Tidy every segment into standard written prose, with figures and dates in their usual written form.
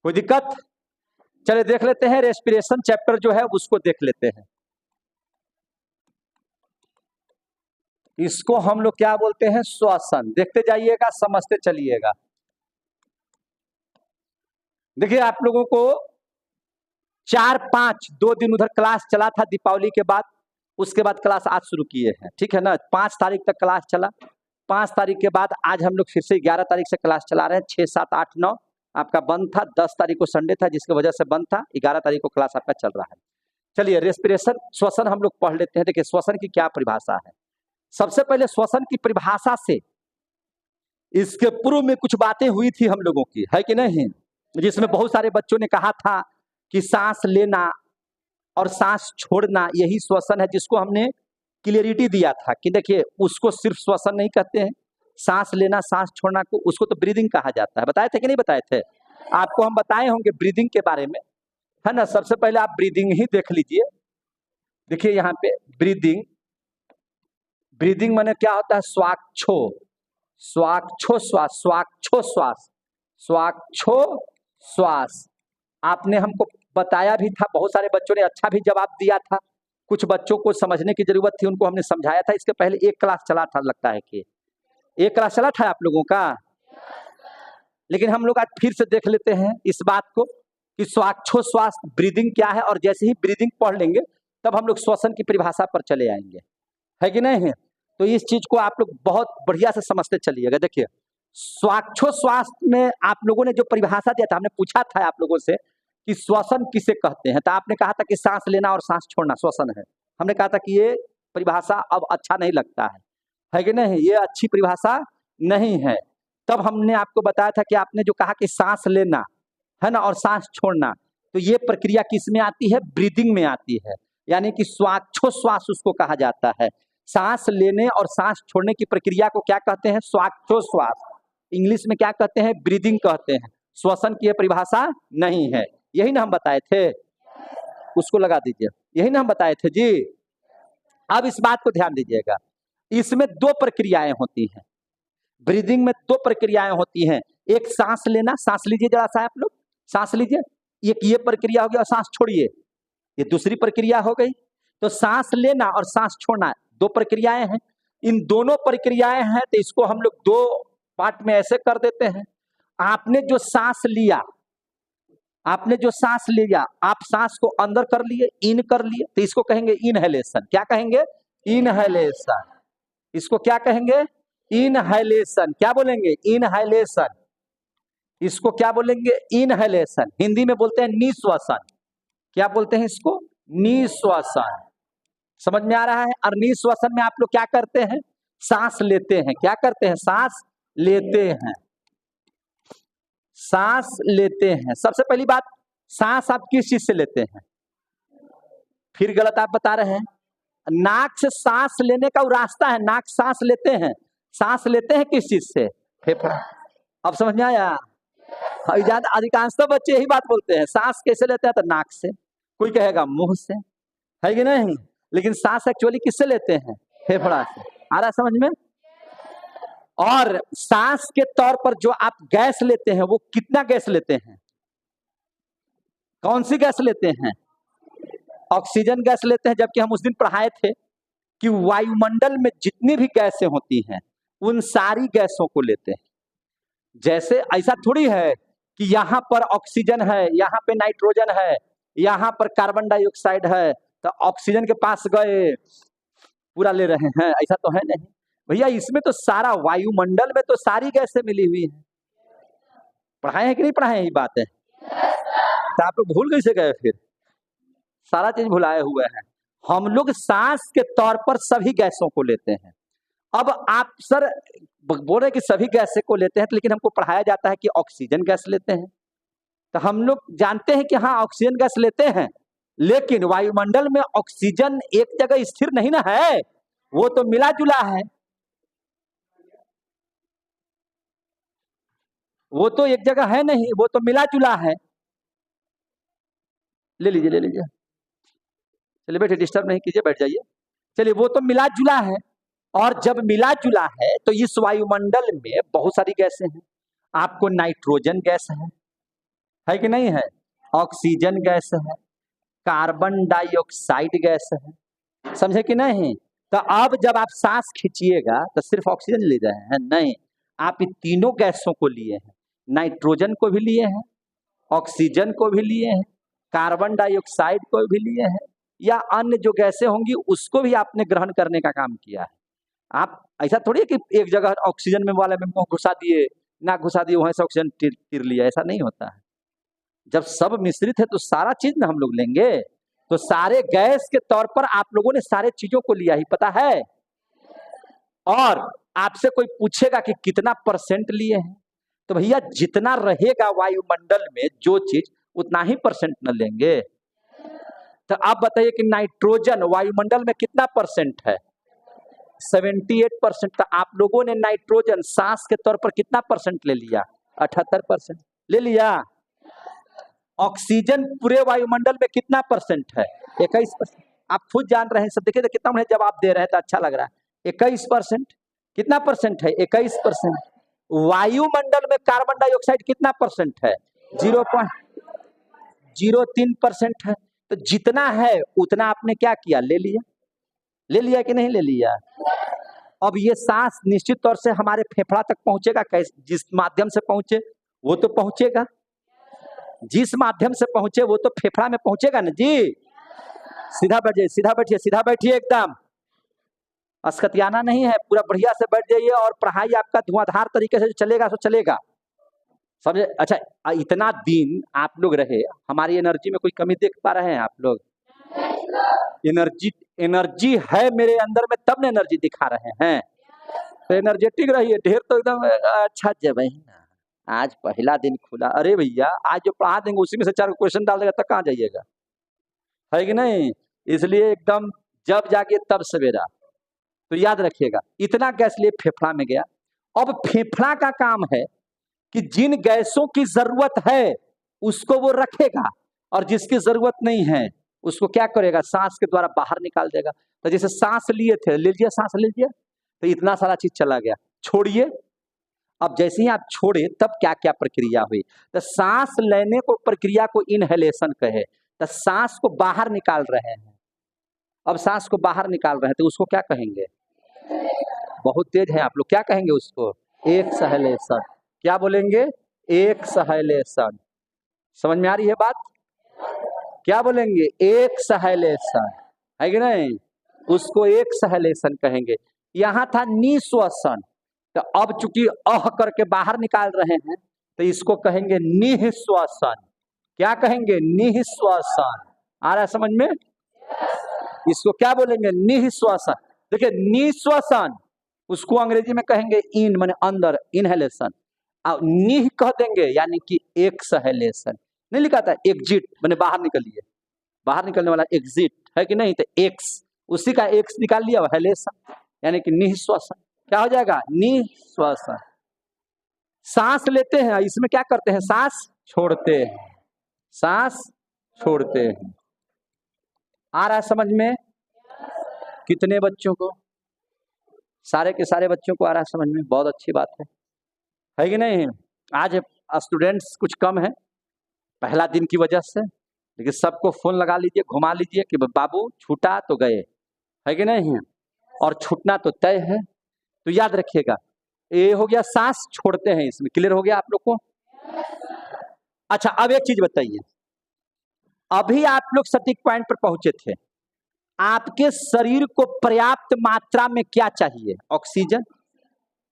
कोई दिक्कत? चलिए देख लेते हैं, रेस्पिरेशन चैप्टर जो है उसको देख लेते हैं। इसको हम लोग क्या बोलते हैं? श्वसन। देखते जाइएगा, समझते चलिएगा। देखिए आप लोगों को 4-5 2 दिन उधर क्लास चला था दीपावली के बाद, उसके बाद क्लास आज शुरू किए हैं, ठीक है ना। 5 तारीख तक क्लास चला, 5 तारीख के बाद आज हम लोग फिर से 11 तारीख से क्लास चला रहे हैं। 6, 7, 8, 9 आपका बंद था, 10 तारीख को संडे था जिसकी वजह से बंद था, 11 तारीख को क्लास आपका चल रहा है। चलिए रेस्पिरेशन श्वसन हम लोग पढ़ लेते हैं। देखिए श्वसन की क्या परिभाषा है। सबसे पहले श्वसन की परिभाषा से इसके पूर्व में कुछ बातें हुई थी हम लोगों की, है कि नहीं, जिसमें बहुत सारे बच्चों ने कहा था कि सांस लेना और सांस छोड़ना यही श्वसन है, जिसको हमने क्लियरिटी दिया था कि देखिए उसको सिर्फ श्वसन नहीं कहते हैं, सांस लेना सांस छोड़ना को उसको तो ब्रीदिंग कहा जाता है। बताए थे कि नहीं बताए थे? आपको हम बताए होंगे ब्रीदिंग के बारे में, है ना। सबसे पहले आप ब्रीदिंग ही देख लीजिए। देखिए यहाँ पे ब्रीदिंग, ब्रीदिंग माने क्या होता है? स्वाक्षो, स्वाक्षो श्वास, स्वाक्षो श्वास, स्वाक्षो श्वास। आपने हमको बताया भी था, बहुत सारे बच्चों ने अच्छा भी जवाब दिया था, कुछ बच्चों को समझने की जरूरत थी, उनको हमने समझाया था। इसके पहले एक क्लास चला था, लगता है कि एक क्लास चला था आप लोगों का, लेकिन हम लोग आज फिर से देख लेते हैं इस बात को कि स्वाक्षो श्वास ब्रीदिंग क्या है, और जैसे ही ब्रीदिंग पढ़ लेंगे तब हम लोग श्वसन की परिभाषा पर चले आएंगे, है कि नहीं है। तो इस चीज को आप लोग बहुत बढ़िया से समझते चलिएगा। देखिए स्वाक्षो श्वास में आप लोगों ने जो परिभाषा दिया था, हमने पूछा था आप लोगों से कि श्वसन किसे कहते हैं, तो आपने कहा था कि सांस लेना और सांस छोड़ना श्वसन है। हमने कहा था कि ये परिभाषा अब अच्छा नहीं लगता है कि नहीं, ये अच्छी परिभाषा नहीं है। तब हमने आपको बताया था कि आपने जो कहा कि सांस लेना है ना और सांस छोड़ना, तो ये प्रक्रिया किस में आती है? ब्रीदिंग में आती है, यानी कि स्वाक्षो श्वास उसको कहा जाता है। सांस लेने और सांस छोड़ने की प्रक्रिया को क्या कहते हैं? स्वाक्षो श्वास। इंग्लिश में क्या कहते हैं? ब्रीदिंग कहते हैं। श्वसन की परिभाषा नहीं है। यही ना हम बताए थे, उसको लगा दीजिए, यही ना हम बताए थे जी। अब इस बात को ध्यान दीजिएगा, इसमें 2 प्रक्रियाएं होती हैं। ब्रीदिंग में 2 प्रक्रियाएं होती हैं। एक सांस लेना, सांस लीजिए जरा सा आप लोग, सांस लीजिए, एक ये प्रक्रिया हो गई, और सांस छोड़िए, ये दूसरी प्रक्रिया हो गई। तो सांस लेना और सांस छोड़ना 2 प्रक्रियाएं हैं। इन दोनों प्रक्रियाएं हैं तो इसको हम लोग 2 पार्ट में ऐसे कर देते हैं। आपने जो सांस लिया, आपने जो सांस लिया, आप सांस को अंदर कर लिए, इन कर लिए, तो इसको कहेंगे इनहेलेशन। क्या कहेंगे? इनहेलेशन। इसको क्या कहेंगे? इनहेलेशन। क्या बोलेंगे? इनहेलेशन। इसको क्या बोलेंगे? इनहेलेशन। हिंदी में बोलते हैं निश्वसन। क्या बोलते हैं इसको? निश्वसन। समझ में आ रहा है? और निश्वसन में आप लोग क्या करते हैं? सांस लेते हैं। क्या करते हैं? सांस लेते हैं, सांस लेते हैं। सबसे पहली बात, सांस आप किस चीज से लेते हैं? फिर गलत आप बता रहे हैं। नाक से सांस लेने का वो रास्ता है, नाक सांस लेते हैं। सांस लेते हैं किस चीज से? फेफड़ा। अब समझ में आया? अधिकांश तो बच्चे यही बात बोलते हैं, सांस कैसे लेते हैं? तो नाक से, कोई कहेगा मुंह से, है कि नहीं, लेकिन सांस एक्चुअली किससे लेते हैं? फेफड़ा से। आ रहा समझ में? और सांस के तौर पर जो आप गैस लेते हैं, वो कितना गैस लेते हैं? कौन सी गैस लेते हैं? ऑक्सीजन गैस लेते हैं। जबकि हम उस दिन पढ़ाए थे कि वायुमंडल में जितनी भी गैसें होती हैं उन सारी गैसों को लेते हैं। जैसे ऐसा थोड़ी है कि यहाँ पर ऑक्सीजन है, यहाँ पे नाइट्रोजन है, यहाँ पर कार्बन डाइऑक्साइड है, तो ऑक्सीजन के पास गए पूरा ले रहे हैं, ऐसा तो है नहीं भैया। इसमें तो सारा वायुमंडल में तो सारी गैसें मिली हुई हैं। पढ़ाए हैं कि नहीं पढ़ाए हैं? ये बात है। तो आप लोग भूल कैसे गए? फिर सारा चीज भुलाए हुए हैं। हम लोग सांस के तौर पर सभी गैसों को लेते हैं। अब आप सर बोल रहे कि सभी गैसें को लेते हैं, लेकिन हमको पढ़ाया जाता है कि ऑक्सीजन गैस लेते हैं। तो हम लोग जानते हैं कि हाँ ऑक्सीजन गैस लेते हैं, लेकिन वायुमंडल में ऑक्सीजन एक जगह स्थिर नहीं ना है, वो तो मिला जुला है। वो तो एक जगह है नहीं, वो तो मिला जुला है। ले लीजिए, ले लीजिए, चलिए बैठे, डिस्टर्ब नहीं कीजिए, बैठ जाइए। चलिए, वो तो मिला जुला है, और जब मिला जुला है तो इस वायुमंडल में बहुत सारी गैसें हैं। आपको नाइट्रोजन गैस है, है कि नहीं है? ऑक्सीजन गैस है, कार्बन डाइऑक्साइड गैस है, समझे कि नहीं? तो अब जब आप सांस खींचिएगा तो सिर्फ ऑक्सीजन ले रहे हैं? नहीं, आप इन तीनों गैसों को लिए हैं, नाइट्रोजन को भी लिए हैं, ऑक्सीजन को भी लिए हैं, कार्बन डाइऑक्साइड को भी लिए हैं, या अन्य जो गैसें होंगी उसको भी आपने ग्रहण करने का काम किया है। आप ऐसा थोड़ी है कि एक जगह ऑक्सीजन में वाले में मुंह घुसा दिए, ना घुसा दिए, वहां से ऑक्सीजन तिर लिया, ऐसा नहीं होता है। जब सब मिश्रित है तो सारा चीज ना हम लोग लेंगे। तो सारे गैस के तौर पर आप लोगों ने सारे चीजों को लिया ही, पता है। और आपसे कोई पूछेगा कि कितना परसेंट लिए हैं, तो भैया जितना रहेगा वायुमंडल में जो चीज, उतना ही परसेंट न लेंगे। तो आप बताइए कि नाइट्रोजन वायुमंडल में कितना परसेंट है? 78%। तो आप लोगों ने नाइट्रोजन सांस के तौर पर कितना परसेंट ले लिया? 78% ले लिया। ऑक्सीजन पूरे वायुमंडल में कितना परसेंट है? 21%। आप खुद जान रहे हैं, सब देखिए कितना उन्हें जवाब दे रहे हैं तो अच्छा लग रहा है। 21%। कितना परसेंट है? 21%। वायुमंडल में कार्बन डाइऑक्साइड कितना परसेंट है? 0.03% है। तो जितना है उतना आपने क्या किया? ले लिया। ले लिया कि नहीं ले लिया? अब ये सांस निश्चित तौर से हमारे फेफड़ा तक पहुंचेगा कैसे? जिस माध्यम से पहुंचे वो तो पहुंचेगा, जिस माध्यम से पहुंचे वो तो फेफड़ा में पहुंचेगा ना जी। सीधा बैठिए, सीधा बैठिए, सीधा बैठिए, एकदम अस्कतियाना नहीं है, पूरा बढ़िया से बैठ जाइए। और पढ़ाई आपका धुआंधार तरीके से चलेगा तो चलेगा, समझे? अच्छा, इतना दिन आप लोग रहे, हमारी एनर्जी में कोई कमी देख पा रहे हैं आप लोग? एनर्जी है मेरे अंदर में, तब ना एनर्जी दिखा रहे हैं। तो एनर्जेटिक रहिए, ढेर तो एकदम अच्छा जब आज पहला दिन खुला, अरे भैया आज जो पढ़ा देंगे उसी में से 4 क्वेश्चन डाल देगा, तब कहाँ जाइएगा, है कि नहीं? इसलिए एकदम जब जाके तब सवेरा। तो याद रखिएगा, इतना गैस लिए फेफड़ा में गया। अब फेफड़ा का काम है कि जिन गैसों की जरूरत है उसको वो रखेगा, और जिसकी जरूरत नहीं है उसको क्या करेगा? सांस के द्वारा बाहर निकाल देगा। तो जैसे सांस लिए थे, ले लिया, सांस ले लिया, तो इतना सारा चीज चला गया, छोड़िए। अब जैसे ही आप छोड़े तब क्या क्या प्रक्रिया हुई? तो सांस लेने को प्रक्रिया को इनहेलेशन कहे, तो सांस को बाहर निकाल रहे हैं। अब सांस को बाहर निकाल रहे हैं तो उसको क्या कहेंगे? बहुत तेज है आप लोग, क्या कहेंगे उसको? एक्सहेलेशन। क्या बोलेंगे? एक्सहेलेशन। समझ में आ रही है बात? क्या बोलेंगे? एक्सहेलेशन, है कि नहीं? उसको एक्सहेलेशन कहेंगे। यहां था निश्वसन, तो अब चूंकि अह करके बाहर निकाल रहे हैं तो इसको कहेंगे निःश्वसन। क्या कहेंगे? निःश्वसन। आ रहा है समझ में? इसको क्या बोलेंगे? निःश्वसन। देखिए निःश्वसन उसको अंग्रेजी में कहेंगे इन, माने अंदर, इनहेलेशन। निह कह देंगे यानी कि एक्सहेलेशन। नहीं लिखा था एग्जिट, माने बाहर निकलिए, बाहर निकलने वाला एग्जिट, है कि नहीं? तो एक्स, उसी का एक्स निकाल लिया, हेलेशन, यानी कि निःश्वसन। क्या हो जाएगा? निःश्वसन। सांस लेते हैं, इसमें क्या करते हैं? सांस छोड़ते हैं, सांस छोड़ते हैं। आ रहा है समझ में? कितने बच्चों को? सारे के सारे बच्चों को आ रहा है समझ में? बहुत अच्छी बात है कि नहीं? आज स्टूडेंट्स कुछ कम है पहला दिन की वजह से, लेकिन सबको फोन लगा लीजिए, घुमा लीजिए कि बाबू छूटा तो गए, है कि नहीं? और छूटना तो तय है। तो याद रखिएगा, ये हो गया सांस छोड़ते हैं, इसमें क्लियर हो गया आप लोग को? अच्छा, अब एक चीज बताइए, अभी आप लोग सटीक पॉइंट पर पहुंचे थे। आपके शरीर को पर्याप्त मात्रा में क्या चाहिए? ऑक्सीजन,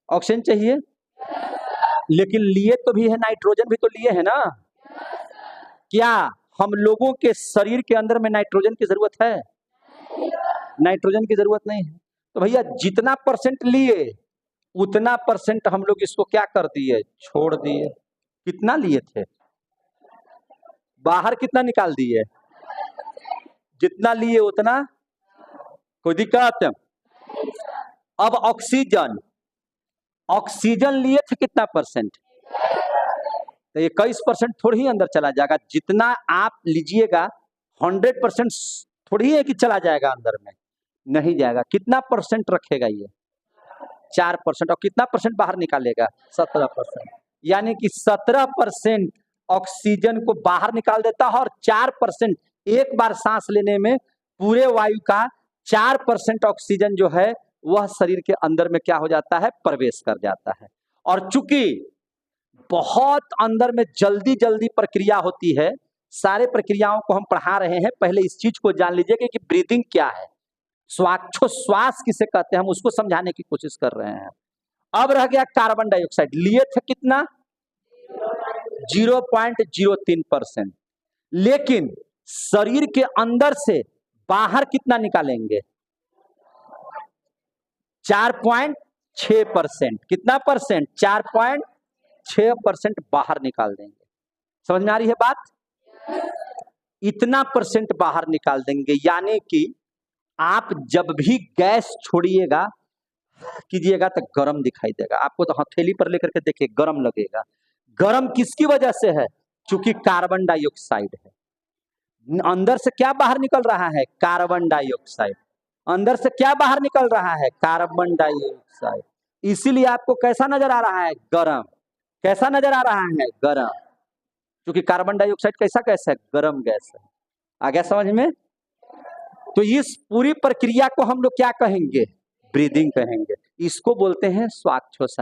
ऑक्सीजन चाहिए, लेकिन लिए तो भी है, नाइट्रोजन भी तो लिए है ना। क्या हम लोगों के शरीर के अंदर में नाइट्रोजन की जरूरत है? नाइट्रोजन की जरूरत नहीं है। तो भैया जितना परसेंट लिए उतना परसेंट हम लोग इसको क्या कर दिए? छोड़ दिए। कितना लिए थे? बाहर कितना निकाल दिए? जितना लिए उतना। कोई दिक्कत? अब ऑक्सीजन, ऑक्सीजन लिए थे कितना परसेंट? तो 21% थोड़ी ही अंदर चला जाएगा। जितना आप लीजिएगा 100% थोड़ी है कि चला जाएगा अंदर में, नहीं जाएगा। कितना परसेंट रखेगा ये? 4%। और कितना परसेंट बाहर निकालेगा? 17%। यानी कि 17% ऑक्सीजन को बाहर निकाल देता है और 4% एक बार सांस लेने में पूरे वायु का 4% ऑक्सीजन जो है वह शरीर के अंदर में क्या हो जाता है, प्रवेश कर जाता है। और चूंकि बहुत अंदर में जल्दी जल्दी प्रक्रिया होती है, सारे प्रक्रियाओं को हम पढ़ा रहे हैं, पहले इस चीज को जान लीजिए कि ब्रीदिंग क्या है, श्वास किसे कहते हैं, हम उसको समझाने की कोशिश कर रहे हैं। अब रह गया कार्बन डाइऑक्साइड, लिए थे कितना 0.03%, लेकिन शरीर के अंदर से बाहर कितना निकालेंगे 4.6%। कितना परसेंट, 4.6% बाहर निकाल देंगे। समझ में आ रही है बात, इतना परसेंट बाहर निकाल देंगे। यानी कि आप जब भी गैस छोड़िएगा कीजिएगा तो गरम दिखाई देगा आपको, तो हथेली पर लेकर के देखिए गरम लगेगा। गरम किसकी वजह से है, क्योंकि कार्बन डाइऑक्साइड है। अंदर से क्या बाहर निकल रहा है, कार्बन डाइऑक्साइड। अंदर से क्या बाहर निकल रहा है, कार्बन डाइऑक्साइड। इसीलिए आपको कैसा नजर आ रहा है, गरम। कैसा नजर आ रहा है, गरम, क्योंकि कार्बन डाइऑक्साइड कैसा गैस है, गरम गैस है। आ गया समझ में। तो इस पूरी प्रक्रिया को हम लोग क्या कहेंगे, ब्रीदिंग कहेंगे। इसको बोलते हैं श्वासोच्छ्वास।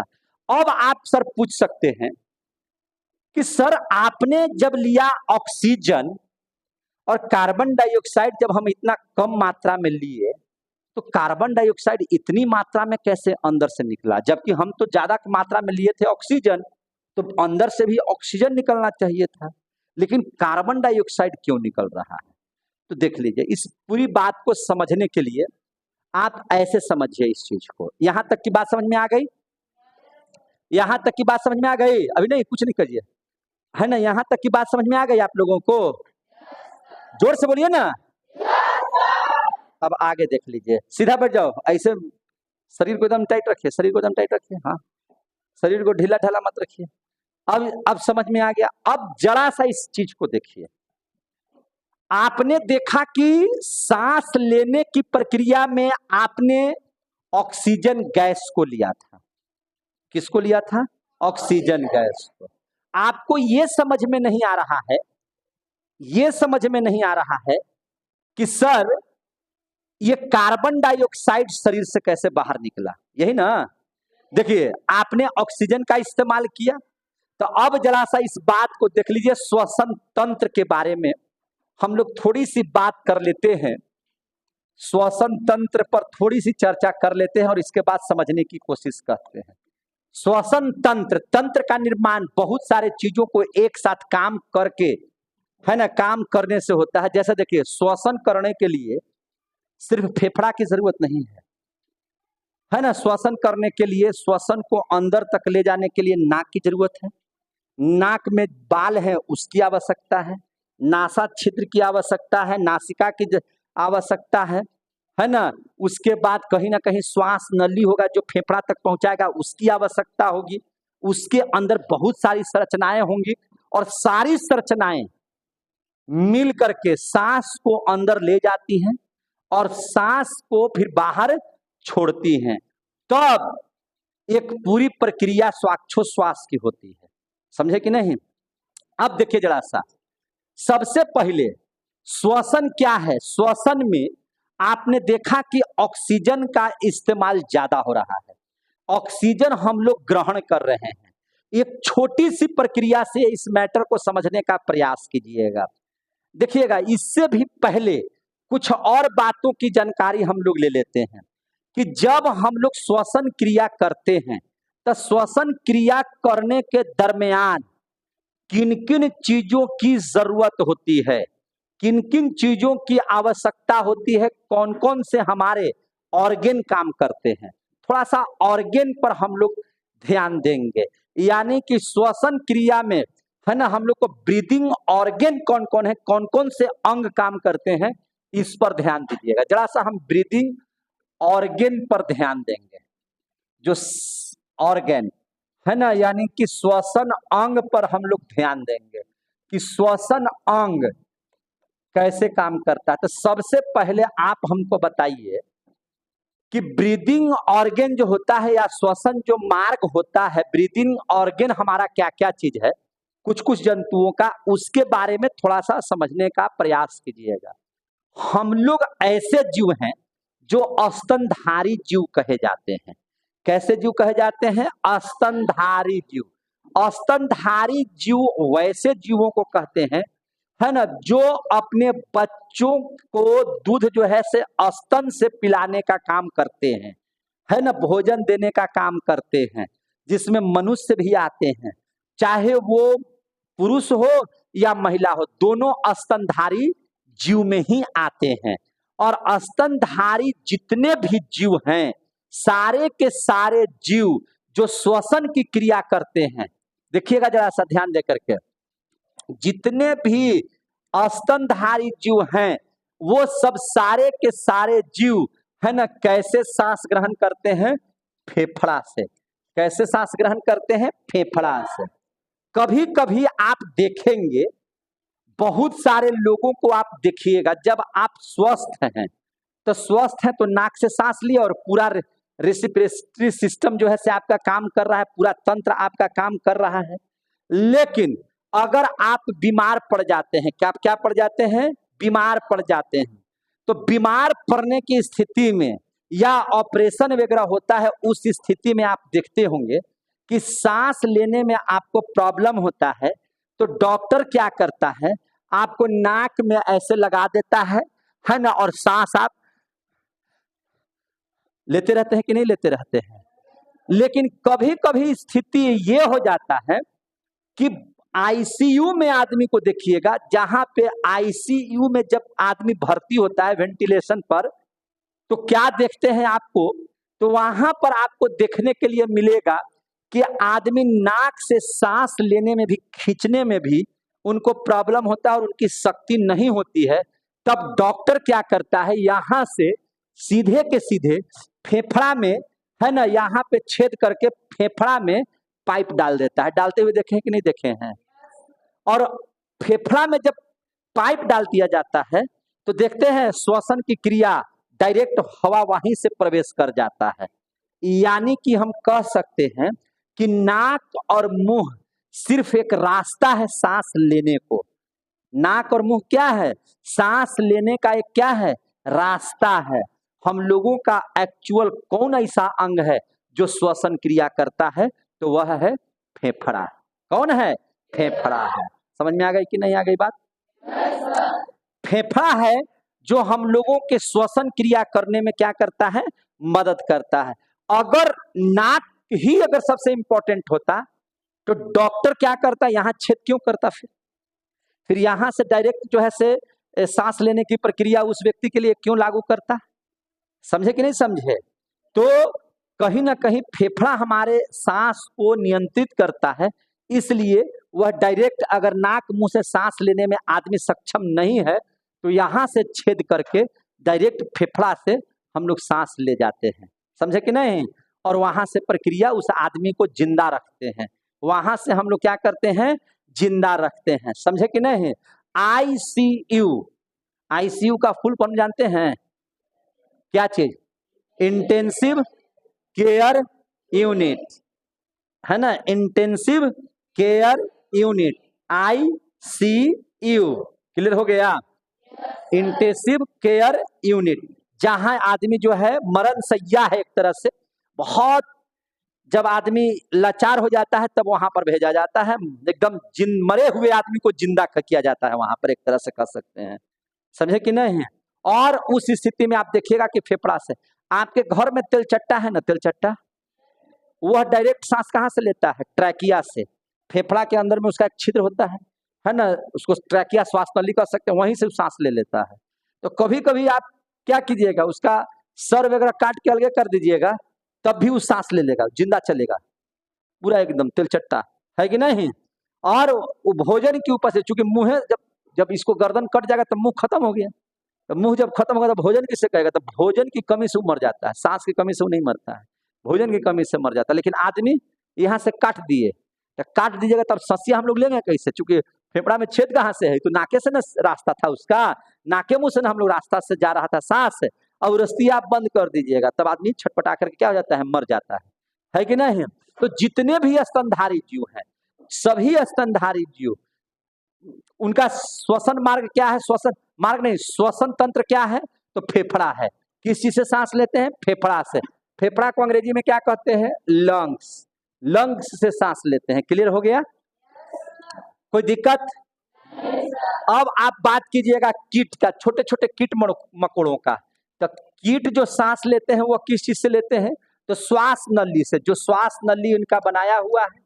अब आप सर पूछ सकते हैं कि सर आपने जब लिया ऑक्सीजन और कार्बन डाइऑक्साइड जब हम इतना कम मात्रा में लिए, तो कार्बन डाइऑक्साइड इतनी मात्रा में कैसे अंदर से निकला, जबकि हम तो ज्यादा मात्रा में लिए थे ऑक्सीजन, तो अंदर से भी ऑक्सीजन निकलना चाहिए था, लेकिन कार्बन डाइऑक्साइड क्यों निकल रहा है। तो देख लीजिए, इस पूरी बात को समझने के लिए आप ऐसे समझिए इस चीज को। यहां तक की बात समझ में आ गई, यहां तक की बात समझ में आ गई, अभी नहीं कुछ नहीं करिए, है ना, यहां तक की बात समझ में आ गई आप लोगों को, जोर से बोलिए ना। अब आगे देख लीजिए, सीधा बैठ जाओ, ऐसे शरीर को एकदम टाइट रखिए, शरीर को एकदम टाइट रखिए, हाँ, शरीर को ढीला ढाला मत रखिए। अब समझ में आ गया। अब जरा सा इस चीज को देखिए, आपने देखा कि सांस लेने की प्रक्रिया में आपने ऑक्सीजन गैस को लिया था। किसको लिया था, ऑक्सीजन गैस को। आपको ये समझ में नहीं आ रहा है, ये समझ में नहीं आ रहा है कि सर ये कार्बन डाइऑक्साइड शरीर से कैसे बाहर निकला, यही ना। देखिए, आपने ऑक्सीजन का इस्तेमाल किया, तो अब जरा सा इस बात को देख लीजिए, श्वसन तंत्र के बारे में हम लोग थोड़ी सी बात कर लेते हैं, श्वसन तंत्र पर थोड़ी सी चर्चा कर लेते हैं और इसके बाद समझने की कोशिश करते हैं। श्वसन तंत्र, तंत्र का निर्माण बहुत सारे चीजों को एक साथ काम करके, है ना, काम करने से होता है। जैसे देखिए, श्वसन करने के लिए सिर्फ फेफड़ा की जरूरत नहीं है ना, श्वसन करने के लिए, श्वसन को अंदर तक ले जाने के लिए नाक की जरूरत है, नाक में बाल है उसकी आवश्यकता है, नासा छिद्र की आवश्यकता है, नासिका की आवश्यकता है ना। उसके बाद कहीं ना कहीं श्वास नली होगा जो फेफड़ा तक पहुंचाएगा, उसकी आवश्यकता होगी। उसके अंदर बहुत सारी संरचनाएं होंगी और सारी संरचनाएं मिल करके सांस को अंदर ले जाती हैं और सांस को फिर बाहर छोड़ती हैं। तब एक पूरी प्रक्रिया श्वासोच्छ्वास की होती है, समझे कि नहीं। अब देखिए जरा सा, सबसे पहले श्वसन क्या है। श्वसन में आपने देखा कि ऑक्सीजन का इस्तेमाल ज्यादा हो रहा है, ऑक्सीजन हम लोग ग्रहण कर रहे हैं। एक छोटी सी प्रक्रिया से इस मैटर को समझने का प्रयास कीजिएगा। देखिएगा, इससे भी पहले कुछ और बातों की जानकारी हम लोग ले लेते हैं कि जब हम लोग श्वसन क्रिया करते हैं तो श्वसन क्रिया करने के दरमियान किन किन चीजों की जरूरत होती है, किन किन चीजों की आवश्यकता होती है, कौन कौन से हमारे ऑर्गेन काम करते हैं, थोड़ा सा ऑर्गेन पर हम लोग ध्यान देंगे। यानी कि श्वसन क्रिया में, है ना, हम लोग को ब्रीदिंग ऑर्गेन कौन कौन है, कौन कौन से अंग काम करते हैं, इस पर ध्यान दीजिएगा। जरा सा हम ब्रीदिंग ऑर्गेन पर ध्यान देंगे, जो ऑर्गेन है ना, यानी कि श्वसन अंग पर हम लोग ध्यान देंगे कि श्वसन अंग कैसे काम करता है। तो सबसे पहले आप हमको बताइए कि ब्रीदिंग ऑर्गेन जो होता है या श्वसन जो मार्ग होता है, ब्रीदिंग ऑर्गेन हमारा क्या क्या चीज है, कुछ कुछ जंतुओं का, उसके बारे में थोड़ा सा समझने का प्रयास कीजिएगा। हम लोग ऐसे जीव हैं जो स्तनधारी जीव कहे जाते हैं। कैसे जीव कहे जाते हैं? स्तनधारी जीव। स्तनधारी जीव वैसे जीवों को कहते हैं, है ना, जो अपने बच्चों को दूध जो है से स्तन से पिलाने का काम करते हैं, है ना, भोजन देने का काम करते हैं, जिसमें मनुष्य भी आते हैं, चाहे वो पुरुष हो या महिला हो, दोनों स्तनधारी जीव में ही आते हैं। और स्तनधारी जितने भी जीव हैं, सारे के सारे जीव जो श्वसन की क्रिया करते हैं, देखिएगा जरा सा ध्यान दे करके, जितने भी स्तनधारी जीव हैं वो सब सारे के सारे जीव, है ना, कैसे सांस ग्रहण करते हैं? फेफड़ा से। कैसे सांस ग्रहण करते हैं? फेफड़ा से। कभी कभी आप देखेंगे, बहुत सारे लोगों को आप देखिएगा, जब आप स्वस्थ हैं तो स्वस्थ हैं तो नाक से सांस लिए और पूरा रेस्पिरेटरी सिस्टम जो है से आपका काम कर रहा है, पूरा तंत्र आपका काम कर रहा है। लेकिन अगर आप बीमार पड़ जाते हैं, क्या क्या पड़ जाते हैं? बीमार पड़ जाते हैं, तो बीमार पड़ने की स्थिति में या ऑपरेशन वगैरह होता है, उस स्थिति में आप देखते होंगे कि सांस लेने में आपको प्रॉब्लम होता है, तो डॉक्टर क्या करता है? आपको नाक में ऐसे लगा देता है ना, और सांस आप लेते रहते हैं कि नहीं लेते रहते हैं। लेकिन कभी कभी स्थिति ये हो जाता है कि आईसीयू में आदमी को देखिएगा, जहां पे आईसीयू में जब आदमी भर्ती होता है वेंटिलेशन पर, तो क्या देखते हैं आपको? तो वहां पर आपको देखने के लिए मिलेगा कि आदमी नाक से सांस लेने में भी, खींचने में भी उनको प्रॉब्लम होता है और उनकी शक्ति नहीं होती है। तब डॉक्टर क्या करता है? यहाँ से सीधे के सीधे फेफड़ा में, है ना, यहाँ पे छेद करके फेफड़ा में पाइप डाल देता है। डालते हुए देखे कि नहीं देखे हैं? और फेफड़ा में जब पाइप डाल दिया जाता है तो देखते हैं श्वसन की क्रिया, डायरेक्ट हवा वहीं से प्रवेश कर जाता है। यानी कि हम कह सकते हैं कि नाक और मुंह सिर्फ एक रास्ता है सांस लेने को। नाक और मुंह क्या है? सांस लेने का एक क्या है? रास्ता है। हम लोगों का एक्चुअल कौन ऐसा अंग है जो श्वसन क्रिया करता है? तो वह है फेफड़ा। कौन है? फेफड़ा है। समझ में आ गई कि नहीं आ गई बात? फेफड़ा है जो हम लोगों के श्वसन क्रिया करने में क्या करता है? मदद करता है। अगर नाक ही अगर सबसे इंपॉर्टेंट होता तो डॉक्टर क्या करता? यहाँ छेद क्यों करता? फिर यहाँ से डायरेक्ट जो है से सांस लेने की प्रक्रिया उस व्यक्ति के लिए क्यों लागू करता? समझे कि नहीं समझे? तो कहीं ना कहीं फेफड़ा हमारे सांस को नियंत्रित करता है, इसलिए वह डायरेक्ट, अगर नाक मुंह से सांस लेने में आदमी सक्षम नहीं है तो यहाँ से छेद करके डायरेक्ट फेफड़ा से हम लोग सांस ले जाते हैं। समझे कि नहीं? और वहां से प्रक्रिया उस आदमी को जिंदा रखते हैं। वहां से हम लोग क्या करते हैं? जिंदा रखते हैं। समझे कि नहीं? आईसीयू, आईसीयू का फुल फॉर्म जानते हैं? क्या चीज? इंटेंसिव केयर यूनिट, है ना, intensive care unit, ICU. Clear हो गया? इंटेंसिव केयर यूनिट, जहां आदमी जो है मरण शैया है एक तरह से, बहुत जब आदमी लाचार हो जाता है तब वहां पर भेजा जाता है, एकदम मरे हुए आदमी को जिंदा किया जाता है वहां पर, एक तरह से कह सकते हैं। समझे कि नहीं? और उस स्थिति में आप देखिएगा कि फेफड़ा से, आपके घर में तेलचट्टा है ना, तेलचट्टा, वह डायरेक्ट सांस कहां से लेता है? ट्रैकिया से। फेफड़ा के अंदर में उसका एक छिद्र होता है ना, उसको ट्रैकिया श्वास नली कह सकते हैं, वहीं से सांस ले लेता है। तो कभी कभी आप क्या कीजिएगा, उसका सर वगैरह काट के अलग कर दीजिएगा, तब भी वो सांस ले लेगा, जिंदा चलेगा, पूरा एकदम तेलचट्टा है कि नहीं? और वो भोजन के ऊपर से, चूंकि मुंह जब जब इसको गर्दन कट जाएगा तो मुंह खत्म हो गया, तो मुंह जब खत्म होगा तो भोजन किससे कहेगा? तो भोजन की कमी से वो मर जाता है, सांस की कमी से वो नहीं मरता है, भोजन की कमी से मर जाता है। लेकिन आदमी यहाँ से काट दिए, तो काट दीजिएगा तब ससिया हम लोग लेंगे कैसे? चूंकि फेफड़ा में छेद कहाँ से है? तो नाके से ना रास्ता था उसका, नाके मुंह से ना हम लोग रास्ता से जा रहा था सांस, और रस्ती आप बंद कर दीजिएगा तब आदमी छटपटा करके क्या हो जाता है? मर जाता है कि नहीं? तो जितने भी स्तनधारी जीव हैं सभी स्तनधारी जीव, उनका श्वसन मार्ग क्या है? श्वसन मार्ग नहीं, श्वसन तंत्र क्या है? तो फेफड़ा है। किस चीज से सांस लेते हैं? फेफड़ा से। फेफड़ा को अंग्रेजी में क्या कहते हैं? लंग्स। लंग्स से सांस लेते हैं। क्लियर हो गया? कोई दिक्कत? अब आप बात कीजिएगा कीट का, छोटे छोटे कीट मकोड़ों का। तो कीट जो सांस लेते हैं वो किस चीज से लेते हैं? तो श्वास नली से। जो श्वास नली इनका बनाया हुआ है,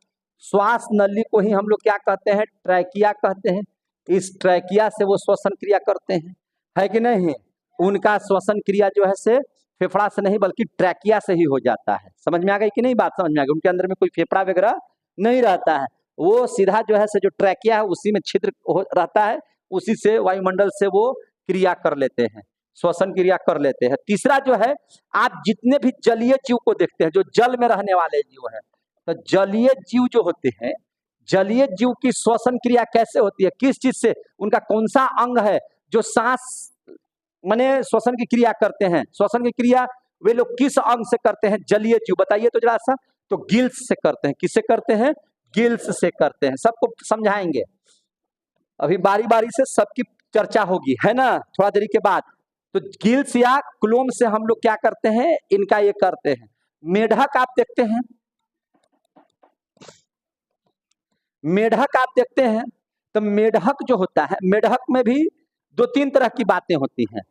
श्वास नली को ही हम लोग क्या कहते हैं? ट्रैकिया कहते हैं। इस ट्रैकिया से वो श्वसन क्रिया करते हैं, है कि नहीं? उनका श्वसन क्रिया जो है से फेफड़ा से नहीं बल्कि ट्रैकिया से ही हो जाता है। समझ में आ गई कि नहीं? बात समझ में आ गई? उनके अंदर में कोई फेफड़ा वगैरह नहीं रहता है, वो सीधा जो है से जो ट्रैकिया है उसी में छिद्र रहता है, उसी से वायुमंडल से वो क्रिया कर लेते हैं, श्वसन क्रिया कर लेते हैं। तीसरा जो है, आप जितने भी जलीय जीव को देखते हैं, जो जल में रहने वाले जीव हैं, तो जलीय जीव जो होते हैं, जलीय जीव की श्वसन क्रिया कैसे होती है? किस चीज से? उनका कौन सा अंग है जो सांस माने श्वसन की क्रिया करते हैं? श्वसन की क्रिया वे लोग किस अंग से करते हैं जलीय जीव? बताइए तो जरा सा। तो गिल्स से करते हैं। किससे करते हैं? गिल्स से करते हैं। सबको समझाएंगे, अभी बारी बारी से सबकी चर्चा होगी, है ना, थोड़ा देरी के बाद। तो गिल्स या क्लोम से हम लोग क्या करते हैं? इनका ये करते हैं। मेढक आप देखते हैं, मेढक आप देखते हैं, तो मेढक जो होता है, मेढक में भी दो तीन तरह की बातें होती हैं।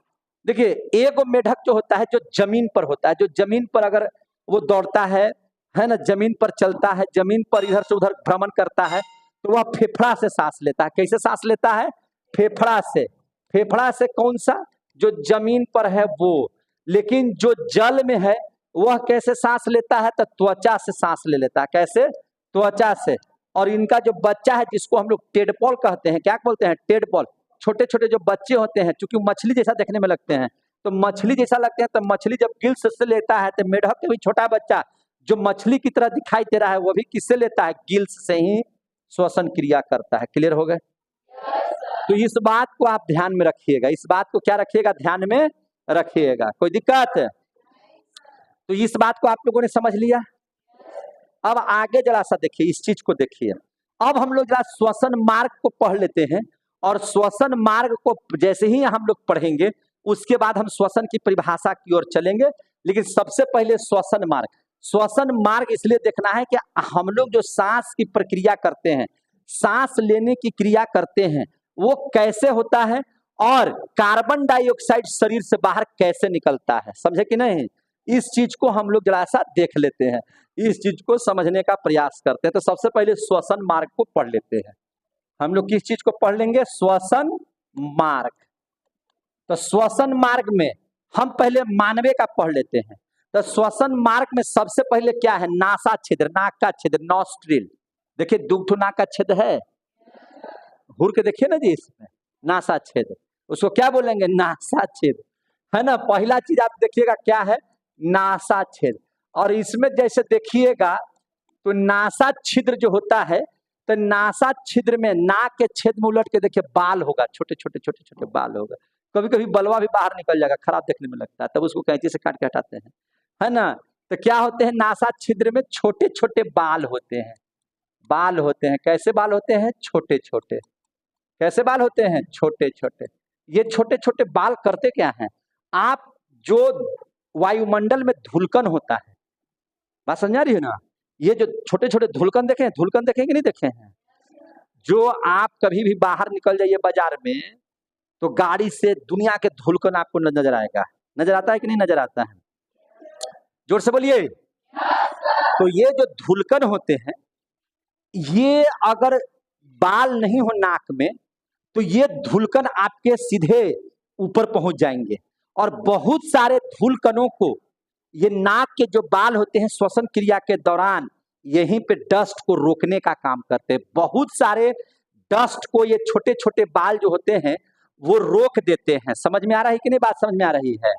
देखिए, एक मेढक जो होता है जो जमीन पर होता है, जो जमीन पर अगर वो दौड़ता है ना, जमीन पर चलता है, जमीन पर इधर से उधर भ्रमण करता है, तो वह फेफड़ा से सांस लेता है। कैसे सांस लेता है? फेफड़ा से। फेफड़ा से कौन सा? जो जमीन पर है वो। लेकिन जो जल में है वह कैसे सांस लेता है? तो त्वचा से सांस ले लेता है। कैसे? त्वचा से। और इनका जो बच्चा है, जिसको हम लोग टेडपोल कहते हैं, क्या बोलते हैं? टेडपोल। छोटे छोटे जो बच्चे होते हैं, चूंकि मछली जैसा देखने में लगते हैं, तो मछली जैसा लगते हैं, तो मछली जब गिल्स से लेता है, तो मेढक के भी छोटा बच्चा जो मछली की तरह दिखाई दे रहा है, वो भी किससे लेता है? गिल्स से ही श्वसन क्रिया करता है। क्लियर हो गए? तो इस बात को आप ध्यान में रखिएगा। इस बात को क्या रखिएगा? ध्यान में रखिएगा। कोई दिक्कत? तो इस बात को आप लोगों ने समझ लिया। अब आगे जरा सा देखिए, इस चीज को देखिए। अब हम लोग जरा श्वसन मार्ग को पढ़ लेते हैं, और श्वसन मार्ग को जैसे ही हम लोग पढ़ेंगे, उसके बाद हम श्वसन की परिभाषा की ओर चलेंगे। लेकिन सबसे पहले श्वसन मार्ग। श्वसन मार्ग इसलिए देखना है कि हम लोग जो सांस की प्रक्रिया करते हैं, सांस लेने की क्रिया करते हैं, वो कैसे होता है, और कार्बन डाइऑक्साइड शरीर से बाहर कैसे निकलता है। समझे कि नहीं? इस चीज को हम लोग जरा सा देख लेते हैं, इस चीज को समझने का प्रयास करते हैं। तो सबसे पहले श्वसन मार्ग को पढ़ लेते हैं। हम लोग किस चीज को पढ़ लेंगे? श्वसन मार्ग। तो श्वसन मार्ग में हम पहले मानवीय का पढ़ लेते हैं। तो श्वसन मार्ग में सबसे पहले क्या है? नासा छिद्र, नाक का छिद्र, नॉस्ट्रिल। देखिए, दुग्ध नाक का छिद्र है, घूर के देखिए ना जी, इसमें नासा छिद्र, उसको क्या बोलेंगे? नासा छिद्र, है ना। पहला चीज आप देखिएगा क्या है? नासा छिद्र। और इसमें जैसे देखिएगा तो नासा छिद्र जो होता है, तो नासा छिद्र में नाक के छेद में उलट के देखिए बाल होगा, छोटे छोटे छोटे छोटे बाल होगा। कभी कभी बलवा भी बाहर निकल जाएगा, खराब देखने में लगता है, तब उसको कैंची से काट के हटाते हैं, है ना। तो क्या होते हैं? नासा छिद्र में छोटे छोटे बाल होते हैं, बाल होते हैं। कैसे बाल होते हैं? छोटे छोटे। कैसे बाल होते हैं? छोटे छोटे। ये छोटे छोटे बाल करते क्या हैं? आप जो वायुमंडल में धूलकन होता है, बात समझ आ रही है ना? ये जो छोटे छोटे धूलकन देखे हैं, धूलकन देखे कि नहीं देखे हैं? जो आप कभी भी बाहर निकल जाइए बाजार में, तो गाड़ी से दुनिया के धूलकन आपको नजर आएगा। नजर आता है कि नहीं नजर आता है? जोर से बोलिए। तो ये जो धूलकन होते हैं, ये अगर बाल नहीं हो नाक में, तो ये धूलकन आपके सीधे ऊपर पहुंच जाएंगे, और बहुत सारे धूलकनों को ये नाक के जो बाल होते हैं, श्वसन क्रिया के दौरान यहीं पे डस्ट को रोकने का काम करते हैं। बहुत सारे डस्ट को ये छोटे छोटे बाल जो होते हैं वो रोक देते हैं। समझ में आ रहा है कि नहीं? बात समझ में आ रही है?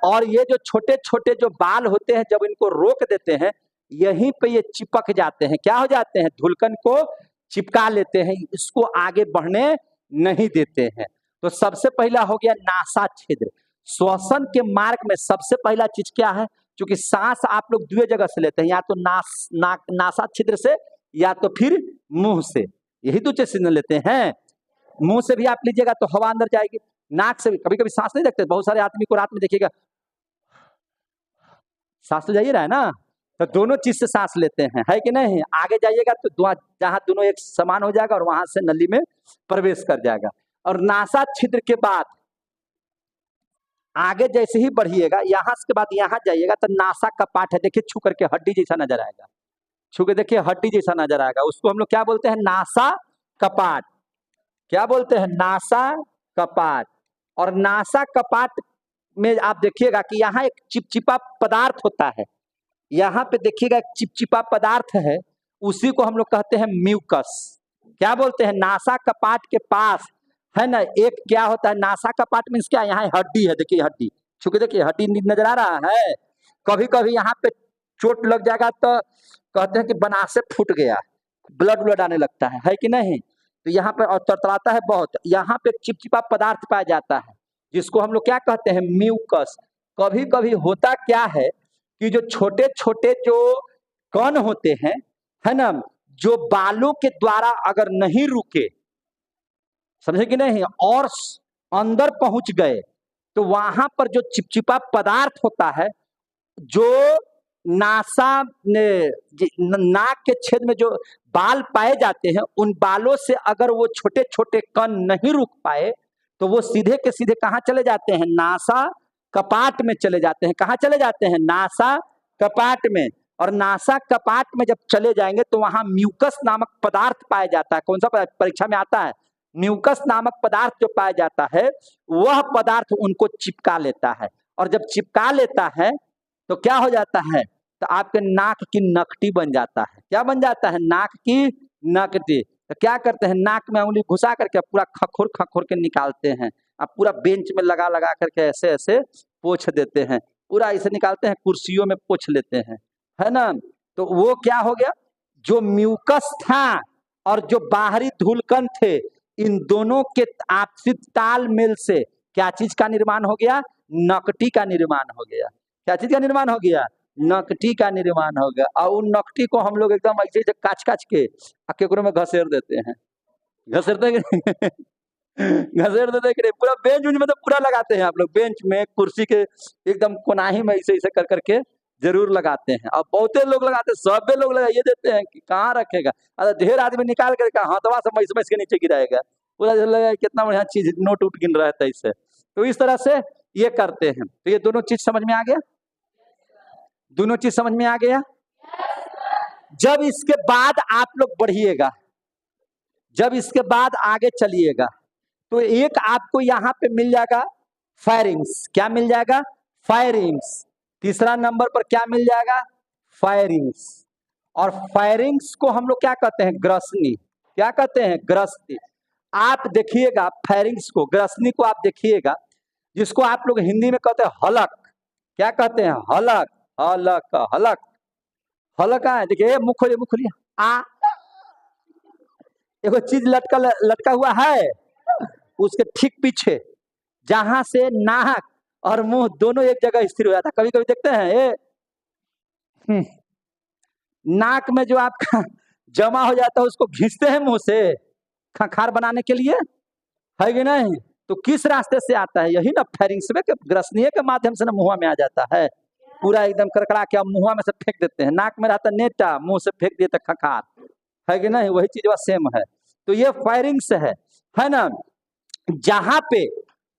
और ये जो छोटे छोटे जो बाल होते हैं, जब इनको रोक देते हैं, यहीं पे ये चिपक जाते हैं। क्या हो जाते हैं? धूलकन को चिपका लेते हैं, इसको आगे बढ़ने नहीं देते हैं। तो सबसे पहला हो गया नासा छिद्र। श्वसन के मार्ग में सबसे पहला चीज क्या है? क्योंकि सांस आप लोग दो जगह से लेते हैं, या तो नासा छिद्र से या तो फिर मुंह से, यही दो चीज लेते हैं। मुंह से भी आप लीजिएगा तो हवा अंदर जाएगी, नाक से भी। कभी कभी सांस नहीं देखते, बहुत सारे आदमी को रात में देखिएगा सांस तो जाइए रहा है ना, तो दोनों चीज से सांस लेते हैं, है कि नहीं। आगे जाइएगा तो जहां दोनों एक समान हो जाएगा और वहां से नली में प्रवेश कर जाएगा। और नासा छिद्र के बाद आगे जैसे ही बढ़िएगा, यहाँ के बाद यहाँ जाइएगा तो नासा कपाट है, देखिए छू करके हड्डी जैसा नजर आएगा, छू के देखिए हड्डी जैसा नजर आएगा, उसको हम लोग क्या बोलते हैं, नासा कपाट। क्या बोलते हैं, नासा कपाट। और नासा कपाट में आप देखिएगा कि यहाँ एक चिपचिपा पदार्थ होता है, यहाँ पे देखिएगा एक चिपचिपा पदार्थ है, उसी को हम लोग कहते हैं म्यूकस। क्या बोलते हैं, नासा कपाट के पास है ना एक क्या होता है, नासा कपाट मीन्स क्या, यहाँ हड्डी है, देखिए हड्डी, छुके देखिए हड्डी नजर आ रहा है। कभी कभी यहाँ पे चोट लग जाएगा तो कहते हैं कि बनासे फूट गया, ब्लड आने लगता है कि नहीं। तो यहाँ पे और तड़तड़ाता है बहुत, यहाँ पे चिपचिपा पदार्थ पाया जाता है जिसको हम लोग क्या कहते हैं, म्यूकस। कभी कभी होता क्या है कि जो छोटे छोटे जो कण होते हैं, है ना, जो बालों के द्वारा अगर नहीं रुके, समझे कि नहीं, और अंदर पहुंच गए, तो वहां पर जो चिपचिपा पदार्थ होता है, जो नासा नाक के छेद में जो बाल पाए जाते हैं, उन बालों से अगर वो छोटे छोटे कण नहीं रुक पाए तो वो सीधे के सीधे कहाँ चले जाते हैं, नासा कपाट में चले जाते हैं। कहाँ चले जाते हैं, नासा कपाट में। और नासा कपाट में जब चले जाएंगे तो वहां म्यूकस नामक पदार्थ पाया जाता है। कौन सा पदार्थ परीक्षा में आता है, म्यूकस नामक पदार्थ जो पाया जाता है, वह पदार्थ उनको चिपका लेता है। और जब चिपका लेता है तो क्या हो जाता है, तो आपके नाक की नकटी बन जाता है। क्या बन जाता है, नाक की नकटी। तो क्या करते हैं, नाक में उंगली घुसा करके पूरा खखोर खखोर के निकालते हैं, अब पूरा बेंच में लगा लगा करके ऐसे ऐसे पोंछ देते हैं, पूरा ऐसे निकालते हैं, कुर्सियों में पोंछ लेते हैं, है ना। तो वो क्या हो गया, जो म्यूकस था और जो बाहरी धूलकण थे, इन दोनों के आपसी तालमेल से क्या चीज का निर्माण हो गया, नकटी का निर्माण हो गया। क्या चीज का निर्माण हो गया, नकटी का निर्माण हो गया। और उन नकटी को हम लोग एकदम ऐसे काच काच के केकरो में घसेर देते हैं, घसेरते घसेर देते कि पूरा बेंच में तो पूरा लगाते हैं आप लोग, बेंच में कुर्सी के एकदम कोनाही में ऐसे ऐसे कर करके जरूर लगाते हैं। अब बहुते लोग लगाते हैं, सबे लोग लगाइए देते हैं कि कहाँ रखेगा, अरे ढेर आदमी निकाल करके हाथवा से मैस मैस के नीचे गिराएगा, पूरा लगा कितना बढ़िया चीज, नोट उठ गिन रहा है इससे। तो इस तरह से ये करते हैं। तो ये दोनों चीज समझ में आ गया, दोनों चीज समझ में आ गया। जब इसके बाद आप लोग बढ़िएगा, जब इसके बाद आगे चलिएगा, तो एक आपको यहाँ पे मिल जाएगा फायरिंग्स। क्या मिल जाएगा, फायरिंग्स। तीसरा नंबर पर क्या मिल जाएगा, फायरिंग्स। और फायरिंग्स को हम लोग क्या कहते हैं, ग्रसनी। क्या कहते हैं, ग्रसनी। आप देखिएगा फायरिंग्स को, ग्रसनी को आप देखिएगा, जिसको आप लोग हिंदी में कहते हैं हलक। क्या कहते हैं, हलक, हलक, हलक, हलक है। देखिए मुख खोलिए, मुख खोलिए, आ एगो चीज लटका हुआ है, उसके ठीक पीछे जहां से नाक और मुंह दोनों एक जगह स्थिर हो जाता है। कभी कभी देखते हैं ये नाक में जो आपका जमा हो जाता है उसको घिसते हैं मुंह से खंखार बनाने के लिए, है कि नहीं। तो किस रास्ते से आता है, यही ना फायरिंग्स में, ग्रसनीय के माध्यम से ना मुंह में आ जाता है, पूरा एकदम कड़कड़ा के मुंह में से फेंक देते हैं। नाक में रहता नेटा, मुंह से फेंक दिए तो खंखार, है कि नहीं, वही चीज सेम है। तो ये फायरिंग्स है ना। जहां पे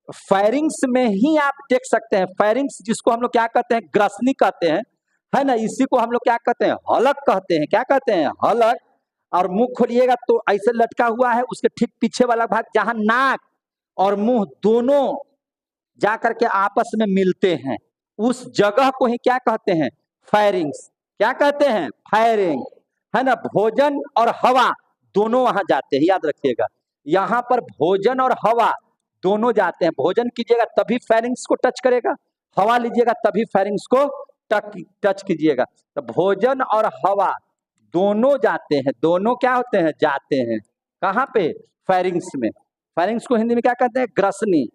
फायरिंग्स में ही आप देख सकते हैं, फायरिंग्स जिसको हम लोग क्या कहते हैं, ग्रसनी कहते हैं, है ना। इसी को हम लोग क्या कहते हैं, हलक कहते हैं। क्या कहते हैं, हलक। और मुंह खोलिएगा तो ऐसे लटका हुआ है, उसके ठीक पीछे वाला भाग जहां नाक और मुंह दोनों जाकर के आपस में मिलते हैं, उस जगह को ही क्या कहते हैं, फायरिंग्स। क्या कहते हैं, फायरिंग, है ना। भोजन और हवा दोनों वहां जाते हैं, याद रखिएगा। यहाँ पर भोजन और हवा दोनों जाते हैं। भोजन कीजिएगा तभी फायरिंग्स को टच करेगा, हवा लीजिएगा तभी फायरिंग्स को टच कीजिएगा। तो भोजन और हवा दोनों जाते हैं, दोनों क्या होते हैं, जाते हैं। कहाँ पे, फायरिंग्स में। फायरिंग्स को हिंदी में क्या कहते हैं, ग्रसनी,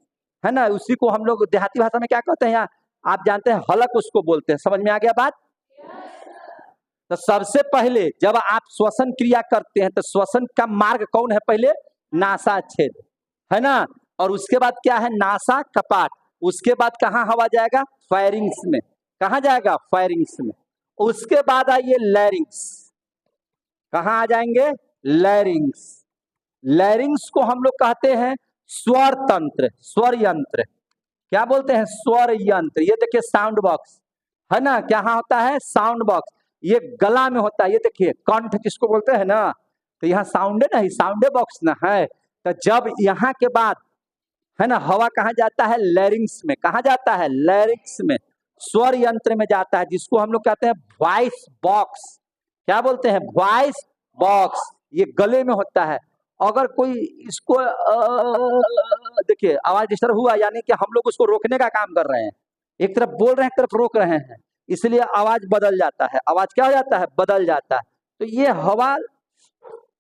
है ना। उसी को हम लोग देहाती भाषा में क्या कहते हैं, यहाँ आप जानते हैं हलक उसको बोलते हैं। समझ में आ गया बात। तो सबसे पहले जब आप श्वसन क्रिया करते हैं तो श्वसन का मार्ग कौन है? पहले नासा छेद, है ना। और उसके बाद क्या है? नासा कपाट। उसके बाद कहाँ हवा जाएगा? फायरिंग्स में। कहाँ जाएगा? फायरिंग्स में। उसके बाद आइए लैरिंग्स। कहाँ आ जाएंगे? लैरिंग्स। लैरिंग्स को हम लोग कहते हैं स्वर तंत्र, स्वर यंत्र। क्या बोलते हैं? स्वर यंत्र। ये देखिए साउंड बॉक्स, है ना। क्या होता है? Sound box. ये गला में होता है। ये देखिए कंठ जिसको बोलते हैं ना, तो यहाँ साउंड नहीं, साउंड बॉक्स ना है। तो जब यहाँ के बाद, है ना, हवा कहाँ जाता है? लैरिंग्स में। कहाँ जाता है? लैरिंग्स में, स्वर यंत्र में जाता है, जिसको हम लोग कहते हैं वॉइस बॉक्स। क्या बोलते हैं? Voice box. ये गले में होता है। अगर कोई इसको देखिए आवाज डिस्टर्ब हुआ, यानी कि हम लोग उसको रोकने का काम कर रहे हैं। एक तरफ बोल रहे हैं, एक तरफ रोक रहे हैं, इसलिए आवाज बदल जाता है। आवाज क्या हो जाता है? बदल जाता है। तो ये हवा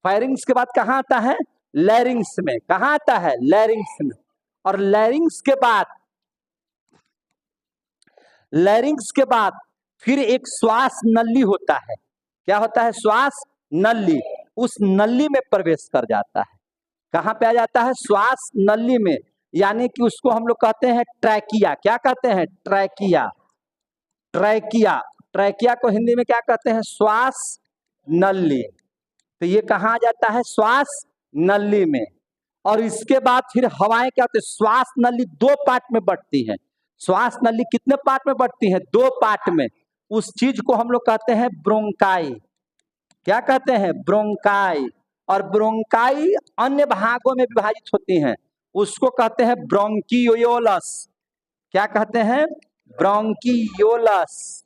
फायरिंग्स के बाद कहाँ आता है? लैरिंग्स में। कहाँ आता है? लैरिंग्स में। और लैरिंग्स के बाद फिर एक श्वास नली होता है। क्या होता है? श्वास नली। उस नली में प्रवेश कर जाता है। कहाँ पे आ जाता है? श्वास नली में। यानी कि उसको हम लोग कहते हैं ट्रैकिया। क्या कहते हैं? ट्रैकिया। ट्रैकिया। ट्रैकिया को हिंदी में क्या कहते हैं? श्वास नली। तो ये कहाँ आ जाता है? श्वास नली में। और इसके बाद फिर हवाएं क्या होती है? श्वास नली दो पार्ट में बढ़ती है। श्वास नली कितने पार्ट में बढ़ती है? दो पार्ट में। उस चीज को हम लोग कहते हैं ब्रोंकाई। क्या कहते हैं? ब्रोंकाई। और ब्रोंकाई अन्य भागों में विभाजित होती हैं, उसको कहते हैं ब्रोंकियोलस। क्या कहते हैं? ब्रोंकियोलस।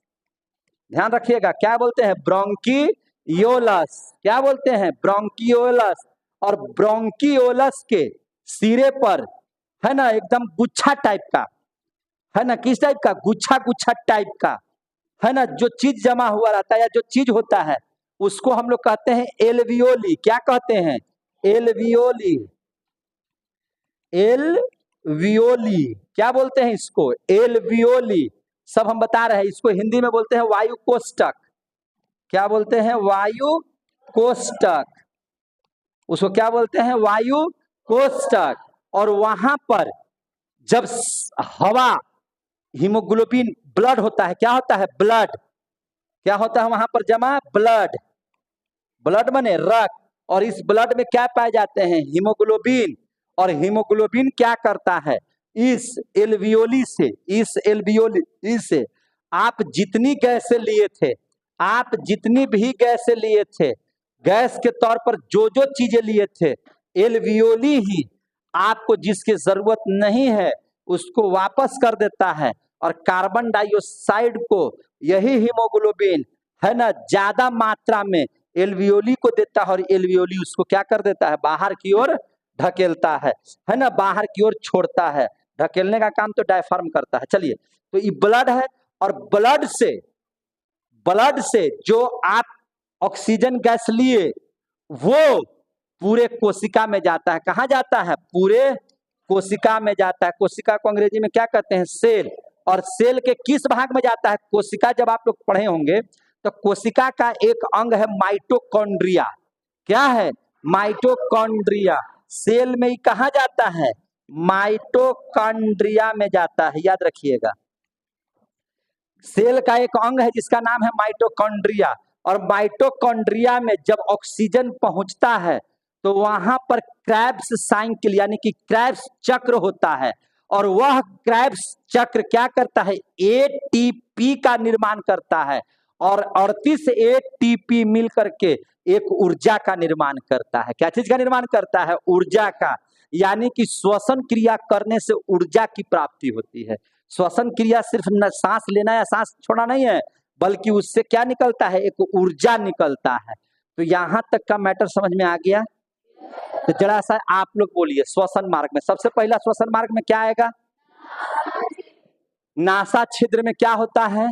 ध्यान रखिएगा, क्या बोलते हैं? ब्रोंकियोलस। क्या बोलते हैं? ब्रोंकियोलस। और ब्रोंकियोलस के सिरे पर, है ना, एकदम गुच्छा टाइप का, है ना, किस टाइप का? गुच्छा गुच्छा टाइप का, है ना, जो चीज जमा हुआ रहता है या जो चीज होता है, उसको हम लोग कहते हैं एल्वियोली। क्या कहते हैं? एल्वियोली। एल्वियोली। क्या बोलते हैं इसको? एल्वियोली। सब हम बता रहे हैं। इसको हिंदी में बोलते हैं वायु कोष्टक। क्या बोलते हैं? वायु कोष्टक। उसको क्या बोलते हैं? वायु कोष्टक। और वहां पर जब हवा, हीमोग्लोबिन, ब्लड होता है। क्या होता है? ब्लड। क्या होता है वहां पर जमा? ब्लड। ब्लड माने रक्त। और इस ब्लड में क्या पाए जाते हैं? हीमोग्लोबिन। और हीमोग्लोबिन क्या करता है? इस एल्वियोली से आप जितनी गैस लिए थे, आप जितनी भी गैस लिए थे, गैस के तौर पर जो जो चीजें लिए थे, एल्वियोली ही आपको जिसकी जरूरत नहीं है उसको वापस कर देता है। और कार्बन डाइऑक्साइड को यही हीमोग्लोबिन, है ना, ज्यादा मात्रा में एल्वियोली को देता है। और एल्वियोली उसको क्या कर देता है? बाहर की ओर ढकेलता है ना, बाहर की ओर छोड़ता है। ढकेलने का काम तो डायफ्राम करता है। चलिए, तो ये ब्लड है। और ब्लड से जो आप ऑक्सीजन गैस लिए वो पूरे कोशिका में जाता है। कहाँ जाता है? पूरे कोशिका में जाता है। कोशिका को अंग्रेजी में क्या कहते हैं? सेल। और सेल के किस भाग में जाता है? कोशिका जब आप लोग पढ़े होंगे तो कोशिका का एक अंग है माइटोकॉन्ड्रिया। क्या है? माइटोकॉन्ड्रिया। सेल में ही कहाँ जाता है? माइटोकॉन्ड्रिया में जाता है। याद रखिएगा, सेल का एक अंग है जिसका नाम है माइटोकॉन्ड्रिया। और माइटोकॉन्ड्रिया में जब ऑक्सीजन पहुंचता है तो वहां पर क्रेब्स साइकिल यानी कि क्रेब्स चक्र होता है। और वह क्रेब्स चक्र क्या करता है? एटीपी का निर्माण करता है। और 38 एटीपी मिल करके एक ऊर्जा का निर्माण करता है। क्या चीज का निर्माण करता है? ऊर्जा का। यानी कि श्वसन क्रिया करने से ऊर्जा की प्राप्ति होती है। श्वसन क्रिया सिर्फ न सांस लेना या सांस छोड़ना नहीं है, बल्कि उससे क्या निकलता है? एक ऊर्जा निकलता है। तो यहां तक का मैटर समझ में आ गया? तो जरा सा आप लोग बोलिए, श्वसन मार्ग में सबसे पहला श्वसन मार्ग में क्या आएगा? नासा छिद्र में क्या होता है?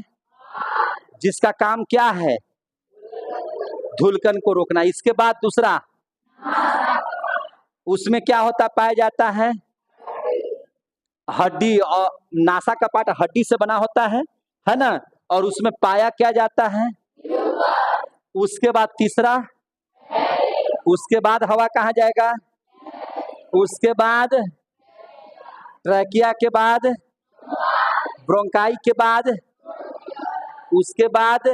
जिसका काम क्या है? धूलकण को रोकना। इसके बाद दूसरा, उसमें क्या होता पाया जाता है? हड्डी। और नासा का पार्ट हड्डी से बना होता है ना। और उसमें पाया क्या जाता है? उसके बाद तीसरा, उसके बाद हवा कहाँ जाएगा, उसके बाद ट्रैकिया के बाद ब्रोंकाई के बाद, उसके बाद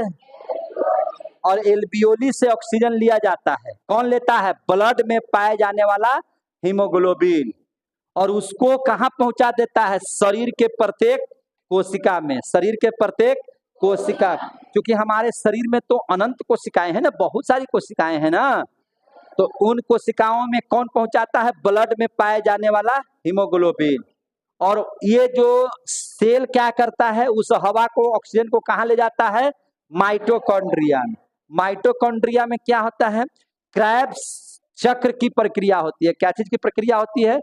और एल्वियोली से ऑक्सीजन लिया जाता है। कौन लेता है, ब्लड में पाए जाने वाला हीमोग्लोबिन, और उसको कहाँ पहुंचा देता है, शरीर के प्रत्येक कोशिका में, शरीर के प्रत्येक कोशिका, क्योंकि हमारे शरीर में तो अनंत कोशिकाएं हैं ना, बहुत सारी कोशिकाएं हैं ना, तो उन कोशिकाओं में कौन पहुंचाता है, ब्लड में पाए जाने वाला हीमोग्लोबिन। और ये जो सेल क्या करता है, उस हवा को, ऑक्सीजन को कहाँ ले जाता है, माइटोकॉन्ड्रिया में। माइटोकॉन्ड्रिया में क्या होता है, क्रेब्स चक्र की प्रक्रिया होती है। क्या चीज की प्रक्रिया होती है,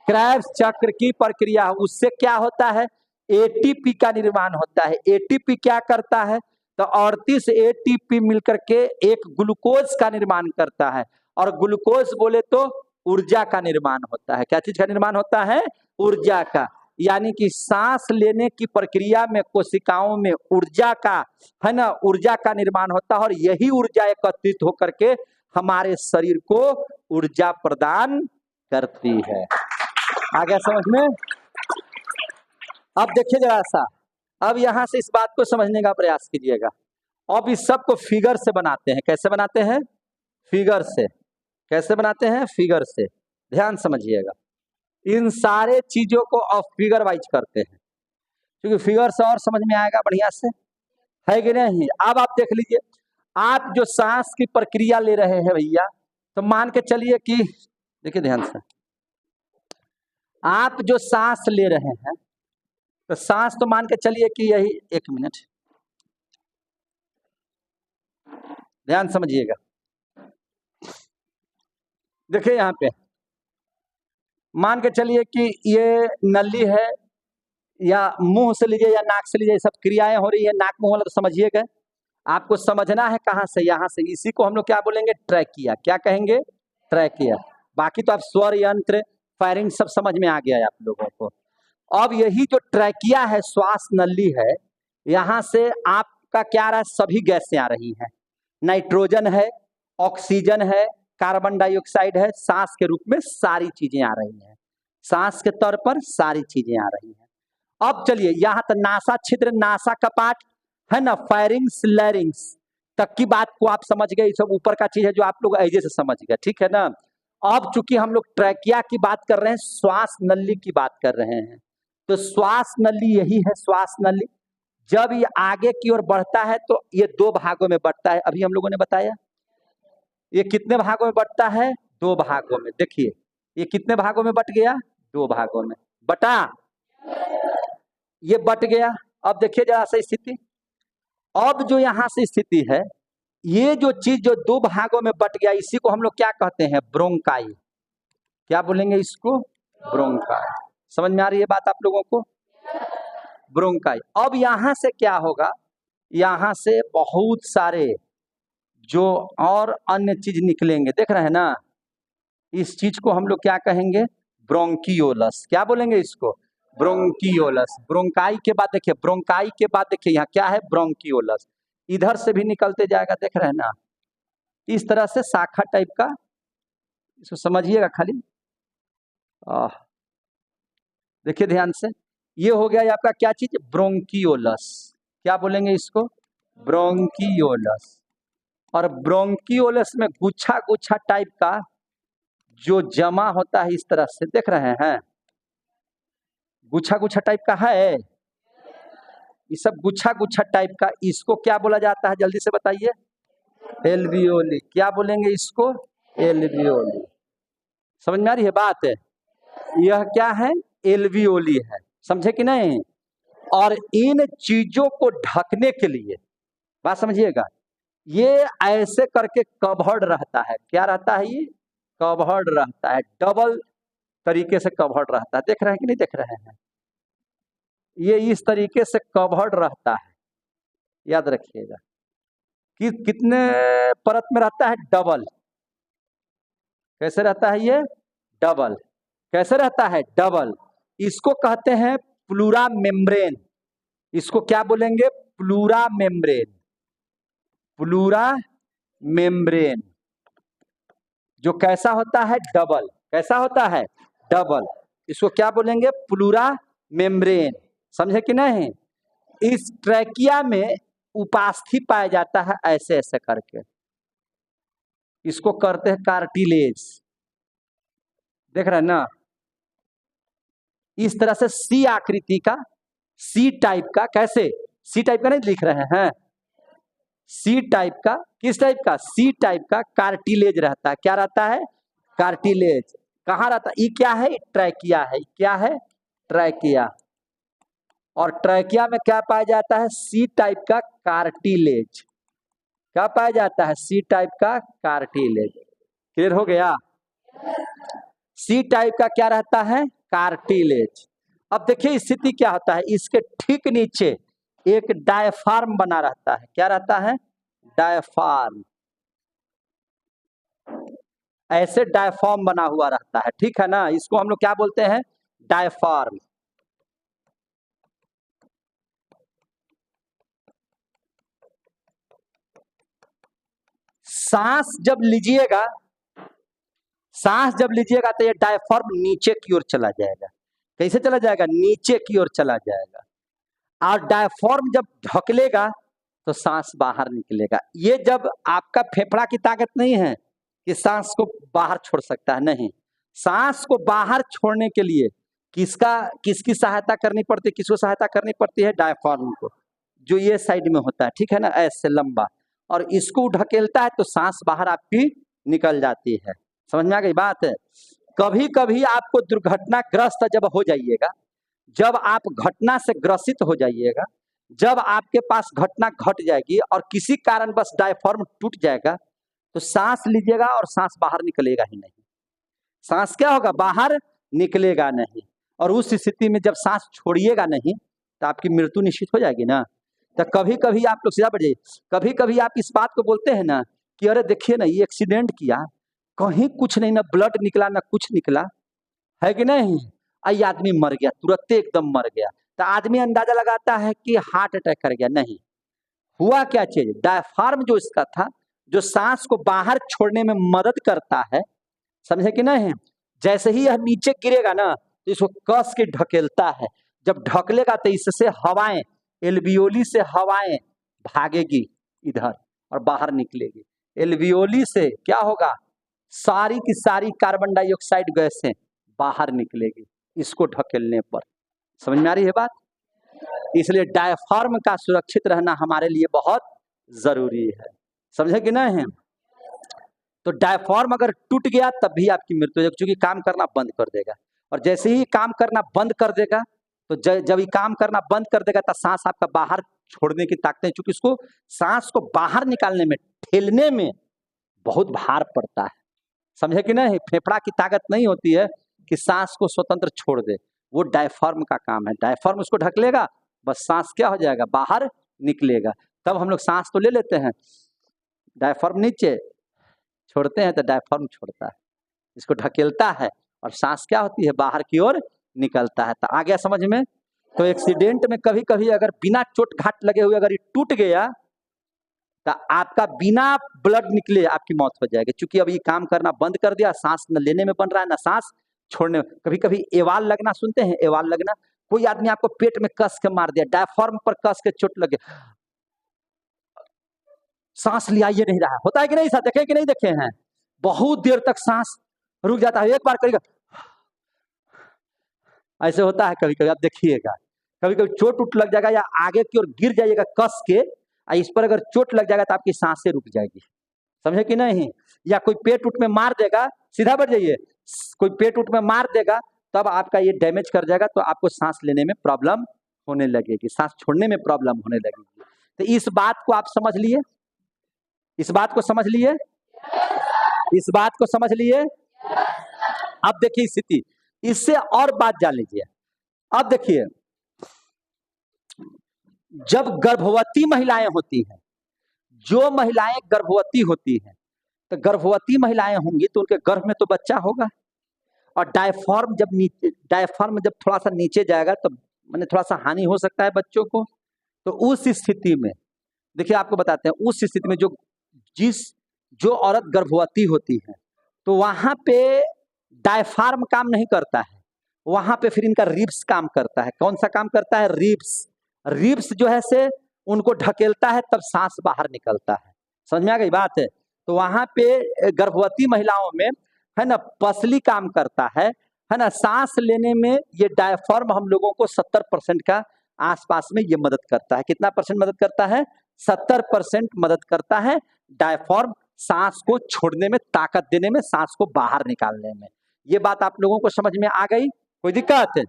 क्रेब्स चक्र की प्रक्रिया। उससे क्या होता है, एटीपी का निर्माण होता है। एटीपी क्या करता है, तो 38 एटीपी मिलकर के एक ग्लूकोज का निर्माण करता है, और ग्लूकोज बोले तो ऊर्जा का निर्माण होता है। क्या चीज का निर्माण होता है, ऊर्जा का। यानी कि सांस लेने की प्रक्रिया में कोशिकाओं में ऊर्जा का, है ना, ऊर्जा का निर्माण होता है, और यही ऊर्जा एकत्रित होकर के हमारे शरीर को ऊर्जा प्रदान करती है। आ गया समझ में। अब देखिए जरा सा, अब यहां से इस बात को समझने का प्रयास कीजिएगा। अब इस सब को फिगर से बनाते हैं। कैसे बनाते हैं, फिगर से। कैसे बनाते हैं, फिगर से। ध्यान समझिएगा, इन सारे चीजों को अब फिगर वाइज करते हैं, क्योंकि फिगर से और समझ में आएगा बढ़िया से, है कि नहीं। अब आप देख लीजिए, आप जो सांस की प्रक्रिया ले रहे हैं भैया, तो मान के चलिए कि, देखिए ध्यान से, आप जो सांस ले रहे हैं, तो सांस तो मान के चलिए कि यही, एक मिनट ध्यान समझिएगा। देखिए यहाँ पे मान के चलिए कि ये नली है, या मुंह से लीजिए या नाक से लीजिए, सब क्रियाएं हो रही है। नाक मुंह वाला तो समझिएगा, आपको समझना है कहाँ से, यहाँ से। इसी को हम लोग क्या बोलेंगे, ट्रैकिया। क्या कहेंगे, ट्रैकिया। बाकी तो आप स्वर यंत्र, फायरिंग सब समझ में आ गया है आप लोगों को। अब यही जो ट्रैकिया है, श्वास नली है, यहाँ से आपका क्या आ रहा है, सभी गैसें आ रही हैं। नाइट्रोजन है, ऑक्सीजन है, कार्बन डाइऑक्साइड है, सांस के रूप में सारी चीजें आ रही हैं। सांस के तौर पर सारी चीजें आ रही हैं। अब चलिए यहाँ तक नासा छिद्र, नासा कपाट, है ना, फायरिंग्स, लैरिंग्स तक की बात को आप समझ गए। सब ऊपर का चीज है जो आप लोग ऐसे से समझ गए, ठीक है ना। अब चूंकि हम लोग ट्रैकिया की बात कर रहे हैं, श्वास नली की बात कर रहे हैं, तो श्वास नली यही है। श्वास नली जब ये आगे की ओर बढ़ता है तो ये दो भागों में बढ़ता है। अभी हम लोगों ने बताया ये कितने भागों में बढ़ता है, दो भागों में। देखिए ये कितने भागों में बट गया, दो भागों में बटा, ये बट गया। अब देखिए जरा सा स्थिति, अब जो यहां से स्थिति है, ये जो चीज जो दो भागों में बट गया, इसी को हम लोग क्या कहते हैं, ब्रोंकाई। क्या बोलेंगे इसको, ब्रोंकाई। समझ में आ रही है बात आप लोगों को, ब्रोंकाई। अब यहां से क्या होगा, यहां से बहुत सारे जो और अन्य चीज निकलेंगे, देख रहे हैं ना। इस चीज को हम लोग क्या कहेंगे, ब्रोंकियोलस। क्या बोलेंगे इसको, ब्रोंकियोलस। ब्रोंकाई के बाद देखिए, ब्रोंकाई के बाद देखिए यहाँ क्या है, ब्रोंकियोलस। इधर से भी निकलते जाएगा, देख रहे हैं ना, इस तरह से शाखा टाइप का। इसको समझिएगा खाली, देखिए ध्यान से। ये हो गया आपका क्या चीज, ब्रोंकियोलस। क्या बोलेंगे इसको, ब्रोंकियोलस। और ब्रोंकियोलस में गुच्छा गुच्छा टाइप का जो जमा होता है, इस तरह से देख रहे हैं, गुच्छा गुच्छा टाइप का है। ये सब गुच्छा गुच्छा टाइप का, इसको क्या बोला जाता है, जल्दी से बताइए, एल्वियोली। क्या बोलेंगे इसको, एल्वियोली। समझ में आ रही है बात है, यह क्या है, एल्वियोली है। समझे कि नहीं। और इन चीजों को ढकने के लिए, बात समझिएगा, ये ऐसे करके कवर्ड रहता है। क्या रहता है, ये कवर्ड रहता है, डबल तरीके से कवर्ड रहता है। देख रहे हैं कि नहीं देख रहे हैं, ये इस तरीके से कवर्ड रहता है। याद रखिएगा कि कितने परत में रहता है, डबल। कैसे रहता है ये, डबल। कैसे रहता है, डबल। इसको कहते हैं प्लूरा मेम्ब्रेन। इसको क्या बोलेंगे, प्लूरा मेम्ब्रेन। प्लूरा मेम्ब्रेन, जो कैसा होता है, डबल, कैसा होता है, डबल। इसको क्या बोलेंगे, प्लूरा मेम्ब्रेन। समझे कि नहीं। इस ट्रैकिया में उपास्थि पाया जाता है ऐसे ऐसे करके, इसको करते हैं कार्टिलेज। देख रहे हैं ना, इस तरह से सी आकृति का, सी टाइप का, कैसे सी टाइप का नहीं लिख रहे हैं, सी टाइप का, किस टाइप का, सी टाइप का कार्टिलेज रहता है। क्या रहता है, कार्टिलेज। कहाँ रहता है, ये क्या है, ट्रैकिया है। क्या है, ट्रैकिया। और ट्रैकिया में क्या पाया जाता है, सी टाइप का कार्टिलेज। क्या पाया जाता है, सी टाइप का कार्टिलेज। क्लियर हो गया। सी टाइप का क्या रहता है, कार्टिलेज। अब देखिए स्थिति क्या होता है, इसके ठीक नीचे एक डायफ्राम बना रहता है। क्या रहता है, डायफ्राम। ऐसे डायफ्राम बना हुआ रहता है, ठीक है ना। इसको हम लोग क्या बोलते हैं, डायफ्राम। सांस जब लीजिएगा, सांस जब लीजिएगा तो ये डायफ्राम नीचे की ओर चला जाएगा। कैसे चला जाएगा, नीचे की ओर चला जाएगा। और डायफ्राम जब ढकलेगा तो सांस बाहर निकलेगा। ये जब आपका फेफड़ा की ताकत नहीं है कि सांस को बाहर छोड़ सकता है, नहीं। सांस को बाहर छोड़ने के लिए किसकी सहायता करनी पड़ती है, किसको सहायता करनी पड़ती है, डायफ्राम को, जो ये साइड में होता है, ठीक है ना, ऐसे लंबा। और इसको ढकेलता है तो सांस बाहर आपकी निकल जाती है। समझ में आ गई बात है। कभी कभी आपको दुर्घटनाग्रस्त जब हो जाइएगा, जब आप घटना से ग्रसित हो जाइएगा, जब आपके पास घटना घट जाएगी और किसी कारण बस डायफ्राम टूट जाएगा, तो सांस लीजिएगा और सांस बाहर निकलेगा ही नहीं। सांस क्या होगा, बाहर निकलेगा नहीं। और उस स्थिति में जब सांस छोड़िएगा नहीं तो आपकी मृत्यु निश्चित हो जाएगी ना। तो कभी कभी आप लोग सीधा बढ़िए, कभी कभी आप इस बात को बोलते हैं ना कि अरे देखिए ना, ये एक्सीडेंट किया, कहीं कुछ नहीं, ना ब्लड निकला ना कुछ निकला, है कि नहीं, आई आदमी मर गया, तुरंत एकदम मर गया। तो आदमी अंदाजा लगाता है कि हार्ट अटैक कर गया। नहीं, हुआ क्या चीज, डायफ्राम जो इसका था, जो सांस को बाहर छोड़ने में मदद करता है, समझे कि नहीं। जैसे ही यह नीचे गिरेगा ना तो इसको कस के ढकेलता है। जब ढकलेगा तो इससे हवाएं, एल्वियोली से हवाएं भागेगी इधर और बाहर निकलेगी। एल्वियोली से क्या होगा, सारी की सारी कार्बन डाइऑक्साइड गैसें बाहर निकलेगी इसको ढकेलने पर। समझ में आ रही है बात। इसलिए डायफ्राम का सुरक्षित रहना हमारे लिए बहुत जरूरी है। समझे कि नहीं है। तो डायफ्राम अगर टूट गया तब भी आपकी मृत्यु हो जाएगी, क्योंकि काम करना बंद कर देगा। और जैसे ही काम करना बंद कर देगा तो जब ये काम करना बंद कर देगा तो सांस आपका बाहर छोड़ने की ताकत, चूंकि इसको सांस को बाहर निकालने में, ठेलने में बहुत भार पड़ता है। समझे कि नहीं। फेफड़ा की ताकत नहीं होती है कि सांस को स्वतंत्र छोड़ दे, वो डायफ्राम का काम है। डायफ्राम उसको ढक लेगा, बस सांस क्या हो जाएगा, बाहर निकलेगा। तब हम लोग सांस तो ले लेते हैं, डायफ्राम नीचे छोड़ते हैं तो डायफ्राम छोड़ता है, इसको ढकेलता है और सांस क्या होती है, बाहर की ओर निकलता है। तो आ गया समझ में। तो एक्सीडेंट में कभी कभी अगर बिना चोट घाट लगे हुए अगर ये टूट गया तो आपका बिना ब्लड निकले आपकी मौत हो जाएगी, क्योंकि अब ये काम करना बंद कर दिया, सांस न लेने में बन रहा है ना सांस छोड़ने में। कभी कभी एवाल लगना सुनते हैं, एवाल लगना, कोई आदमी आपको पेट में कस के मार दिया, डायफ्राम पर कस के चोट लगे, सांस लिया ये नहीं रहा, होता है कि नहीं, देखे कि नहीं देखे हैं, बहुत देर तक सांस रुक जाता है, एक बार करेगा ऐसे होता है कभी कभी, आप देखिएगा। कभी कभी चोट उठ लग जाएगा या आगे की ओर गिर जाइएगा कस के, इस पर अगर चोट लग जाएगा तो आपकी सांसें रुक जाएगी। समझे कि नहीं। या कोई पेट उठ में मार देगा, सीधा बढ़ जाइए, कोई पेट उठ में मार देगा तब आपका ये डैमेज कर जाएगा, तो आपको सांस लेने में प्रॉब्लम होने लगेगी, सांस छोड़ने में प्रॉब्लम होने लगेगी। तो इस बात को आप समझ लिए, इस बात को समझ लिए, इस बात को समझ लिए। अब देखिए स्थिति, इससे और बात जान लीजिए। अब देखिए, जब गर्भवती महिलाएं होती हैं, जो महिलाएं गर्भवती होती हैं, तो गर्भवती महिलाएं होंगी तो उनके गर्भ में तो बच्चा होगा, और डायफ्राम जब थोड़ा सा नीचे जाएगा तो मैंने थोड़ा सा हानि हो सकता है बच्चों को। तो उस स्थिति में देखिए आपको बताते हैं, उस स्थिति में जो जिस जो औरत गर्भवती होती है तो वहां पे डायफ्राम काम नहीं करता है, वहां पे फिर इनका रिब्स काम करता है। कौन सा काम करता है? रिब्स। रिब्स जो है से उनको ढकेलता है, तब सांस बाहर निकलता है। समझ में आ गई बात है? तो वहां पे गर्भवती महिलाओं में है ना पसली काम करता है ना। सांस लेने में ये डायफ्राम हम लोगों को 70% का आसपास में ये मदद करता है। कितना परसेंट मदद करता है? 70% मदद करता है डायफ्राम सांस को छोड़ने में, ताकत देने में, सांस को बाहर निकालने में। ये बात आप लोगों को समझ में आ गई? कोई दिक्कत है?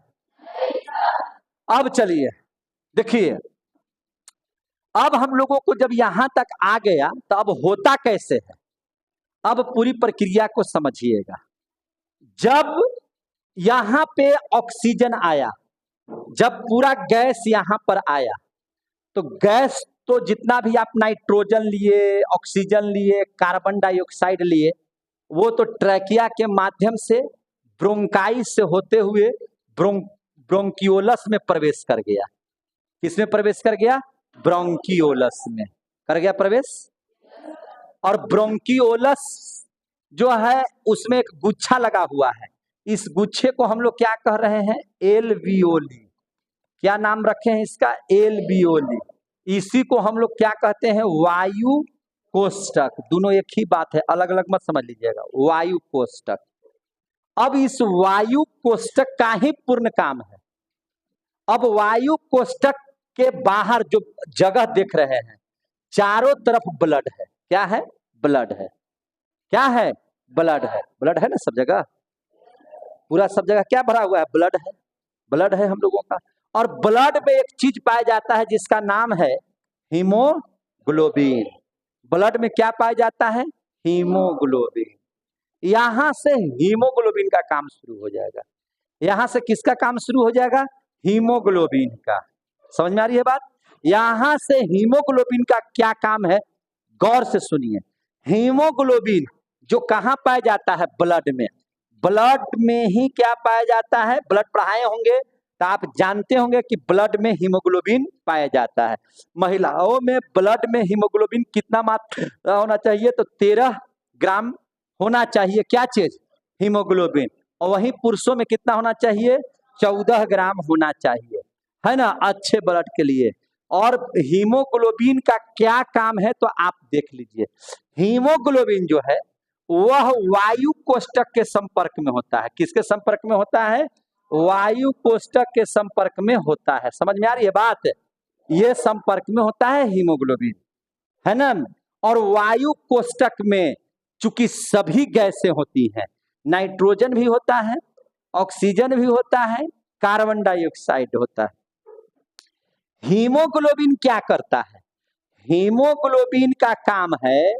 अब चलिए देखिए, अब हम लोगों को जब यहां तक आ गया तो अब होता कैसे है, अब पूरी प्रक्रिया को समझिएगा। जब यहां पे ऑक्सीजन आया, जब पूरा गैस यहां पर आया, तो गैस तो जितना भी आप नाइट्रोजन लिए, ऑक्सीजन लिए, कार्बन डाइऑक्साइड लिए, वो तो ट्रैकिया के माध्यम से ब्रोंकाई से होते हुए ब्रोंकियोलस में प्रवेश कर गया। किसमें प्रवेश कर गया? ब्रोंकियोलस में कर गया प्रवेश। और ब्रोंकियोलस जो है उसमें एक गुच्छा लगा हुआ है, इस गुच्छे को हम लोग क्या कह रहे हैं? एल्वियोली। क्या नाम रखे हैं इसका? एल्वियोली। इसी को हम लोग क्या कहते हैं? वायु कोष्ठक। दोनों एक ही बात है, अलग अलग मत समझ लीजिएगा। वायु कोष्ठक। अब इस वायु कोष्ठक का ही पूर्ण काम है। अब वायु कोष्ठक के बाहर जो जगह देख रहे हैं, चारों तरफ ब्लड है। क्या है? ब्लड है। क्या है? ब्लड है। ब्लड है ना सब जगह, पूरा सब जगह क्या भरा हुआ है? ब्लड है। ब्लड है हम लोगों का। और ब्लड में एक चीज पाया जाता है जिसका नाम है हीमोग्लोबिन। ब्लड में क्या पाया जाता है? हीमोग्लोबिन। यहां से हीमोग्लोबिन का काम शुरू हो जाएगा। यहां से किसका काम शुरू हो जाएगा? हीमोग्लोबिन का। समझ में आ रही है बात? यहां से हीमोग्लोबिन का क्या काम है, गौर से सुनिए। हीमोग्लोबिन जो कहां पाया जाता है? ब्लड में। ब्लड में ही क्या पाया जाता है? ब्लड पढ़ाए होंगे तो आप जानते होंगे कि ब्लड में हीमोग्लोबिन पाया जाता है। महिलाओं में ब्लड में हीमोग्लोबिन कितना मात्रा होना चाहिए? तो 13 ग्राम होना चाहिए। क्या चीज? हीमोग्लोबिन। और वहीं पुरुषों में कितना होना चाहिए? 14 ग्राम होना चाहिए, है ना, अच्छे ब्लड के लिए। और हीमोग्लोबिन का क्या काम है तो आप देख लीजिए। हीमोग्लोबिन जो है वह वायु कोष्ठक के संपर्क में होता है। किसके संपर्क में होता है? वायु कोष्ठक के संपर्क में होता है। समझ में आ रही है बात? ये संपर्क में होता है हीमोग्लोबिन, है ना। और वायु कोष्ठक में चूंकि सभी गैसें होती हैं, नाइट्रोजन भी होता है, ऑक्सीजन भी होता है, कार्बन डाइऑक्साइड होता है। हीमोग्लोबिन क्या करता है? हीमोग्लोबिन का काम है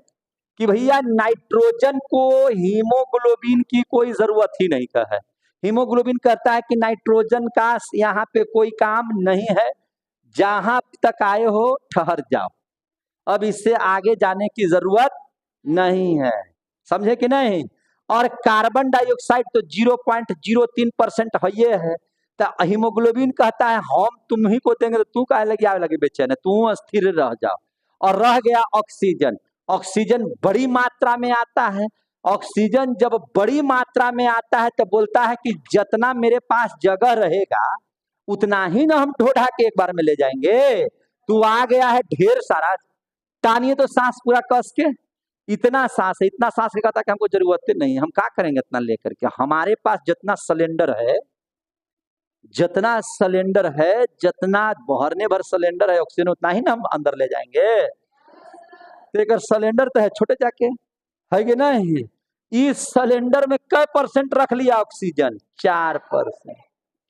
कि भैया नाइट्रोजन को हीमोग्लोबिन की कोई जरूरत ही नहीं का है। हीमोग्लोबिन कहता है कि नाइट्रोजन का यहाँ पे कोई काम नहीं है, जहां तक आए हो ठहर जाओ, अब इससे आगे जाने की जरूरत नहीं है। समझे कि नहीं? और कार्बन डाइऑक्साइड तो 0.03% है। तो हीमोग्लोबिन कहता है हम तुम ही को देंगे तो तू काहे लगे आवे लगे बेचैन, तू स्थिर रह जाओ। और रह गया ऑक्सीजन। ऑक्सीजन बड़ी मात्रा में आता है। ऑक्सीजन जब बड़ी मात्रा में आता है तो बोलता है कि जितना मेरे पास जगह रहेगा उतना ही ना हम ढोढ़ा के एक बार में ले जाएंगे। तू आ गया है ढेर सारा, टानिए तो सांस पूरा कस के। इतना सांस है, इतना सांस के कहता कि हमको जरूरत नहीं है, हम क्या करेंगे इतना लेकर के? हमारे पास जितना सिलेंडर है, जितना सिलेंडर है, जितना भरने भर सिलेंडर है ऑक्सीजन, उतना ही ना हम अंदर ले जाएंगे। तो एक सिलेंडर तो है छोटे जाके, है कि नहीं? इस सिलेंडर में कै % रख लिया ऑक्सीजन? 4%।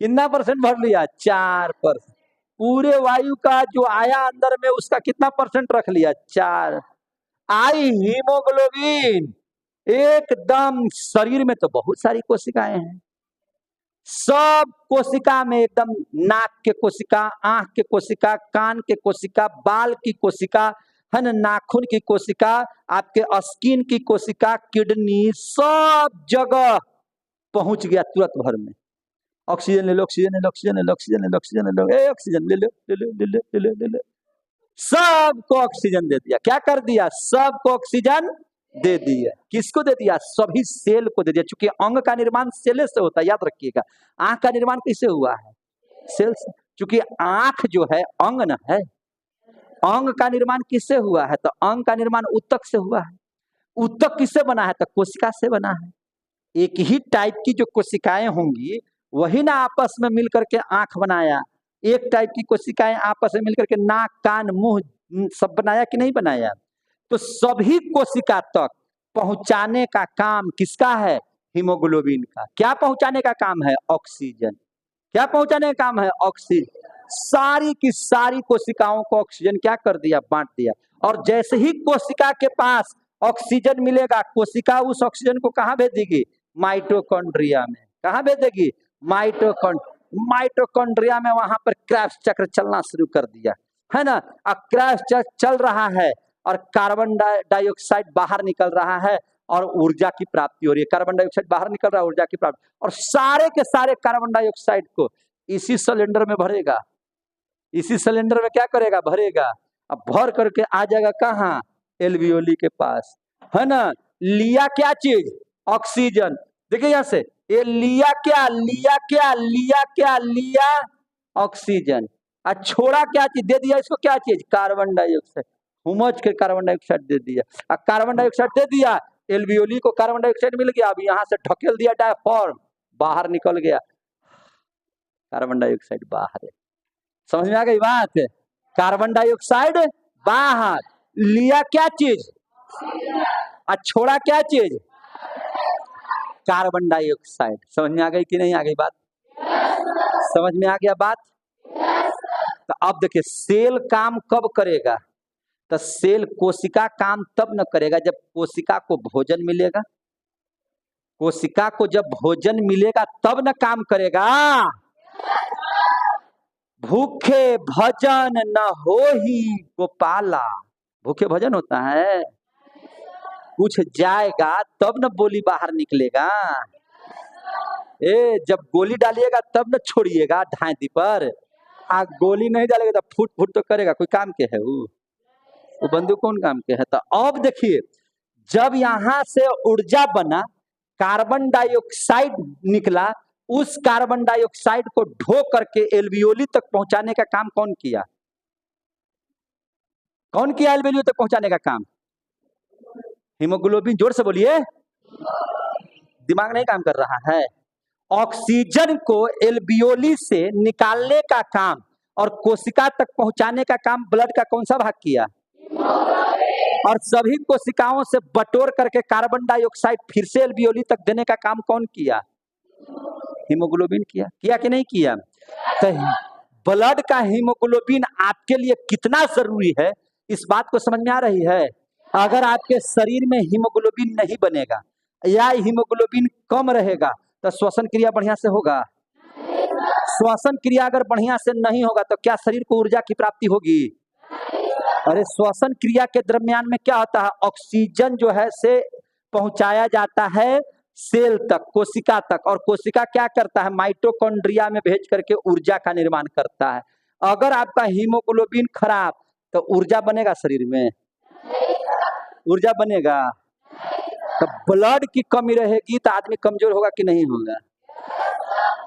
कितना % भर लिया? 4%। पूरे वायु का जो आया अंदर में उसका कितना % रख लिया? 4। आई हीमोग्लोबिन एकदम शरीर में तो बहुत सारी कोशिकाएं हैं, सब कोशिका में एकदम नाक के कोशिका, आंख के कोशिका, कान के कोशिका, बाल की कोशिका, है ना, नाखून की कोशिका, आपके स्किन की कोशिका, किडनी, सब जगह पहुंच गया तुरंत भर में। ऑक्सीजन ले लो, ऑक्सीजन ले लो, ऑक्सीजन ले लो, ऑक्सीजन ले लो, ऑक्सीजन ले लो, ऑक्सीजन ले लो, ले लो, ले लो, ले लो, ले लो। सबको ऑक्सीजन दे दिया। क्या कर दिया? सबको ऑक्सीजन दे दिया। किसको दे दिया? सभी सेल को दे दिया, क्योंकि अंग का निर्माण सेल से होता है, याद रखिएगा। आंख का निर्माण किससे हुआ है? सेल से। क्योंकि आंख जो है अंग न है, अंग का निर्माण किससे हुआ है? तो अंग का निर्माण ऊतक से हुआ है। ऊतक किससे बना है? तो कोशिका से बना है। एक ही टाइप की जो कोशिकाएं होंगी वही ना आपस में मिलकर के आंख बनाया। एक टाइप की कोशिकाएं आपस में मिलकर के नाक, कान, मुंह सब बनाया कि नहीं बनाया? तो सभी कोशिका तक पहुंचाने का काम किसका है? हीमोग्लोबिन का। क्या पहुंचाने का काम है? ऑक्सीजन। क्या पहुंचाने का काम है? ऑक्सीजन। सारी की सारी कोशिकाओं को ऑक्सीजन क्या कर दिया? बांट दिया। और जैसे ही कोशिका के पास ऑक्सीजन मिलेगा, कोशिका उस ऑक्सीजन को कहां भेज देगी? माइटोकॉन्ड्रिया में। कहां भेज देगी? माइटोकॉन्ड्रिया में। वहां पर क्रेब्स चक्र चलना शुरू कर दिया है ना। अब क्रेब्स चक्र चल रहा है और कार्बन डाइऑक्साइड बाहर निकल रहा है और ऊर्जा की प्राप्ति हो रही है। कार्बन डाइऑक्साइड बाहर निकल रहा है, ऊर्जा की प्राप्ति। और सारे के सारे कार्बन डाइऑक्साइड को इसी सिलेंडर में भरेगा। इसी सिलेंडर में क्या करेगा? भरेगा। अब भर करके आ जाएगा कहाँ? एल्वियोली के पास, है ना। लिया क्या चीज? ऑक्सीजन। देखिए यहां से, ये लिया क्या? लिया ऑक्सीजन। और छोड़ा क्या चीज? दे दिया इसको क्या चीज? Carbon dioxide. हुमच के कार्बन डाइऑक्साइड दे दिया। अब कार्बन डाइऑक्साइड दे दिया, एल्वियोली को कार्बन डाइऑक्साइड मिल गया। अब यहां से ढकेल दिया डायफ्राम, बाहर निकल गया, कार्बन डाइऑक्साइड बाहर है। समझ में आ गई बात? कार्बन डाइऑक्साइड बाहर। लिया क्या चीज? और छोड़ा क्या चीज? Carbon dioxide. समझ में आ गई कि नहीं आ गई बात? समझ में आ गया बात? तो अब देखिए, सेल काम कब करेगा? तो सेल, कोशिका काम तब न करेगा जब कोशिका को भोजन मिलेगा। कोशिका को जब भोजन मिलेगा तब न काम करेगा। भूखे भजन न हो ही गोपाला। भूखे भजन होता है? कुछ जाएगा तब न बोली बाहर निकलेगा। जब गोली डालिएगा तब न छोड़िएगा ढांती पर। गोली नहीं डालेगा तो फुट फुट तो करेगा। कोई काम के है वो बंदूक कौन काम के है? तो अब देखिए, जब यहां से ऊर्जा बना, कार्बन डाइऑक्साइड निकला, उस कार्बन डाइऑक्साइड को ढो करके एल्वियोली तक पहुंचाने का काम कौन किया? कौन किया एल्वियोली तक पहुंचाने का काम? हीमोग्लोबिन। जोर से बोलिए, दिमाग नहीं काम कर रहा है। ऑक्सीजन को एल्वियोली से निकालने का काम और कोशिका तक पहुंचाने का काम ब्लड का कौन सा भाग किया? और सभी कोशिकाओं से बटोर करके कार्बन डाइऑक्साइड फिर से एल्वियोली तक देने का काम कौन किया? हीमोग्लोबिन किया। किया कि नहीं किया? तो ब्लड का हीमोग्लोबिन आपके लिए कितना जरूरी है, इस बात को समझ में आ रही है? अगर आपके शरीर में हीमोग्लोबिन नहीं बनेगा या हीमोग्लोबिन कम रहेगा तो श्वसन क्रिया बढ़िया से होगा? श्वसन क्रिया अगर बढ़िया से नहीं होगा तो क्या शरीर को ऊर्जा की प्राप्ति होगी? अरे श्वसन क्रिया के दरमियान में क्या होता है? ऑक्सीजन जो है से पहुंचाया जाता है सेल तक, कोशिका तक, और कोशिका क्या करता है? माइटोकॉन्ड्रिया में भेज करके ऊर्जा का निर्माण करता है। अगर आपका हीमोग्लोबिन खराब तो ऊर्जा बनेगा शरीर में? ऊर्जा बनेगा? तो ब्लड की कमी रहेगी तो आदमी कमजोर होगा कि नहीं होगा?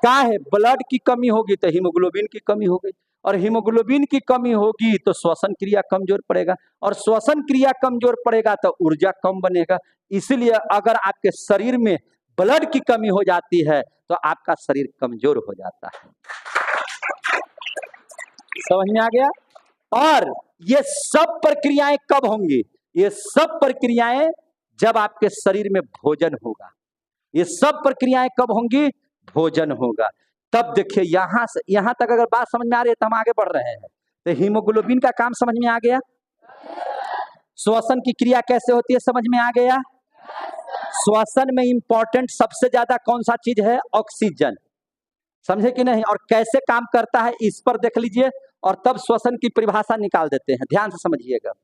क्या है? ब्लड की कमी होगी तो हीमोग्लोबिन की कमी होगी, और हीमोग्लोबिन की कमी होगी तो श्वसन क्रिया कमजोर पड़ेगा, और श्वसन क्रिया कमजोर पड़ेगा तो ऊर्जा कम बनेगा। इसलिए अगर आपके शरीर में ब्लड की कमी हो जाती है तो आपका शरीर कमजोर हो जाता है। समझ में आ गया? और ये सब प्रक्रियाएं कब होंगी? ये सब प्रक्रियाएं जब आपके शरीर में भोजन होगा। ये सब प्रक्रियाएं कब होंगी? भोजन होगा। तब देखिए, यहां से यहां तक अगर बात समझ में आ रही है तो हम आगे बढ़ रहे हैं। तो हीमोग्लोबिन का काम समझ में आ गया, श्वसन की क्रिया कैसे होती है समझ में आ गया। श्वसन में इंपॉर्टेंट सबसे ज्यादा कौन सा चीज है? ऑक्सीजन। समझे कि नहीं? और कैसे काम करता है इस पर देख लीजिए, और तब श्वसन की परिभाषा निकाल देते हैं। ध्यान से समझिएगा,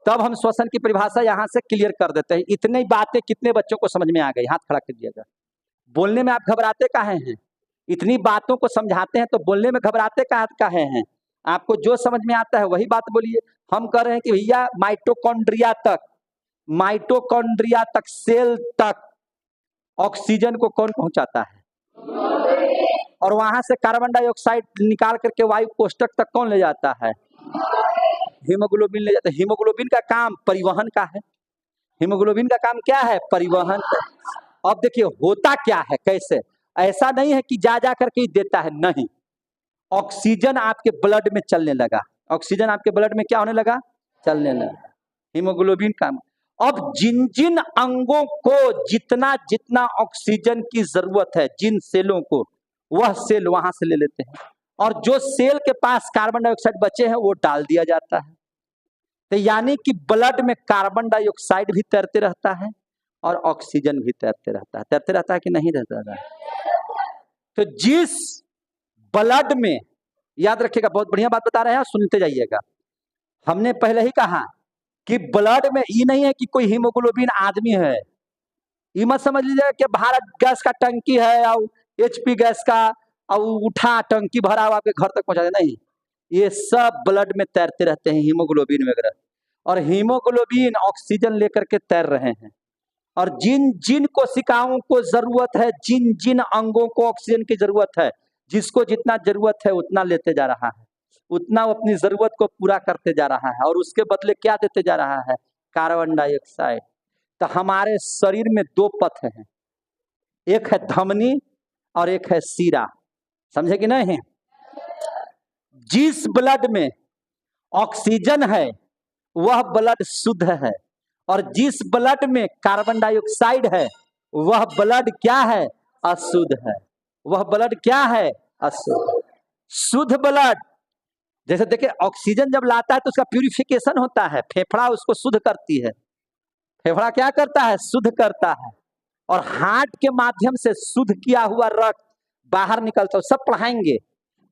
तब हम श्वसन की परिभाषा यहां से क्लियर कर देते हैं। इतनी बातें कितने बच्चों को समझ में आ गई? हाथ खड़ा कीजिएगा। बोलने में आप घबराते काहे हैं? इतनी बातों को समझाते हैं तो बोलने में घबराते काहे हैं? आपको जो समझ में आता है वही बात बोलिए। हम कह रहे हैं कि भैया माइटोकॉन्ड्रिया तक माइटोकॉन्ड्रिया तक, सेल तक ऑक्सीजन को कौन पहुंचाता है? और वहां से कार्बन डाइऑक्साइड निकाल करके वायु कोष्ठक तक कौन ले जाता है? हीमोग्लोबिन ले जाता है। हीमोग्लोबिन का काम परिवहन का है। हीमोग्लोबिन का काम क्या है? परिवहन का। अब देखिए होता क्या है, कैसे, ऐसा नहीं है कि जा करके ही देता है, नहीं। ऑक्सीजन आपके ब्लड में चलने लगा, ऑक्सीजन आपके ब्लड में क्या होने लगा? चलने लगा, हीमोग्लोबिन काम। अब जिन जिन अंगों को जितना जितना ऑक्सीजन की जरूरत है, जिन सेलों को, वह सेल वहां से ले लेते हैं, और जो सेल के पास कार्बन डाइऑक्साइड बचे हैं वो डाल दिया जाता है। तो यानी कि ब्लड में कार्बन डाइऑक्साइड भी तैरते रहता है और ऑक्सीजन भी तैरते रहता है। तैरते रहता है कि नहीं रहता है? तो जिस ब्लड में, याद रखिएगा, बहुत बढ़िया बात बता रहे हैं, सुनते जाइएगा। हमने पहले ही कहा कि ब्लड में ये नहीं है कि कोई हीमोग्लोबिन आदमी है। ये मत समझ लीजिएगा कि भारत गैस का टंकी है और HP गैस का और उठा टंकी भरा हुआ आपके घर तक पहुंचा दे, नहीं। ये सब ब्लड में तैरते रहते हैं, हीमोग्लोबिन वगैरह। और हीमोग्लोबिन ऑक्सीजन लेकर के तैर रहे हैं, और जिन जिन कोशिकाओं को जरूरत है, जिन जिन अंगों को ऑक्सीजन की जरूरत है, जिसको जितना जरूरत है उतना लेते जा रहा है, उतना वो अपनी जरूरत को पूरा करते जा रहा है, और उसके बदले क्या देते जा रहा है? Carbon dioxide. तो हमारे शरीर में दो पथ हैं, एक है धमनी और एक है सीरा, समझे कि नहीं? जिस ब्लड में ऑक्सीजन है वह ब्लड शुद्ध है, और जिस ब्लड में कार्बन डाइऑक्साइड है वह ब्लड क्या है? अशुद्ध है। वह ब्लड क्या है? अशुद्ध। शुद्ध ब्लड, जैसे देखिए ऑक्सीजन जब लाता है तो उसका प्यूरिफिकेशन होता है, फेफड़ा उसको शुद्ध करती है। फेफड़ा क्या करता है? शुद्ध करता है। और हार्ट के माध्यम से शुद्ध किया हुआ रक्त बाहर निकलता है। सब पढ़ाएंगे,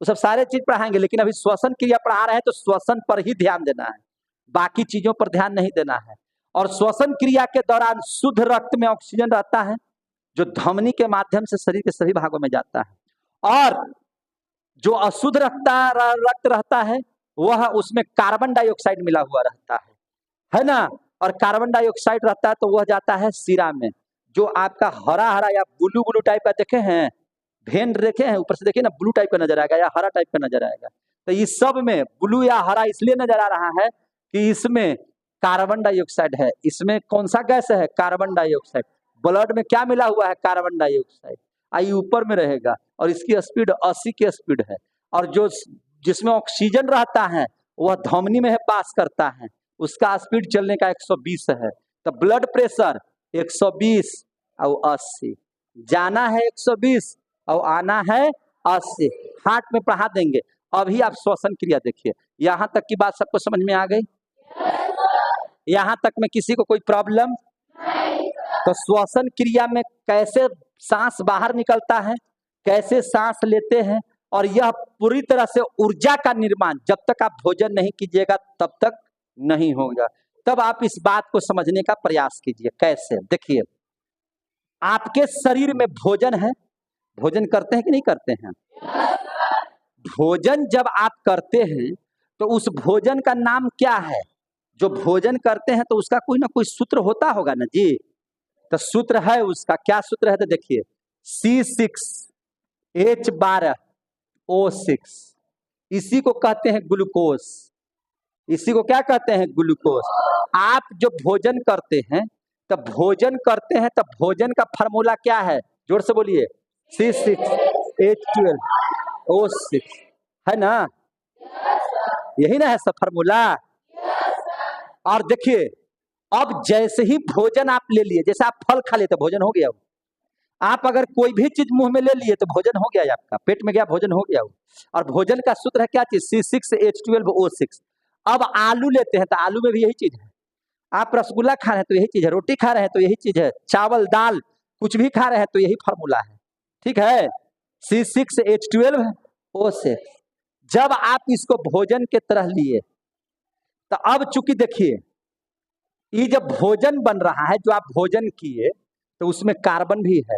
वो सब सारे चीज पढ़ाएंगे, लेकिन अभी श्वसन क्रिया पढ़ा रहे हैं तो श्वसन पर ही ध्यान देना है, बाकी चीजों पर ध्यान नहीं देना है। और श्वसन क्रिया के दौरान शुद्ध रक्त में ऑक्सीजन रहता है, जो धमनी के माध्यम से शरीर के सभी भागों में जाता है, और जो अशुद्ध रक्त रहता है वह उसमें कार्बन डाइऑक्साइड मिला हुआ रहता है ना। और कार्बन डाइऑक्साइड रहता है तो वह जाता है सीरा में, जो आपका हरा हरा या ब्लू ब्लू टाइप का देखे हैं, भेन देखे हैं, ऊपर से देखिए ना, ब्लू टाइप का नजर आएगा या हरा टाइप का नजर आएगा। तो इस सब में ब्लू या हरा इसलिए नजर आ रहा है कि इसमें कार्बन डाइऑक्साइड है। इसमें कौन सा गैस है? Carbon dioxide. ब्लड में क्या मिला हुआ है? Carbon dioxide. आई ऊपर में रहेगा, और इसकी स्पीड 80 की स्पीड है, और जो जिसमें ऑक्सीजन रहता है वह धमनी में पास करता है, उसका स्पीड चलने का 120 है। तो ब्लड प्रेशर 120 और 80, जाना है 120 और आना है 80। हार्ट में पढ़ा देंगे। अभी आप श्वसन क्रिया देखिए, यहाँ तक की बात सबको समझ में आ गई? यहाँ तक में किसी को कोई प्रॉब्लम? तो श्वसन क्रिया में कैसे सांस बाहर निकलता है, कैसे सांस लेते हैं, और यह पूरी तरह से ऊर्जा का निर्माण जब तक आप भोजन नहीं कीजिएगा तब तक नहीं होगा। तब आप इस बात को समझने का प्रयास कीजिए। कैसे? देखिए, आपके शरीर में भोजन है, भोजन करते हैं कि नहीं करते हैं? भोजन जब आप करते हैं तो उस भोजन का नाम क्या है? जो भोजन करते हैं तो उसका कोई ना कोई सूत्र होता होगा ना जी। तो सूत्र है उसका, क्या सूत्र है? तो देखिए, C6H12O6, इसी को कहते हैं ग्लूकोज। इसी को क्या कहते हैं? ग्लूकोज। आप जो भोजन करते हैं तो भोजन का फार्मूला क्या है? जोर से बोलिए। C6H12O6 है ना, यही ना है सब फार्मूला। और देखिए, अब जैसे ही भोजन आप ले लिए, जैसे आप फल खा लेते भोजन हो गया, आप अगर कोई भी चीज मुंह में ले लिए तो भोजन हो गया, आपका पेट में गया, भोजन हो गया। और भोजन का सूत्र है क्या चीज? C6H12O6। अब आलू लेते हैं तो आलू में भी यही चीज है। आप रसगुल्ला खा रहे हैं तो यही चीज है, रोटी खा रहे हैं तो यही चीज है, चावल दाल कुछ भी खा रहे हैं तो यही फार्मूला है, ठीक है? C6H12O6। जब आप इसको भोजन के तरह लिए तो अब चूंकि देखिए, ये जब भोजन बन रहा है, जो आप भोजन किए तो उसमें कार्बन भी है,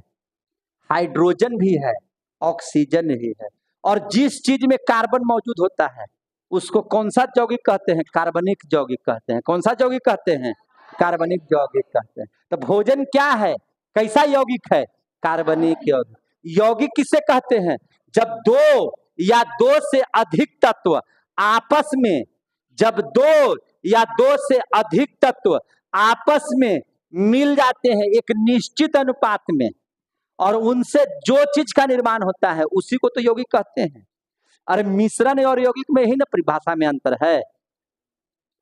हाइड्रोजन भी है, ऑक्सीजन भी है। और जिस चीज में कार्बन मौजूद होता है उसको कौन सा यौगिक कहते हैं? कार्बनिक यौगिक कहते हैं। कौन सा यौगिक कहते हैं? कार्बनिक यौगिक कहते हैं। तो भोजन क्या है, कैसा यौगिक है, कार्बनिक यौगिक। यौगिक किसे कहते हैं, जब दो या दो से अधिक तत्व आपस में, जब दो या दो से अधिक तत्व आपस में मिल जाते हैं एक निश्चित अनुपात में, और उनसे जो चीज का निर्माण होता है उसी को तो यौगिक कहते हैं। अरे मिश्रण और यौगिक में ही ना परिभाषा में अंतर है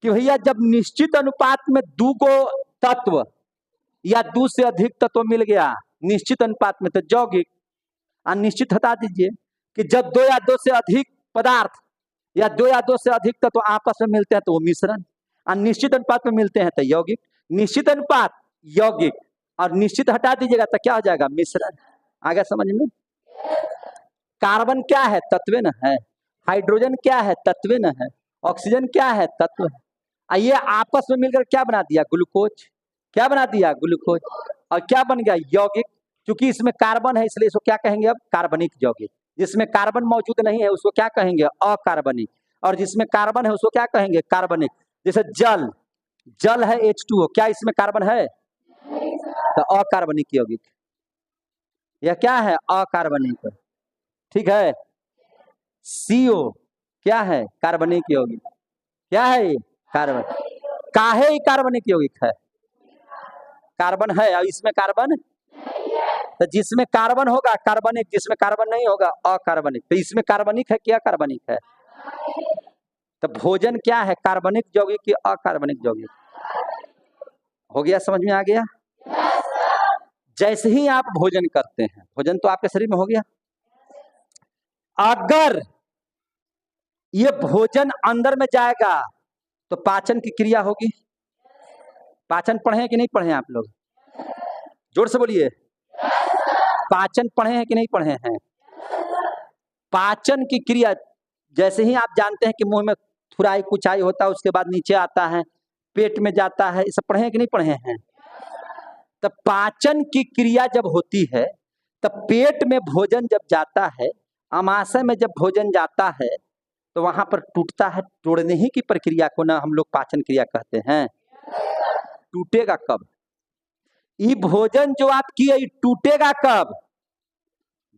कि भैया जब निश्चित अनुपात में दो को तत्व या दो से अधिक तत्व मिल गया निश्चित अनुपात में तो यौगिक। अनिश्चित हटा दीजिए कि जब दो या दो से अधिक पदार्थ या दो या दो से अधिक तत्व आपस में मिलते हैं तो वो मिश्रण। अनिश्चित अनुपात में मिलते हैं तो यौगिक। निश्चित अनुपात यौगिक और निश्चित हटा दीजिएगा तो क्या हो जाएगा, मिश्रण। आगे समझ में। कार्बन क्या है, तत्व न है। हाइड्रोजन क्या है, तत्व न है। ऑक्सीजन क्या है, तत्व है। ये आपस में मिलकर क्या बना दिया, ग्लूकोज। क्या बना दिया, ग्लूकोज। और क्या बन गया, यौगिक। क्योंकि इसमें कार्बन है इसलिए इसको क्या कहेंगे अब, कार्बनिक यौगिक। जिसमें कार्बन मौजूद नहीं है उसको क्या कहेंगे, अकार्बनिक। और जिसमें कार्बन है उसको क्या कहेंगे, कार्बनिक। जैसे जल, जल है H2O, क्या इसमें कार्बन है, तो अकार्बनिक यौगिक। यह क्या है, अकार्बनिक। ठीक है। CO क्या है, कार्बनिक यौगिक। क्या है ये, कार्बन। काहे ही कार्बनिक यौगिक है, कार्बन है और इसमें कार्बन। तो जिसमें कार्बन होगा कार्बनिक, जिसमें कार्बन नहीं होगा अकार्बनिक। तो इसमें कार्बनिक है क्या, कार्बनिक है। तो भोजन क्या है, कार्बनिक यौगिक की अकार्बनिक यौगिक। हो गया, समझ में आ गया। जैसे ही आप भोजन करते हैं, भोजन तो आपके शरीर में हो गया। अगर ये भोजन अंदर में जाएगा तो पाचन की क्रिया होगी। पाचन पढ़े हैं कि नहीं पढ़े हैं आप लोग, जोर से बोलिए। पाचन पढ़े हैं कि नहीं पढ़े हैं। पाचन की क्रिया जैसे ही आप जानते हैं कि मुंह में थुराई कुचाई होता है, उसके बाद नीचे आता है, पेट में जाता है, ये सब पढ़े हैं कि नहीं पढ़े हैं। तो पाचन की क्रिया जब होती है तब पेट में भोजन जब जाता है, आमाशय में जब भोजन जाता है तो वहां पर टूटता है। तोड़ने ही की प्रक्रिया को ना हम लोग पाचन क्रिया कहते हैं। टूटेगा कब, ये भोजन जो आप किए ये टूटेगा कब,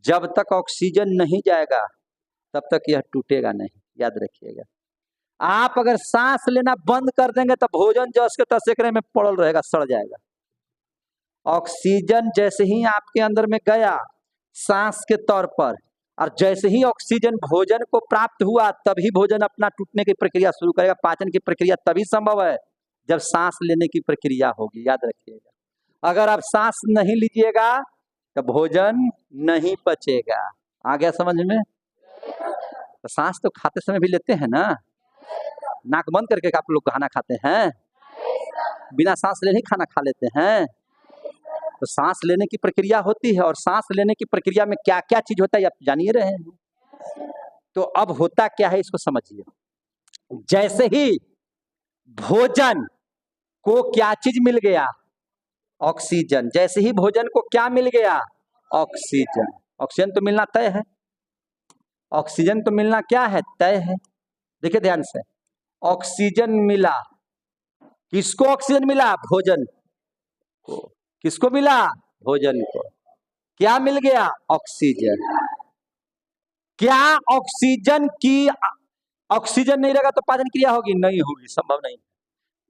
जब तक ऑक्सीजन नहीं जाएगा तब तक यह टूटेगा नहीं, याद रखिएगा। आप अगर सांस लेना बंद कर देंगे तो भोजन जस के तस एकरे में पड़ल रहेगा, सड़ जाएगा। ऑक्सीजन जैसे ही आपके अंदर में गया सांस के तौर पर, और जैसे ही ऑक्सीजन भोजन को प्राप्त हुआ तभी भोजन अपना टूटने की प्रक्रिया शुरू करेगा। पाचन की प्रक्रिया तभी संभव है जब सांस लेने की प्रक्रिया होगी, याद रखिएगा। अगर आप सांस नहीं लीजिएगा तो भोजन नहीं पचेगा। आ गया समझ में। तो सांस तो खाते समय भी लेते हैं ना, नाक बंद करके आप लोग खाना खाते हैं, बिना सांस ले ही खाना खा लेते हैं। तो सांस लेने की प्रक्रिया होती है, और सांस लेने की प्रक्रिया में क्या क्या चीज होता है आप जान ही रहे हैं। तो अब होता क्या है इसको समझिए। जैसे ही भोजन को क्या चीज मिल गया, ऑक्सीजन। जैसे ही भोजन को क्या मिल गया, ऑक्सीजन। ऑक्सीजन तो मिलना तय है, ऑक्सीजन तो मिलना क्या है, तय है। देखिए ध्यान से, ऑक्सीजन मिला, किसको ऑक्सीजन मिला, भोजन को। किसको मिला, भोजन को। क्या मिल गया, ऑक्सीजन। क्या ऑक्सीजन की, ऑक्सीजन नहीं रहेगा तो पाचन क्रिया होगी, नहीं होगी, संभव नहीं।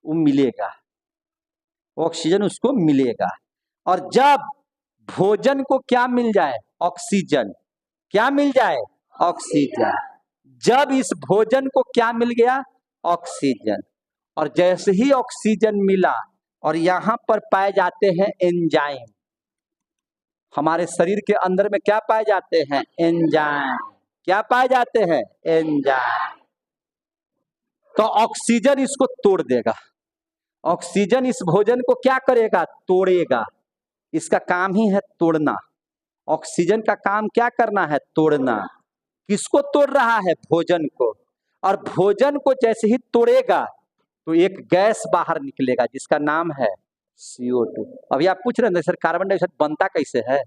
वो मिलेगा, ऑक्सीजन उसको मिलेगा। और जब भोजन को क्या मिल जाए, ऑक्सीजन। क्या मिल जाए, ऑक्सीजन। जब इस भोजन को क्या मिल गया, ऑक्सीजन। और जैसे ही ऑक्सीजन मिला, और यहां पर पाए जाते हैं एंजाइम। हमारे शरीर के अंदर में क्या पाए जाते हैं, एंजाइम। क्या पाए जाते हैं, एंजाइम। तो ऑक्सीजन इसको तोड़ देगा। ऑक्सीजन इस भोजन को क्या करेगा, तोड़ेगा। इसका काम ही है तोड़ना। ऑक्सीजन का काम क्या करना है, तोड़ना। किसको तोड़ रहा है, भोजन को। और भोजन को जैसे ही तोड़ेगा तो एक गैस बाहर निकलेगा जिसका नाम है CO2। अभी आप पूछ रहे हैं सर कार्बन डाइऑक्साइड बनता कैसे है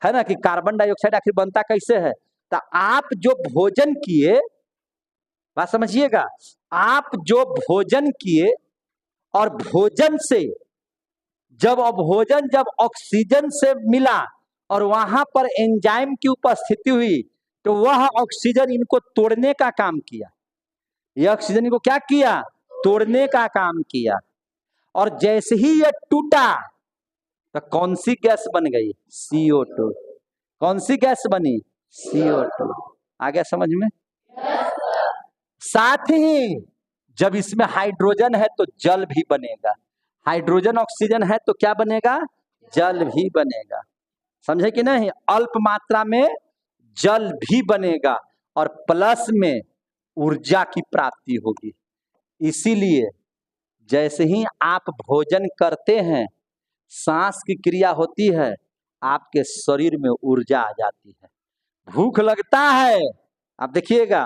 ना, कि कार्बन डाइऑक्साइड आखिर बनता कैसे है। तो आप जो भोजन किए, बात समझिएगा, आप जो भोजन किए और भोजन से जब ऑक्सीजन से मिला और वहां पर एंजाइम की उपस्थिति हुई तो वह ऑक्सीजन इनको तोड़ने का काम किया। यह ऑक्सीजन इनको क्या किया? तोड़ने का काम किया। और जैसे ही यह टूटा तो कौन सी गैस बन गई? CO2। कौन सी गैस बनी? CO2। आ गया समझ में? साथ ही जब इसमें हाइड्रोजन है तो जल भी बनेगा। हाइड्रोजन ऑक्सीजन है तो क्या बनेगा? जल भी बनेगा। समझे कि नहीं? अल्प मात्रा में जल भी बनेगा और प्लस में ऊर्जा की प्राप्ति होगी। इसीलिए जैसे ही आप भोजन करते हैं, सांस की क्रिया होती है, आपके शरीर में ऊर्जा आ जाती है। भूख लगता है, आप देखिएगा,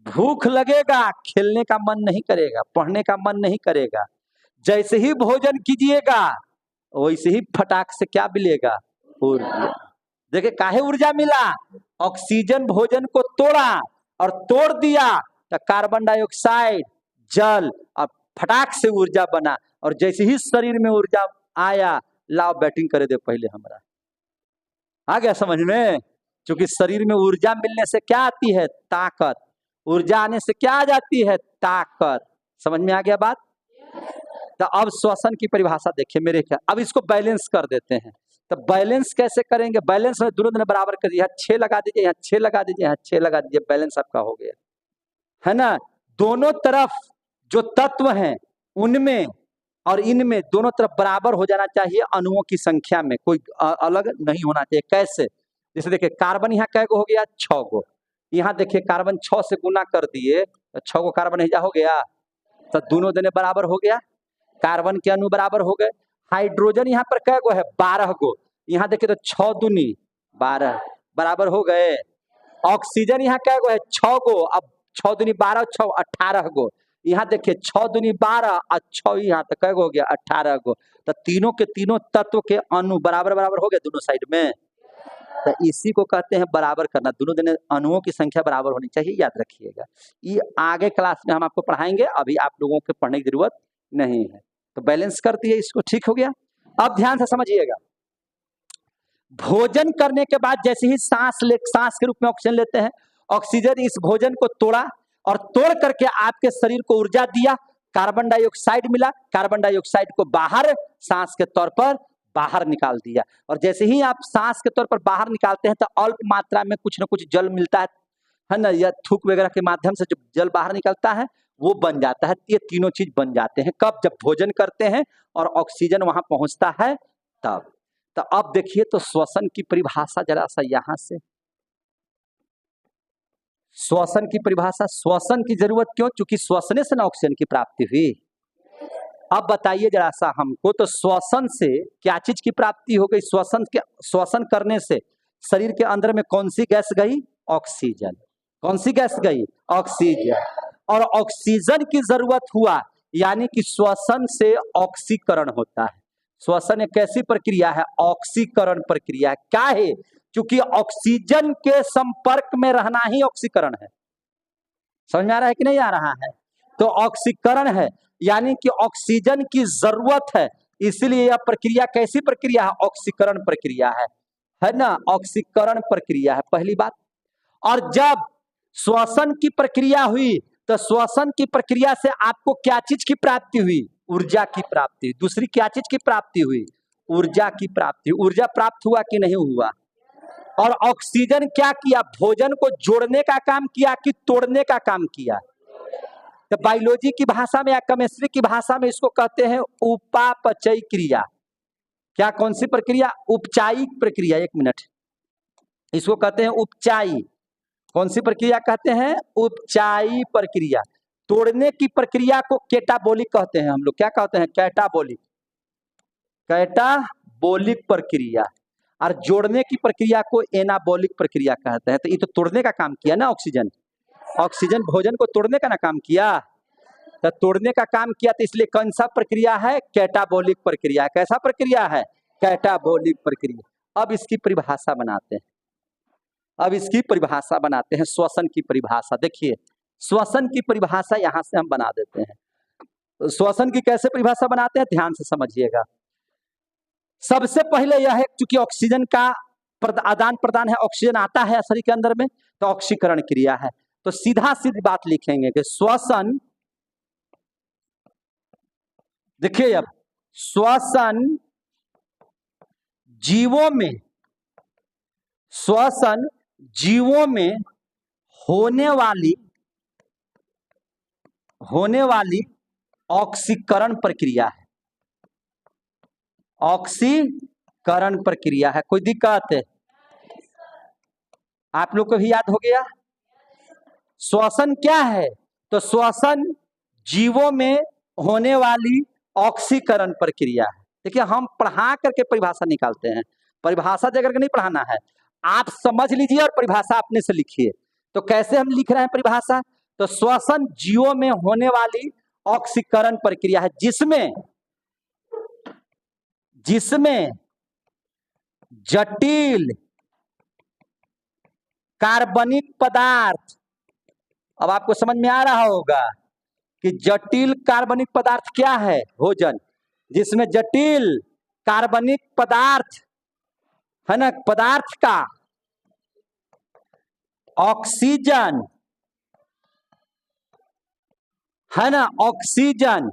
भूख लगेगा, खेलने का मन नहीं करेगा, पढ़ने का मन नहीं करेगा। जैसे ही भोजन कीजिएगा वैसे ही फटाक से क्या मिलेगा? ऊर्जा। देखिए काहे ऊर्जा मिला? ऑक्सीजन भोजन को तोड़ा और तोड़ दिया तो कार्बन डाइऑक्साइड, जल और फटाक से ऊर्जा बना। और जैसे ही शरीर में ऊर्जा आया, लाओ बैटिंग करे दे पहले हमरा। आ गया समझ में? क्योंकि शरीर में ऊर्जा मिलने से क्या आती है? ताकत। ऊर्जा आने से क्या आ जाती है? ताकत। समझ में आ गया बात? तो अब श्वसन की परिभाषा देखिए मेरे क्या। अब इसको बैलेंस कर देते हैं। तो बैलेंस कैसे करेंगे? बैलेंस में दोनों दोनों बराबर कर दिए। यहाँ 6 लगा दीजिए, यहाँ 6 लगा दीजिए, यहाँ 6 लगा दीजिए, बैलेंस आपका हो गया, है ना? दोनों तरफ जो तत्व हैं उनमें और इनमें दोनों तरफ बराबर हो जाना चाहिए अणुओं की संख्या में, कोई अलग नहीं होना चाहिए। कैसे? जैसे देखिए कार्बन यहाँ कै गो हो गया? 6 गो। यहाँ देखिए कार्बन 6 से गुना कर दिए तो 6 गो कार्बन हिजा हो गया, तो दोनों दोनों बराबर हो गया, कार्बन के अणु बराबर हो गए। हाइड्रोजन यहाँ पर कै गो है? 12 गो। यहाँ देखिए तो 6 दूनी 12 बराबर हो गए। ऑक्सीजन यहाँ कै गो है? 6 गो। अब 6 दूनी 12, 6 18 गो। यहाँ देखिए 6 दूनी 12 और 6 यहाँ तक कै गो हो गया? 18 गो। तो तीनों के तीनों तत्व के अणु बराबर बराबर हो गए दोनों साइड में। तो इसी को कहते हैं बराबर करना। दोनों दोनों अणुओं की संख्या बराबर होनी चाहिए, याद रखिएगा। ये आगे क्लास में हम आपको पढ़ाएंगे, अभी आप लोगों को पढ़ने की जरूरत नहीं है। तो बैलेंस कर दिए इसको, ठीक हो गया। अब ध्यान से समझिएगा, भोजन करने के बाद जैसे ही सांस के रूप में ऑक्सीजन लेते हैं, ऑक्सीजन इस भोजन को तोड़ा और तोड़ करके आपके शरीर को ऊर्जा दिया, कार्बन डाइऑक्साइड मिला, कार्बन डाइऑक्साइड को बाहर सांस के तौर पर बाहर निकाल दिया। और जैसे ही आप सांस के तौर पर बाहर निकालते हैं तो अल्प मात्रा में कुछ न कुछ जल मिलता है ना, या थूक वगैरह के माध्यम से जो जल बाहर निकलता है वो बन जाता है। ये तीनों चीज बन जाते हैं कब? जब भोजन करते हैं और ऑक्सीजन वहां पहुंचता है तब। तो अब देखिए तो श्वसन की परिभाषा जरा सा यहां से, श्वसन की परिभाषा, श्वसन की जरूरत क्यों? क्योंकि श्वसने से ना ऑक्सीजन की प्राप्ति हुई। अब बताइए जरा सा हमको, तो श्वसन से क्या चीज की प्राप्ति हो गई? श्वसन करने से शरीर के अंदर में कौन सी गैस गई? ऑक्सीजन। कौन सी गैस गई? ऑक्सीजन। और ऑक्सीजन की जरूरत हुआ, यानी कि श्वसन से ऑक्सीकरण होता है। श्वसन एक कैसी प्रक्रिया है? ऑक्सीकरण प्रक्रिया। क्या है? क्योंकि ऑक्सीजन के संपर्क में रहना ही ऑक्सीकरण है। समझ में आ रहा है कि नहीं आ रहा है? तो ऑक्सीकरण है, यानी कि ऑक्सीजन की जरूरत है, इसीलिए यह प्रक्रिया कैसी प्रक्रिया है? ऑक्सीकरण प्रक्रिया है ना? ऑक्सीकरण प्रक्रिया है पहली बात। और जब श्वसन की प्रक्रिया हुई तो श्वसन की प्रक्रिया से आपको क्या चीज की प्राप्ति हुई? ऊर्जा की प्राप्ति। दूसरी क्या चीज की प्राप्ति हुई? ऊर्जा की प्राप्ति। ऊर्जा प्राप्त हुआ कि नहीं हुआ? और ऑक्सीजन क्या किया? भोजन को जोड़ने का काम किया कि तोड़ने का काम किया? तो बायोलॉजी की भाषा में या केमिस्ट्री की भाषा में इसको कहते हैं उपापचय क्रिया। क्या? कौन सी प्रक्रिया? उपचायिक प्रक्रिया। एक मिनट, इसको कहते हैं उपचायी। कौन सी प्रक्रिया कहते हैं? उपचायी प्रक्रिया। तोड़ने की प्रक्रिया को कैटाबोलिक कहते हैं हम लोग। क्या कहते हैं? कैटाबोलिक। कैटाबोलिक प्रक्रिया। और जोड़ने की प्रक्रिया को एनाबोलिक प्रक्रिया कहते हैं। तो ये तो तोड़ने का काम किया ना ऑक्सीजन। ऑक्सीजन भोजन को तोड़ने का ना काम किया, तो तोड़ने का काम किया, तो इसलिए कौन सा प्रक्रिया है? कैटाबोलिक प्रक्रिया। कैसा प्रक्रिया है? कैटाबोलिक प्रक्रिया। अब इसकी परिभाषा बनाते हैं। अब इसकी परिभाषा बनाते हैं, श्वसन की परिभाषा। देखिए श्वसन की परिभाषा यहां से हम बना देते हैं। श्वसन की कैसे परिभाषा बनाते हैं, ध्यान से समझिएगा। सबसे पहले यह है, चूंकि ऑक्सीजन का आदान प्रदान है, ऑक्सीजन आता है शरीर के अंदर में, तो ऑक्सीकरण क्रिया है। तो सीधा सीधी बात लिखेंगे कि श्वसन, देखिए अब श्वसन जीवों में, श्वसन जीवों में होने वाली ऑक्सीकरण प्रक्रिया है, ऑक्सीकरण प्रक्रिया है। कोई दिक्कत है? आप लोग को भी याद हो गया। श्वसन क्या है? तो श्वसन जीवों में होने वाली ऑक्सीकरण प्रक्रिया है। देखिए हम पढ़ा करके परिभाषा निकालते हैं, परिभाषा देकर के नहीं पढ़ाना है, आप समझ लीजिए और परिभाषा अपने से लिखिए। तो कैसे हम लिख रहे हैं परिभाषा? तो श्वसन जीवों में होने वाली ऑक्सीकरण प्रक्रिया है जिसमें जटिल कार्बनिक पदार्थ, अब आपको समझ में आ रहा होगा कि जटिल कार्बनिक पदार्थ क्या है, भोजन, जिसमें जटिल कार्बनिक पदार्थ है ना, पदार्थ का ऑक्सीजन है ना, ऑक्सीजन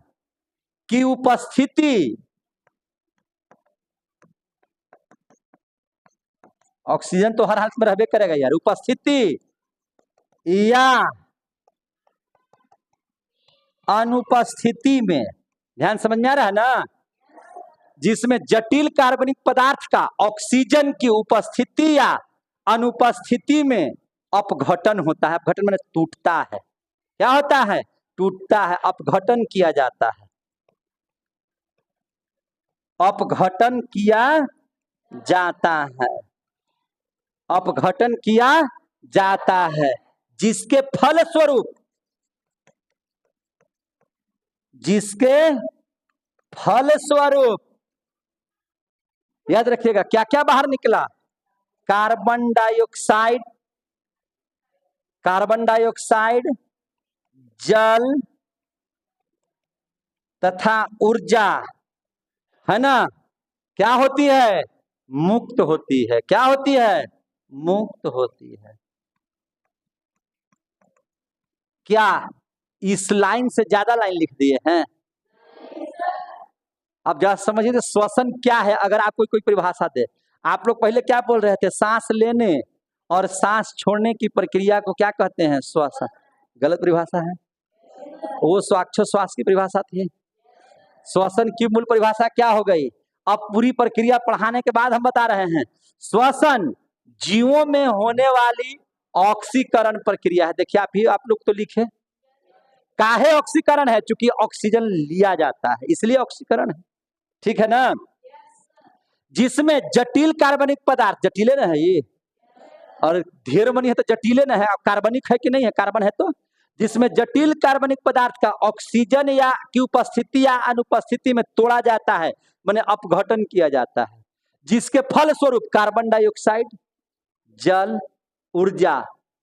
की उपस्थिति, ऑक्सीजन तो हर हालत में रहबे करेगा यार, उपस्थिति या अनुपस्थिति में, ध्यान समझ में आ रहा है ना, जिसमें जटिल कार्बनिक पदार्थ का ऑक्सीजन की उपस्थिति या अनुपस्थिति में अपघटन होता है। अपघटन माने टूटता है। क्या होता है? टूटता है, अपघटन किया जाता है, अपघटन किया जाता है, अपघटन किया जाता है, जिसके फलस्वरूप याद रखिएगा क्या क्या बाहर निकला, कार्बन डाइऑक्साइड, जल तथा ऊर्जा है ना, क्या होती है? मुक्त होती है। क्या होती है? मुक्त होती है। क्या इस लाइन से ज्यादा लाइन लिख दिए हैं? अब जरा समझिए श्वसन क्या है। अगर आपको कोई परिभाषा दे, आप लोग पहले क्या बोल रहे थे? सांस लेने और सांस छोड़ने की प्रक्रिया को क्या कहते हैं? श्वसन। गलत परिभाषा है, वो श्वास की परिभाषा थी। श्वसन की मूल परिभाषा क्या हो गई? अब पूरी प्रक्रिया पढ़ाने के बाद हम बता रहे हैं। श्वसन जीवों में होने वाली ऑक्सीकरण प्रक्रिया है। देखिए आप लोग तो लिखे, काहे ऑक्सीकरण है? क्योंकि ऑक्सीजन लिया जाता है, इसलिए ऑक्सीकरण है। ठीक है ना? जिसमें जटिल कार्बनिक पदार्थ, जटिले ना है ये, और ढेर मनी है तो जटिले ना है, कार्बनिक है कि नहीं है? कार्बन है। तो जिसमें जटिल कार्बनिक पदार्थ का ऑक्सीजन या की उपस्थिति या अनुपस्थिति में तोड़ा जाता है, माने अपघटन किया जाता है, जिसके फलस्वरूप कार्बन डाइऑक्साइड, जल, ऊर्जा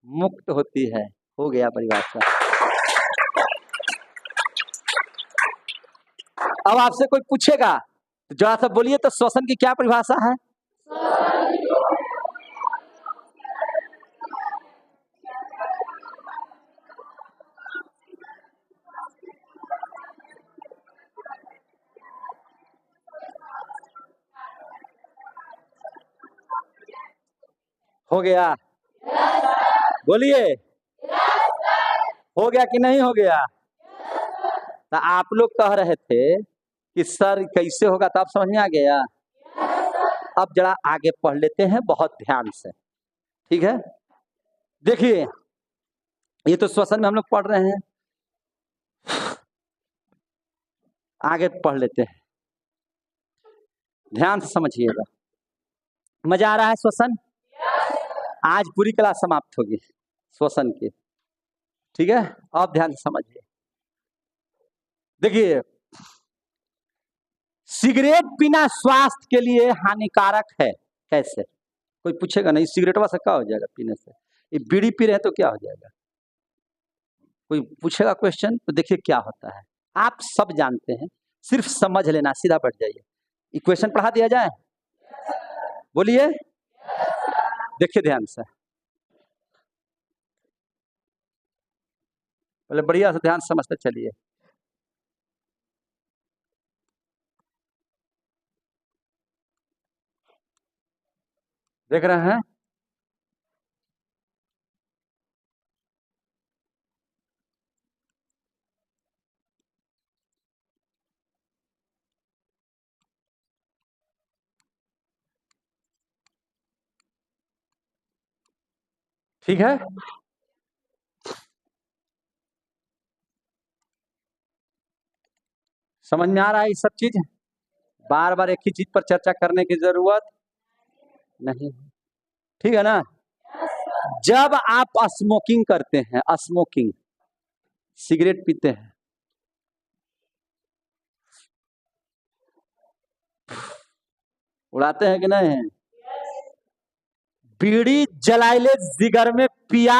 मुक्त होती है। हो गया परिभाषा। अब आपसे कोई पूछेगा तो जरा सा बोलिए तो श्वसन की क्या परिभाषा है? हो गया? बोलिए, हो गया कि नहीं हो गया? तो आप लोग कह रहे थे कि सर कैसे होगा, तो आप समझ में आ गया। अब जरा आगे पढ़ लेते हैं बहुत ध्यान से, ठीक है? देखिए ये तो श्वसन में हम लोग पढ़ रहे हैं, आगे पढ़ लेते हैं, ध्यान से समझिएगा। मजा आ रहा है श्वसन? आज पूरी क्लास समाप्त होगी श्वसन की, ठीक है? अब ध्यान से समझिए। देखिए सिगरेट पीना स्वास्थ्य के लिए हानिकारक है। कैसे? कोई पूछेगा नहीं, सिगरेटवा से क्या हो जाएगा पीने से? ये बीड़ी पी रहे हैं तो क्या हो जाएगा? कोई पूछेगा क्वेश्चन तो देखिए क्या होता है। आप सब जानते हैं, सिर्फ समझ लेना, सीधा बैठ जाइए। इक्वेशन पढ़ा दिया जाए, बोलिए, देखिए ध्यान से, पहले बढ़िया से ध्यान समझते चलिए। देख रहे हैं, ठीक है। समझ में आ रहा है ये सब चीज? बार बार एक ही चीज पर चर्चा करने की जरूरत नहीं, ठीक है ना। जब आप स्मोकिंग करते हैं, स्मोकिंग, सिगरेट पीते हैं, उड़ाते हैं कि नहीं? बीड़ी जलाइले जिगर में पिया,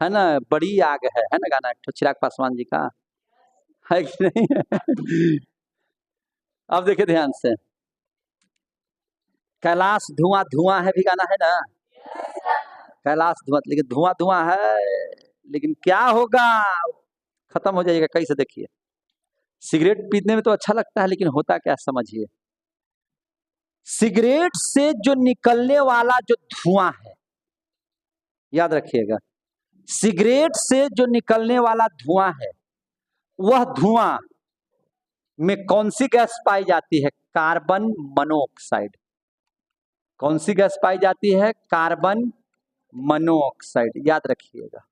है ना, बड़ी आग है ना, गाना चिराग पासवान जी का, है कि नहीं? अब देखिए ध्यान से, कैलाश धुआं धुआं है भी गाना है ना, कैलाश धुआं, लेकिन धुआं धुआं है, लेकिन क्या होगा, खत्म हो जाएगा। कैसे? देखिए, सिगरेट पीने में तो अच्छा लगता है, लेकिन होता क्या समझिए, सिगरेट से जो निकलने वाला जो धुआं है, याद रखिएगा, सिगरेट से जो निकलने वाला धुआं है, वह धुआं में कौन सी गैस पाई जाती है? Carbon monoxide. कौन सी गैस पाई जाती है? कार्बन मोनोऑक्साइड, याद रखिएगा।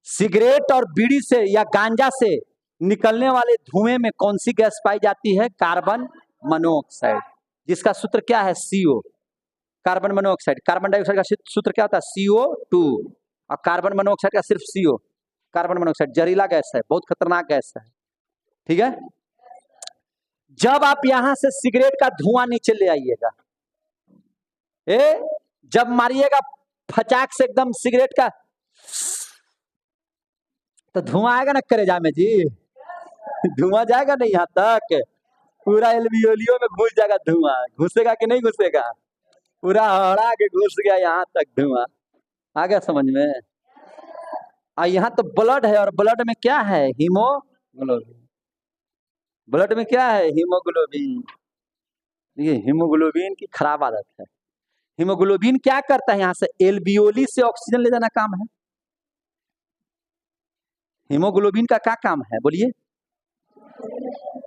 सिगरेट और बीड़ी से या गांजा से निकलने वाले धुएं में कौन सी गैस पाई जाती है? कार्बन मोनोऑक्साइड, जिसका सूत्र क्या है? CO। Carbon monoxide, carbon dioxide का सूत्र क्या होता है? CO2। और कार्बन मोनोऑक्साइड का सिर्फ CO। कार्बन मोनोऑक्साइड जहरीला गैस है, बहुत खतरनाक गैस है, ठीक है। जब आप यहां से सिगरेट का धुआं नीचे ले आइएगा, जब मारिएगा फचाक से एकदम सिगरेट का, तो धुआं आएगा ना कलेजा में जी, धुआं जाएगा नहीं यहाँ तक, पूरा एल्वियोलियो में घुस जाएगा धुआं, घुसेगा कि नहीं घुसेगा? पूरा हड़ा के घुस गया यहाँ तक धुआं, आ गया समझ में? यहाँ तो ब्लड है, और ब्लड में क्या है? हीमोग्लोबिन। ब्लड में क्या है? हीमोग्लोबिन। ये हीमोग्लोबिन की खराब आदत है। हीमोग्लोबिन क्या करता है? यहाँ से एल्वियोली से ऑक्सीजन ले जाना काम है। हीमोग्लोबिन का क्या काम है बोलिए?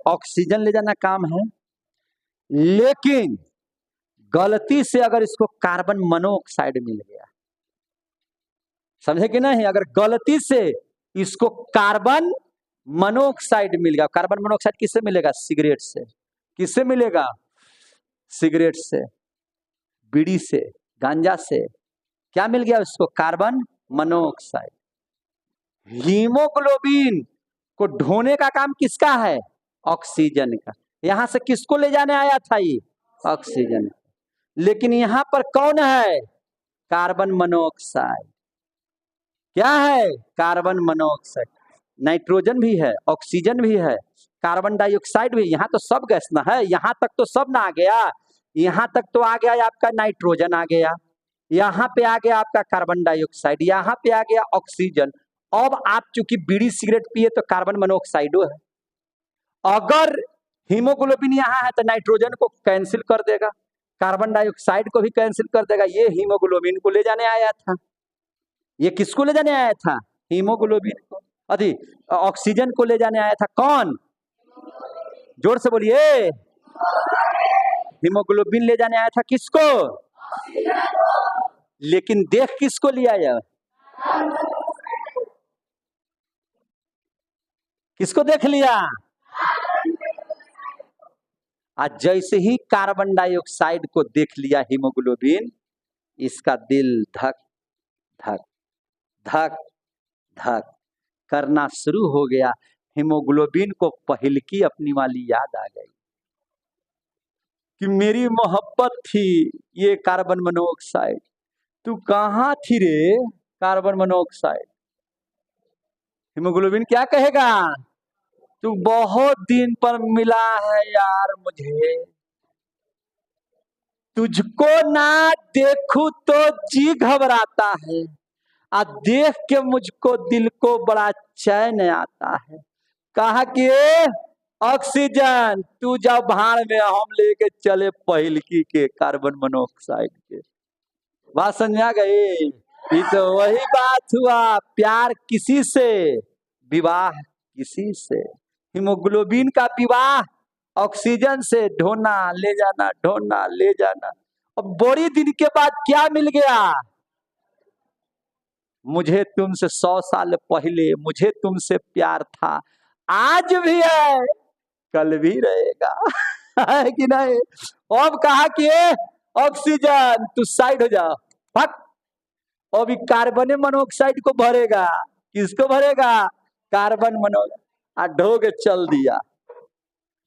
ऑक्सीजन ले जाना काम है। लेकिन गलती से अगर इसको कार्बन मोनोऑक्साइड मिल गया, समझे कि नहीं? अगर गलती से इसको कार्बन मोनोऑक्साइड मिल गया, कार्बन मोनोऑक्साइड किससे मिलेगा? सिगरेट से। किससे मिलेगा? सिगरेट से, बीड़ी से, गांजा से। क्या मिल गया उसको? Carbon monoxide. हीमोग्लोबिन को ढोने का काम किसका है? ऑक्सीजन का। यहां से किसको ले जाने आया था ये? ऑक्सीजन। लेकिन यहां पर कौन है? Carbon monoxide. क्या है? Carbon monoxide. नाइट्रोजन भी है, ऑक्सीजन भी है, कार्बन डाइऑक्साइड भी। यहाँ तो सब गैस ना है, यहाँ तक तो सब ना आ गया। यहाँ तक तो आ गया आपका नाइट्रोजन, आ गया यहाँ पे, आ गया आपका कार्बन डाइऑक्साइड, यहाँ पे आ गया ऑक्सीजन। अब आप चूंकि बीड़ी सिगरेट पिए तो कार्बन मोनोऑक्साइड है, अगर हीमोग्लोबिन यहाँ है तो नाइट्रोजन को कैंसिल कर देगा, कार्बन डाइऑक्साइड को भी कैंसिल कर देगा। ये हीमोग्लोबिन को ले जाने आया था। ये किसको ले जाने आया था? हीमोग्लोबिन को, अरे ऑक्सीजन को ले जाने आया था। कौन? जोर से बोलिए। हीमोग्लोबिन ले जाने आया था किसको? लेकिन देख किसको लिया आया? किसको देख लिया? आज जैसे ही कार्बन डाइऑक्साइड को देख लिया हीमोग्लोबिन, इसका दिल धक धक धक धक करना शुरू हो गया। हीमोग्लोबिन को पहलकी अपनी वाली याद आ गई कि मेरी मोहब्बत थी ये कार्बन मोनोऑक्साइड, तू कहाँ थी रे कार्बन मोनोऑक्साइड? हीमोग्लोबिन क्या कहेगा, तू बहुत दिन पर मिला है यार मुझे, तुझको ना देखूं तो जी घबराता है, आ देख के मुझको दिल को बड़ा चैन आता है। कहा कि ऑक्सीजन तू जा भाड़ में, हम लेके चले पहिलकी के कार्बन मोनोऑक्साइड के। बात समझ में आ गई। ये तो वही बात हुआ, प्यार किसी से, विवाह किसी से। हीमोग्लोबिन का विवाह ऑक्सीजन से, ढोना ले जाना, ढोना ले जाना। अब बड़ी दिन के बाद क्या मिल गया, मुझे तुमसे 100 साल पहले मुझे तुमसे प्यार था, आज भी है कल भी रहेगा। है कि नहीं। अब कहा कि ऑक्सीजन तू साइड हो जा, फक। अभी कार्बन मोनोऑक्साइड को भरेगा, किसको भरेगा, कार्बन मोनोऑक्साइड, ढो के चल दिया।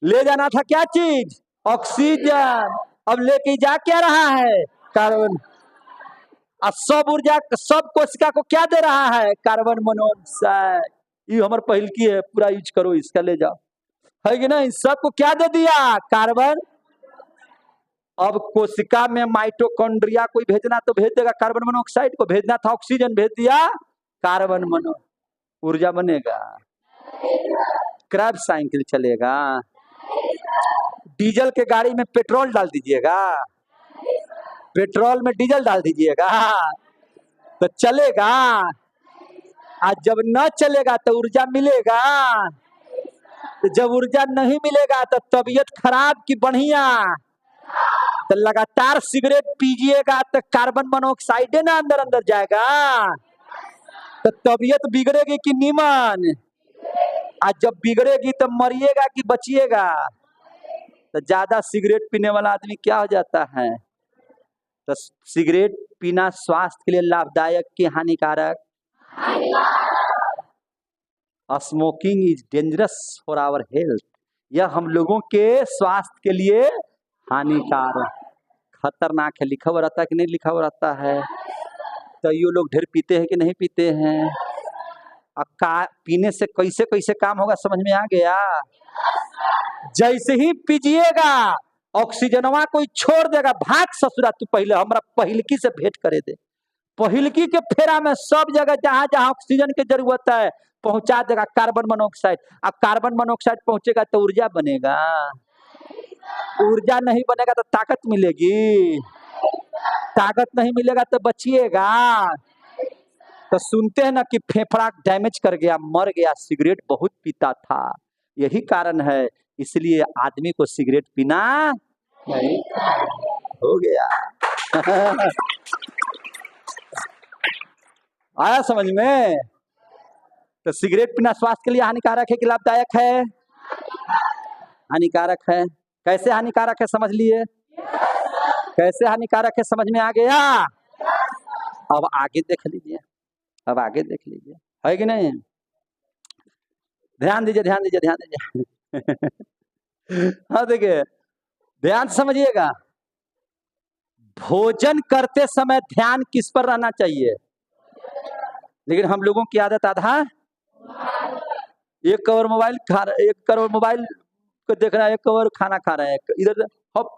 ले जाना था क्या चीज, ऑक्सीजन, अब लेके जा क्या रहा है, कार्बन। अब सब ऊर्जा, सब कोशिका को क्या दे रहा है, कार्बन मोनोऑक्साइड। ये हमारे पहल की है, पूरा यूज करो इसका, ले जाओ, है कि नहीं। सबको क्या दे दिया, कार्बन। अब कोशिका में माइटोकॉन्ड्रिया कोई भेजना तो भेज देगा कार्बन मोनोऑक्साइड को, भेजना था ऑक्सीजन, भेज दिया कार्बन मोनो, ऊर्जा बनेगा, क्रैब साइकिल चलेगा। डीजल के गाड़ी में पेट्रोल डाल दीजिएगा, पेट्रोल में डीजल डाल दीजिएगा तो चलेगा, आज जब न चलेगा तो ऊर्जा मिलेगा, तो जब ऊर्जा नहीं मिलेगा तो तबीयत खराब की बढ़िया। तो लगातार सिगरेट पीजिएगा तो कार्बन मोनोऑक्साइड ना अंदर अंदर जाएगा, तो तबीयत बिगड़ेगी कि नीमन। आज जब बिगड़ेगी तो मरिएगा कि बचिएगा। तो ज्यादा सिगरेट पीने वाला आदमी क्या हो जाता है, तो सिगरेट पीना स्वास्थ्य के लिए लाभदायक कि हानिकारक। Smoking is dangerous for our health, यह हम लोगों के स्वास्थ्य के लिए हानिकारक, खतरनाक है। लिखा हुआ रहता है कि नहीं लिखा हुआ रहता है। तो ये लोग ढेर पीते हैं कि नहीं पीते हैं। पीने से कैसे कैसे काम होगा समझ में आ गया। जैसे ही पीजिएगा ऑक्सीजनवा कोई छोड़ देगा, भाग ससुरा तू पहले हमरा पहिलकी से भेंट करे दे। पहिलकी के फेरा में सब जगह जहां जहां ऑक्सीजन की जरूरत है पहुंचा देगा कार्बन मोनोऑक्साइड। अब कार्बन मोनोऑक्साइड पहुंचेगा तो ऊर्जा बनेगा, ऊर्जा नहीं बनेगा तो ताकत मिलेगी, ताकत नहीं मिलेगा तो बचिएगा। तो सुनते हैं ना कि फेफड़ा डैमेज कर गया, मर गया, सिगरेट बहुत पीता था, यही कारण है। इसलिए आदमी को सिगरेट पीना नहीं हो गया। आया समझ में। तो सिगरेट पीना स्वास्थ्य के लिए हानिकारक है कि लाभदायक है, हानिकारक है। कैसे हानिकारक है समझ लिए, कैसे हानिकारक है समझ में आ गया। अब आगे देख लीजिए, अब आगे देख लीजिए, है कि नहीं। ध्यान दीजिए, ध्यान दीजिए, ध्यान दीजिए। हाँ देखिए, ध्यान समझिएगा। भोजन करते समय ध्यान किस पर रहना चाहिए, लेकिन हम लोगों की आदत आधा 1 करोड़ मोबाइल खा रहे, 1 करोड़ मोबाइल को देख रहा है, 1 करोड़ खाना खा रहे हैं, इधर हप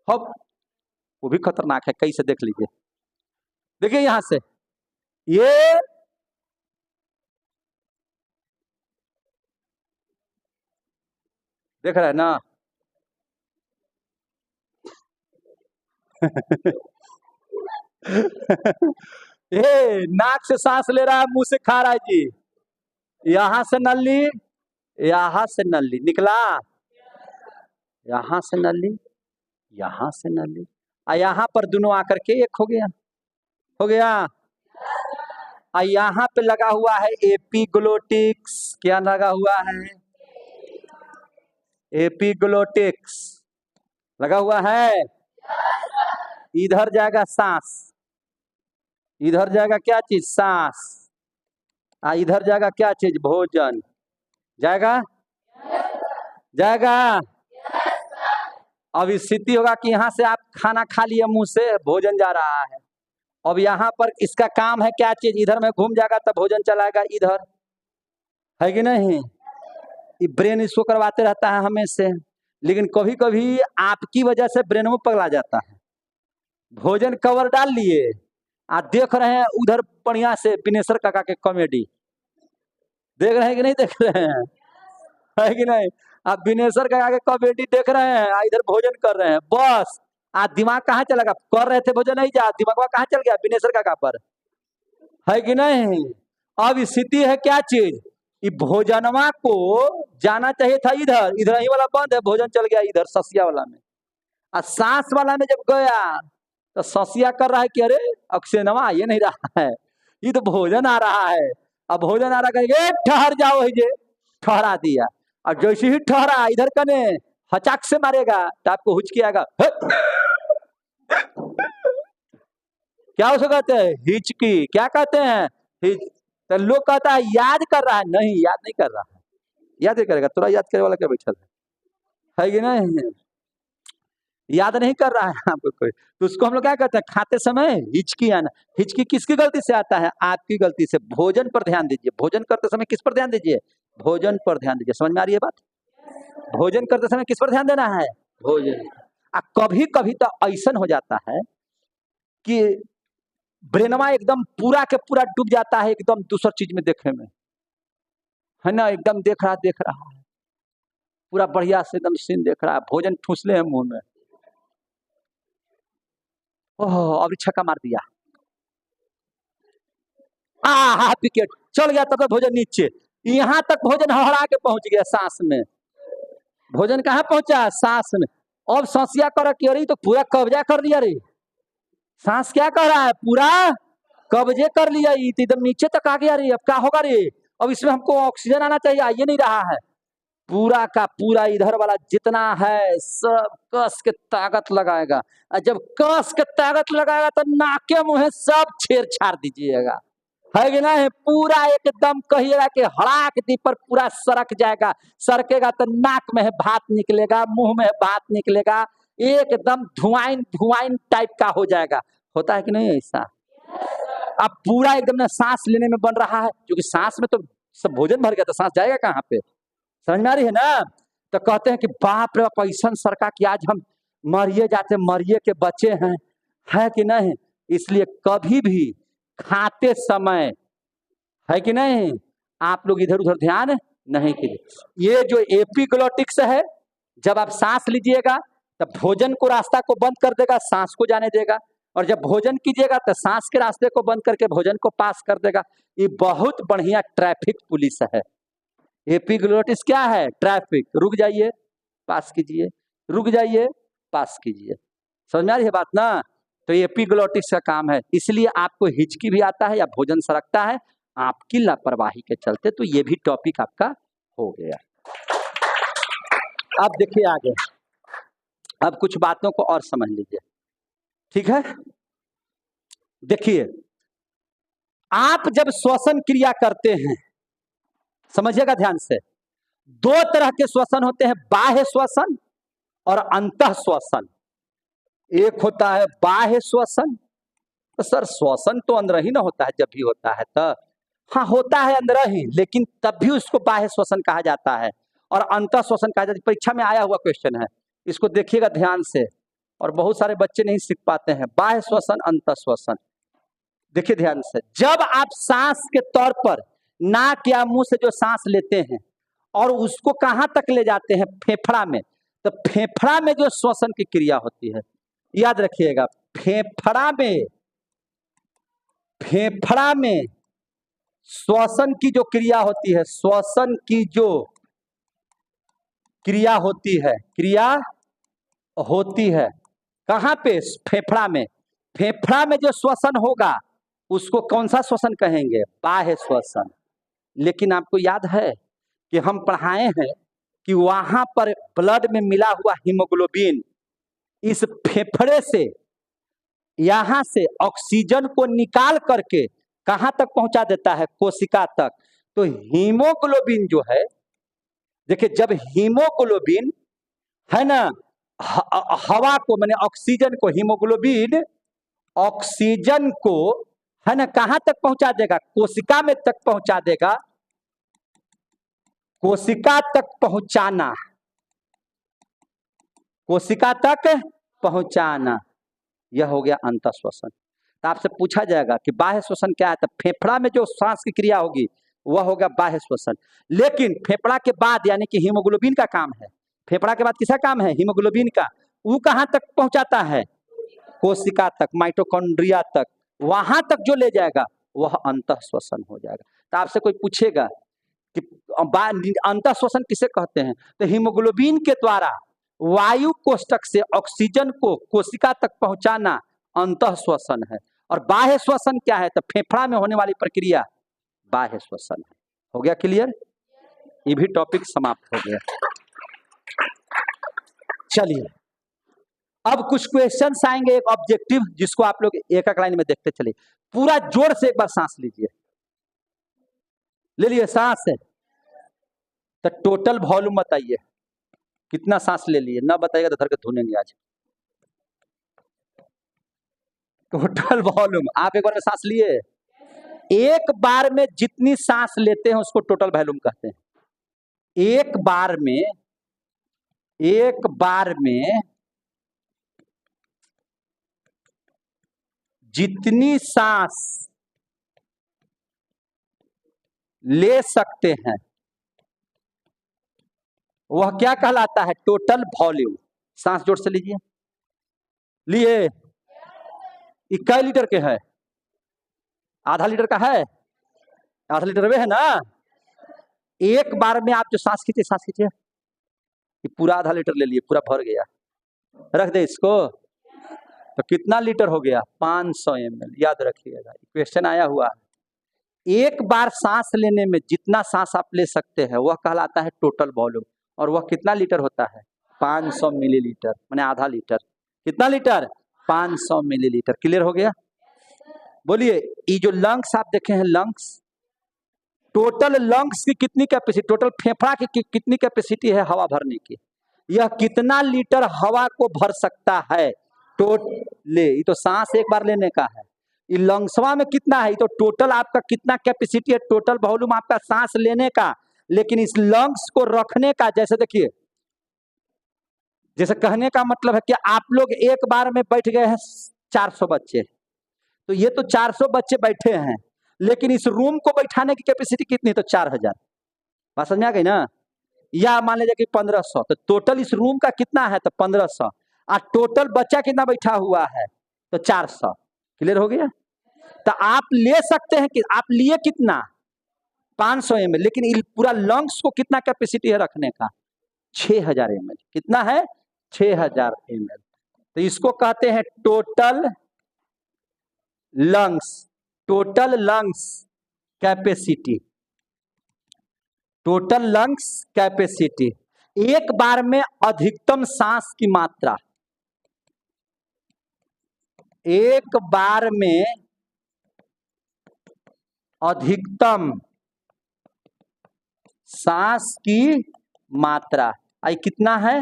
हप, वो भी खतरनाक है। कैसे देख लीजिए, देखिए यहां से ये देख रहा है ना। ये नाक से सांस ले रहा है, मुंह से खा रहा है जी। यहां से नली, यहां से नली निकला, यहां से नली, यहां से नली, यहां पर दोनों आकर के एक हो गया, हो गया। यहां पे लगा हुआ है एपिग्लोटिक्स, क्या लगा हुआ है, एपिग्लोटिक्स लगा हुआ है। इधर जाएगा सांस, इधर जाएगा क्या चीज, सांस। इधर जाएगा क्या चीज, भोजन। जाएगा, जाएगा। अब स्थिति होगा कि यहां से आप खाना खा लिए, मुंह से भोजन जा रहा है। अब यहाँ पर इसका काम है क्या चीज, इधर में घूम जाएगा तब भोजन चलाएगा इधर, है कि नहीं? ये ब्रेन इसको करवाते रहता है हमें से, लेकिन कभी कभी आपकी वजह से ब्रेन में पगला जाता है। भोजन कवर डाल लिए, आप देख रहे हैं उधर बढ़िया से बिनेश्वर काका के कॉमेडी देख रहे हैं कि नहीं देख रहे हैं? है कि नहीं? आप बिनेश्वर काका के कॉमेडी देख रहे हैं, इधर भोजन कर रहे हैं, बस आप दिमाग कहाँ चला गया? कर रहे थे भोजन, नहीं जा दिमाग कहाँ चल गया? बिनेश्वर काका पर, है कि नहीं? अब स्थिति है क्या चीज, भोजनवा को जाना चाहिए था इधर, इधर ही वाला बंद है, भोजन चल गया इधर ससिया वाला में। और सांस वाला में जब गया तो ससिया कर रहा है कि अरे अक्सेनवा ये नहीं रहा है, ये तो भोजन आ रहा है। अब भोजन आ रहा कहेंगे ठहर जाओ, ये ठहरा दिया, और जैसे ही ठहरा इधर कने हचाक से मारेगा तो आपको हुचकी आएगा। क्या उसको कहते हैं? हिचकी। क्या कहते हैं? तो लोग कहता है याद कर रहा है, नहीं याद नहीं कर रहा है, याद नहीं करेगा, थोड़ा याद करे वाला क्या बैठा है कि नहीं? याद नहीं कर रहा है आपको कोई, तो उसको हम लोग क्या कहते हैं? खाते समय हिचकी आना। हिचकी किसकी गलती से आता है? आपकी गलती से। भोजन पर ध्यान दीजिए, भोजन करते समय किस पर ध्यान दीजिए? भोजन पर ध्यान दीजिए। समझ में आ रही है बात? भोजन करते समय किस पर ध्यान देना है? भोजन। कभी कभी तो ऐसा हो जाता है कि ब्रेनवा एकदम पूरा के पूरा डूब जाता है एकदम दूसर चीज में देखने में, है ना? एकदम देख रहा है पूरा बढ़िया से एकदम सीन देख रहा है, भोजन ठूस ले मुंह में, ओह अभी छक्का मार दिया, विकेट चल गया, तब तक भोजन नीचे, यहाँ तक भोजन हड़ा के पहुंच गया सांस में। भोजन कहाँ पहुंचा? सांस में। अब सांसिया कर तो पूरा कब्जा कर लिया रे, सांस क्या कह रहा है? पूरा कब्जे कर लिया, एकदम नीचे तक आ गया रे। अब क्या होगा रे? अब इसमें हमको ऑक्सीजन आना चाहिए, ये नहीं रहा है। पूरा का पूरा इधर वाला जितना है सब कस के ताकत लगाएगा, और जब कस के ताकत लगाएगा तो नाके मुंह सब छेड़छाड़ दीजिएगा, है कि नहीं? पूरा एकदम कहिएगा कि हड़ाक दी पर पूरा सरक जाएगा। सरकेगा तो नाक में भात निकलेगा, मुंह में भात निकलेगा, एकदम धुआं टाइप का हो जाएगा। होता है कि नहीं ऐसा? अब पूरा एकदम ना सांस लेने में बन रहा है, क्योंकि सांस में तो सब भोजन भर गया, तो सांस जाएगा कहाँ पे? समझ में आ रही है ना? तो कहते हैं कि बाप रे बाप ऐसा सरका कि आज हम मरिए जाते, मरिए के बचे हैं, है कि नहीं? इसलिए कभी भी खाते समय, है कि नहीं, आप लोग इधर उधर ध्यान नहीं कीजिए। ये जो एपिग्लोटिक्स है, जब आप सांस लीजिएगा तब भोजन को रास्ता को बंद कर देगा, सांस को जाने देगा, और जब भोजन कीजिएगा तो सांस के रास्ते को बंद करके भोजन को पास कर देगा। ये बहुत बढ़िया ट्रैफिक पुलिस है। एपिग्लोटिस क्या है? ट्रैफिक। रुक जाइए पास कीजिए, रुक जाइए पास कीजिए। समझ में आ रही है बात ना? तो एपिग्लोटिस का काम है। इसलिए आपको हिचकी भी आता है या भोजन सरकता है आपकी लापरवाही के चलते। तो ये भी टॉपिक आपका हो गया। अब देखिए आगे, अब कुछ बातों को और समझ लीजिए, ठीक है? देखिए, आप जब श्वसन क्रिया करते हैं, समझिएगा ध्यान से, दो तरह के श्वसन होते हैं, बाह्य श्वसन और अंतः श्वसन। एक होता है बाह्य श्वसन। तो सर श्वसन तो अंदर ही ना होता है, जब भी होता है तो हाँ होता है अंदर ही, लेकिन तब भी उसको बाह्य श्वसन कहा जाता है और अंतः श्वसन कहा जाता है। परीक्षा में आया हुआ क्वेश्चन है, इसको देखिएगा ध्यान से, और बहुत सारे बच्चे नहीं सीख पाते हैं। बाह्य श्वसन, अंतः श्वसन, देखिए ध्यान से। जब आप सांस के तौर पर नाक या मुंह से जो सांस लेते हैं और उसको कहां तक ले जाते हैं? फेफड़ा में। तो फेफड़ा में जो श्वसन की क्रिया होती है, याद रखिएगा, फेफड़ा में श्वसन की जो क्रिया होती है, श्वसन की जो क्रिया होती है कहां पे? फेफड़ा में। फेफड़ा में जो श्वसन होगा उसको कौन सा श्वसन कहेंगे? बाह्य श्वसन। लेकिन आपको याद है कि हम पढ़ाए हैं कि वहां पर ब्लड में मिला हुआ हीमोग्लोबिन इस फेफड़े से, यहां से ऑक्सीजन को निकाल करके कहां तक पहुंचा देता है? कोशिका तक। तो हीमोग्लोबिन जो है, देखिए, जब हीमोग्लोबिन है ना हवा को, माने ऑक्सीजन को, हीमोग्लोबिन ऑक्सीजन को है ना कहां तक पहुंचा देगा? कोशिका में तक पहुंचा देगा। कोशिका तक पहुंचाना, कोशिका तक पहुंचाना, यह हो गया अंतःश्वसन। तो आपसे पूछा जाएगा कि बाह्य श्वसन क्या है, तो फेफड़ा में जो सांस की क्रिया होगी वह होगा बाह्य श्वसन। लेकिन फेफड़ा के बाद यानी कि हीमोग्लोबिन का काम है, फेफड़ा के बाद किसका काम है, हीमोग्लोबिन का, वो कहां तक पहुंचाता है, कोशिका तक, माइटोकॉन्ड्रिया तक, वहां तक जो ले जाएगा वह अंतःश्वसन हो जाएगा। तो आपसे कोई पूछेगा कि अंतःश्वसन किसे कहते हैं, तो हीमोग्लोबिन के द्वारा वायु कोष्ठक से ऑक्सीजन को कोशिका तक पहुंचाना अंतःश्वसन है। और बाह्य श्वसन क्या है, तो फेफड़ा में होने वाली प्रक्रिया बाह्य श्वसन है। हो गया क्लियर, ये भी टॉपिक समाप्त हो गया। चलिए अब कुछ क्वेश्चंस आएंगे, एक ऑब्जेक्टिव, जिसको आप लोग एक एक लाइन में देखते चलिए। पूरा जोर से एक बार सांस लीजिए, ले लिए सांस है, तो टोटल वॉल्यूम बताइए कितना सांस ले लिए, ना बताइएगा तो धर के धुनेंगे आज। टोटल वॉल्यूम, आप एक बार में सांस लिए, एक बार में जितनी सांस लेते हैं उसको टोटल वॉल्यूम कहते हैं। एक बार में जितनी सांस ले सकते हैं वह क्या कहलाता है, टोटल वॉल्यूम। सांस जोर से लीजिए, लिए, कै लीटर के है, आधा लीटर का है, आधा लीटर में है ना। एक बार में आप जो सांस खींचिए, ये पूरा आधा लीटर ले लिए, पूरा भर गया, रख दे इसको, तो कितना लीटर हो गया, 500 ml। याद रखिएगा, क्वेश्चन आया हुआ है। एक बार सांस लेने में जितना सांस आप ले सकते हैं वह कहलाता है टोटल वॉल्यूम, और वह कितना लीटर होता है, 500 मिलीलीटर, माने आधा लीटर। कितना लीटर, 500 मिलीलीटर। क्लियर हो गया। बोलिए, ये जो लंग्स आप देखे हैं, लंग्स, टोटल लंग्स की कितनी कैपेसिटी, टोटल फेफड़ा की कितनी कैपेसिटी है हवा भरने की, यह कितना लीटर हवा को भर सकता है, ये तो सांस एक बार लेने का है। ये लंग्सवा में कितना है, तो टोटल आपका कितना कैपेसिटी है, टोटल वॉल्यूम आपका सांस लेने का, लेकिन इस लंग्स को रखने का, जैसे देखिए, जैसे कहने का मतलब है कि आप लोग एक बार में बैठ गए हैं 400 बच्चे, तो ये तो 400 बच्चे बैठे हैं, लेकिन इस रूम को बैठाने की कैपेसिटी कितनी, तो 4000। बात समझ आ गई ना। या मान लीजिए कि 1500, तो टोटल इस रूम का कितना है, तो 1500, और टोटल बच्चा कितना बैठा हुआ है, तो 400। क्लियर हो गया। तो आप ले सकते हैं कि आप लिए कितना, 500 ml, लेकिन पूरा लंग्स को कितना कैपेसिटी है रखने का, 6000 ml। कितना है, 6000 ml। तो इसको कहते हैं total lungs capacity, total lungs capacity. एक बार में अधिकतम सांस की मात्रा, एक बार में अधिकतम सांस की मात्रा आई कितना है,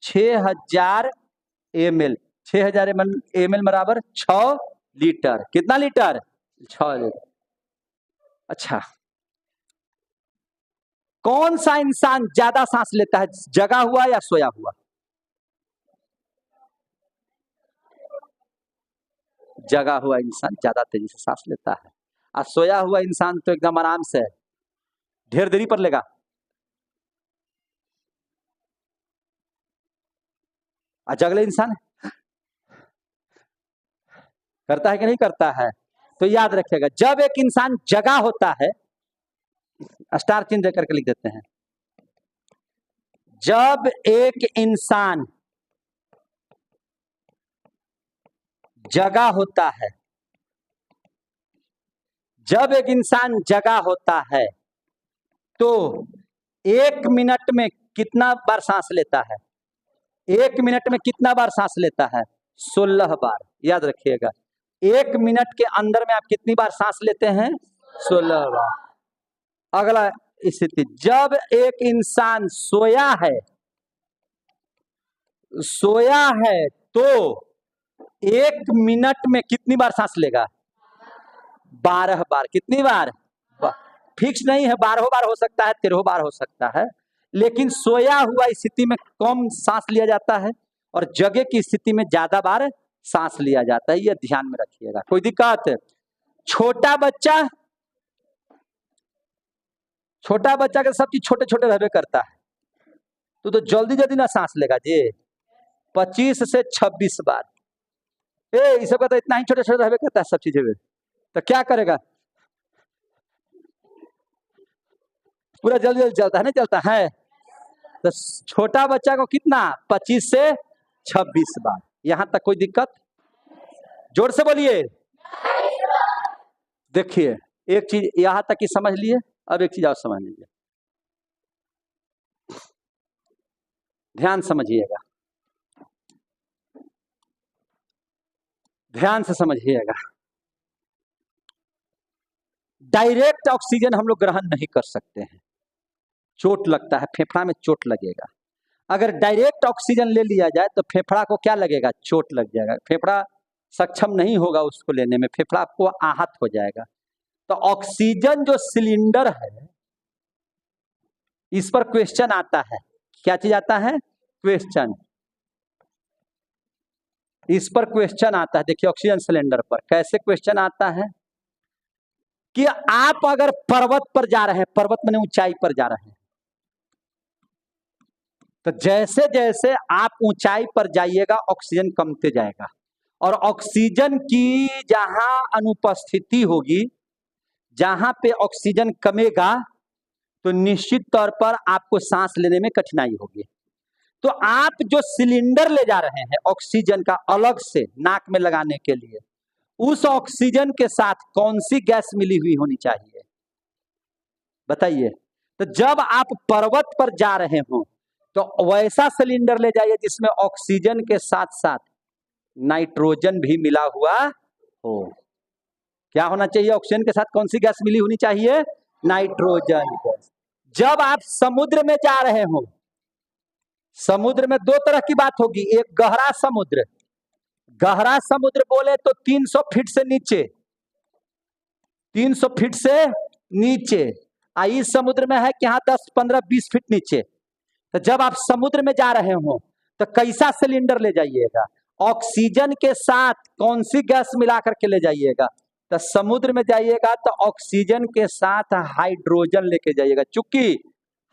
6000 ml। 6000 ml बराबर 6 लीटर। कितना लीटर, 6 लीटर। अच्छा, कौन सा इंसान ज्यादा सांस लेता है, जगा हुआ या सोया हुआ, जगा हुआ इंसान ज्यादा तेजी से सांस लेता है, और सोया हुआ इंसान तो एकदम आराम से ढेर देरी पर लेगा। और जगले इंसान करता है कि नहीं करता है। तो याद रखिएगा, जब एक इंसान जगा होता है, स्टार चिन्ह देकर के लिख देते हैं, जब एक इंसान जगा होता है, जब एक इंसान जगा होता है तो 1 मिनट में कितना बार सांस लेता है, 1 मिनट में कितना बार सांस लेता है, 16 बार। याद रखिएगा, 1 मिनट के अंदर में आप कितनी बार सांस लेते हैं, 16 बार। अगला स्थिति, जब एक इंसान सोया है तो 1 मिनट में कितनी बार सांस लेगा, 12 बार। कितनी बार, फिक्स नहीं है, 12 बार हो सकता है, 13 बार हो सकता है, लेकिन सोया हुआ स्थिति में कम सांस लिया जाता है और जगे की स्थिति में ज्यादा बार सांस लिया जाता है। ये ध्यान में रखिएगा। कोई दिक्कत? छोटा बच्चा के सब चीज छोटे छोटे रहबे करता है, तो जल्दी जल्दी ना सांस लेगा जी। 25 से 26 बार ये सब कहता है, इतना ही छोटे छोटे रहबे करता है सब चीजें में, तो क्या करेगा? पूरा जल्दी जल्दी चलता है, नहीं चलता है? तो छोटा बच्चा को कितना? 25 से 26 बार। यहां तक कोई दिक्कत? जोर से बोलिए। देखिए एक चीज यहां तक ही समझ लिए, अब एक चीज और समझ लीजिए, ध्यान समझिएगा, ध्यान से समझिएगा। डायरेक्ट ऑक्सीजन हम लोग ग्रहण नहीं कर सकते हैं, चोट लगता है, फेफड़ा में चोट लगेगा। अगर डायरेक्ट ऑक्सीजन ले लिया जाए तो फेफड़ा को क्या लगेगा? चोट लग जाएगा, फेफड़ा सक्षम नहीं होगा उसको लेने में, फेफड़ा आपको आहत हो जाएगा। तो ऑक्सीजन जो सिलेंडर है, इस पर क्वेश्चन आता है। क्या चीज आता है? क्वेश्चन। इस पर क्वेश्चन आता है। देखिए ऑक्सीजन सिलेंडर पर कैसे क्वेश्चन आता है कि आप अगर पर्वत पर जा रहे हैं, पर्वत में ऊंचाई पर जा रहे हैं, तो जैसे जैसे आप ऊंचाई पर जाइएगा ऑक्सीजन कमते जाएगा, और ऑक्सीजन की जहां अनुपस्थिति होगी, जहां पे ऑक्सीजन कमेगा, तो निश्चित तौर पर आपको सांस लेने में कठिनाई होगी। तो आप जो सिलेंडर ले जा रहे हैं ऑक्सीजन का अलग से नाक में लगाने के लिए, उस ऑक्सीजन के साथ कौन सी गैस मिली हुई होनी चाहिए? बताइए। तो जब आप पर्वत पर जा रहे हो तो वैसा सिलेंडर ले जाइए जिसमें ऑक्सीजन के साथ साथ नाइट्रोजन भी मिला हुआ हो। क्या होना चाहिए? ऑक्सीजन के साथ कौन सी गैस मिली होनी चाहिए? Nitrogen gas. जब आप समुद्र में जा रहे हो, समुद्र में दो तरह की बात होगी, एक गहरा समुद्र, गहरा समुद्र बोले तो 300 फीट से नीचे, 300 फीट से नीचे, इस समुद्र में है कि यहाँ 10, 15, 20 फीट नीचे। तो जब आप समुद्र में जा रहे हो तो कैसा सिलेंडर ले जाइएगा? ऑक्सीजन के साथ कौन सी गैस मिला करके ले जाइएगा? तो समुद्र में जाइएगा तो ऑक्सीजन के साथ हाइड्रोजन लेके जाइएगा। चूंकि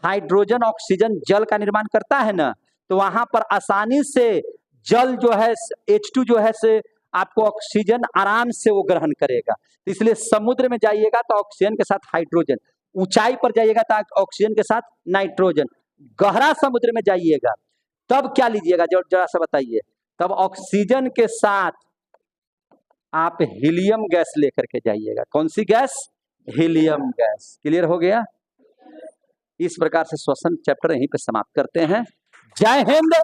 हाइड्रोजन ऑक्सीजन जल का निर्माण करता है ना, तो वहां पर आसानी से जल जो है H2 जो है से आपको ऑक्सीजन आराम से वो ग्रहण करेगा। तो इसलिए समुद्र में जाइएगा तो ऑक्सीजन के साथ हाइड्रोजन, ऊंचाई पर जाइएगा तो ऑक्सीजन के साथ नाइट्रोजन, गहरा समुद्र में जाइएगा तब क्या लीजिएगा? जरा सा बताइए। तब ऑक्सीजन के साथ आप हीलियम गैस लेकर के जाइएगा। कौन सी गैस? Helium gas. क्लियर हो गया? इस प्रकार से श्वसन चैप्टर यहीं पे समाप्त करते हैं। जय हिंद,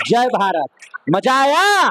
जय भारत। मजा आया?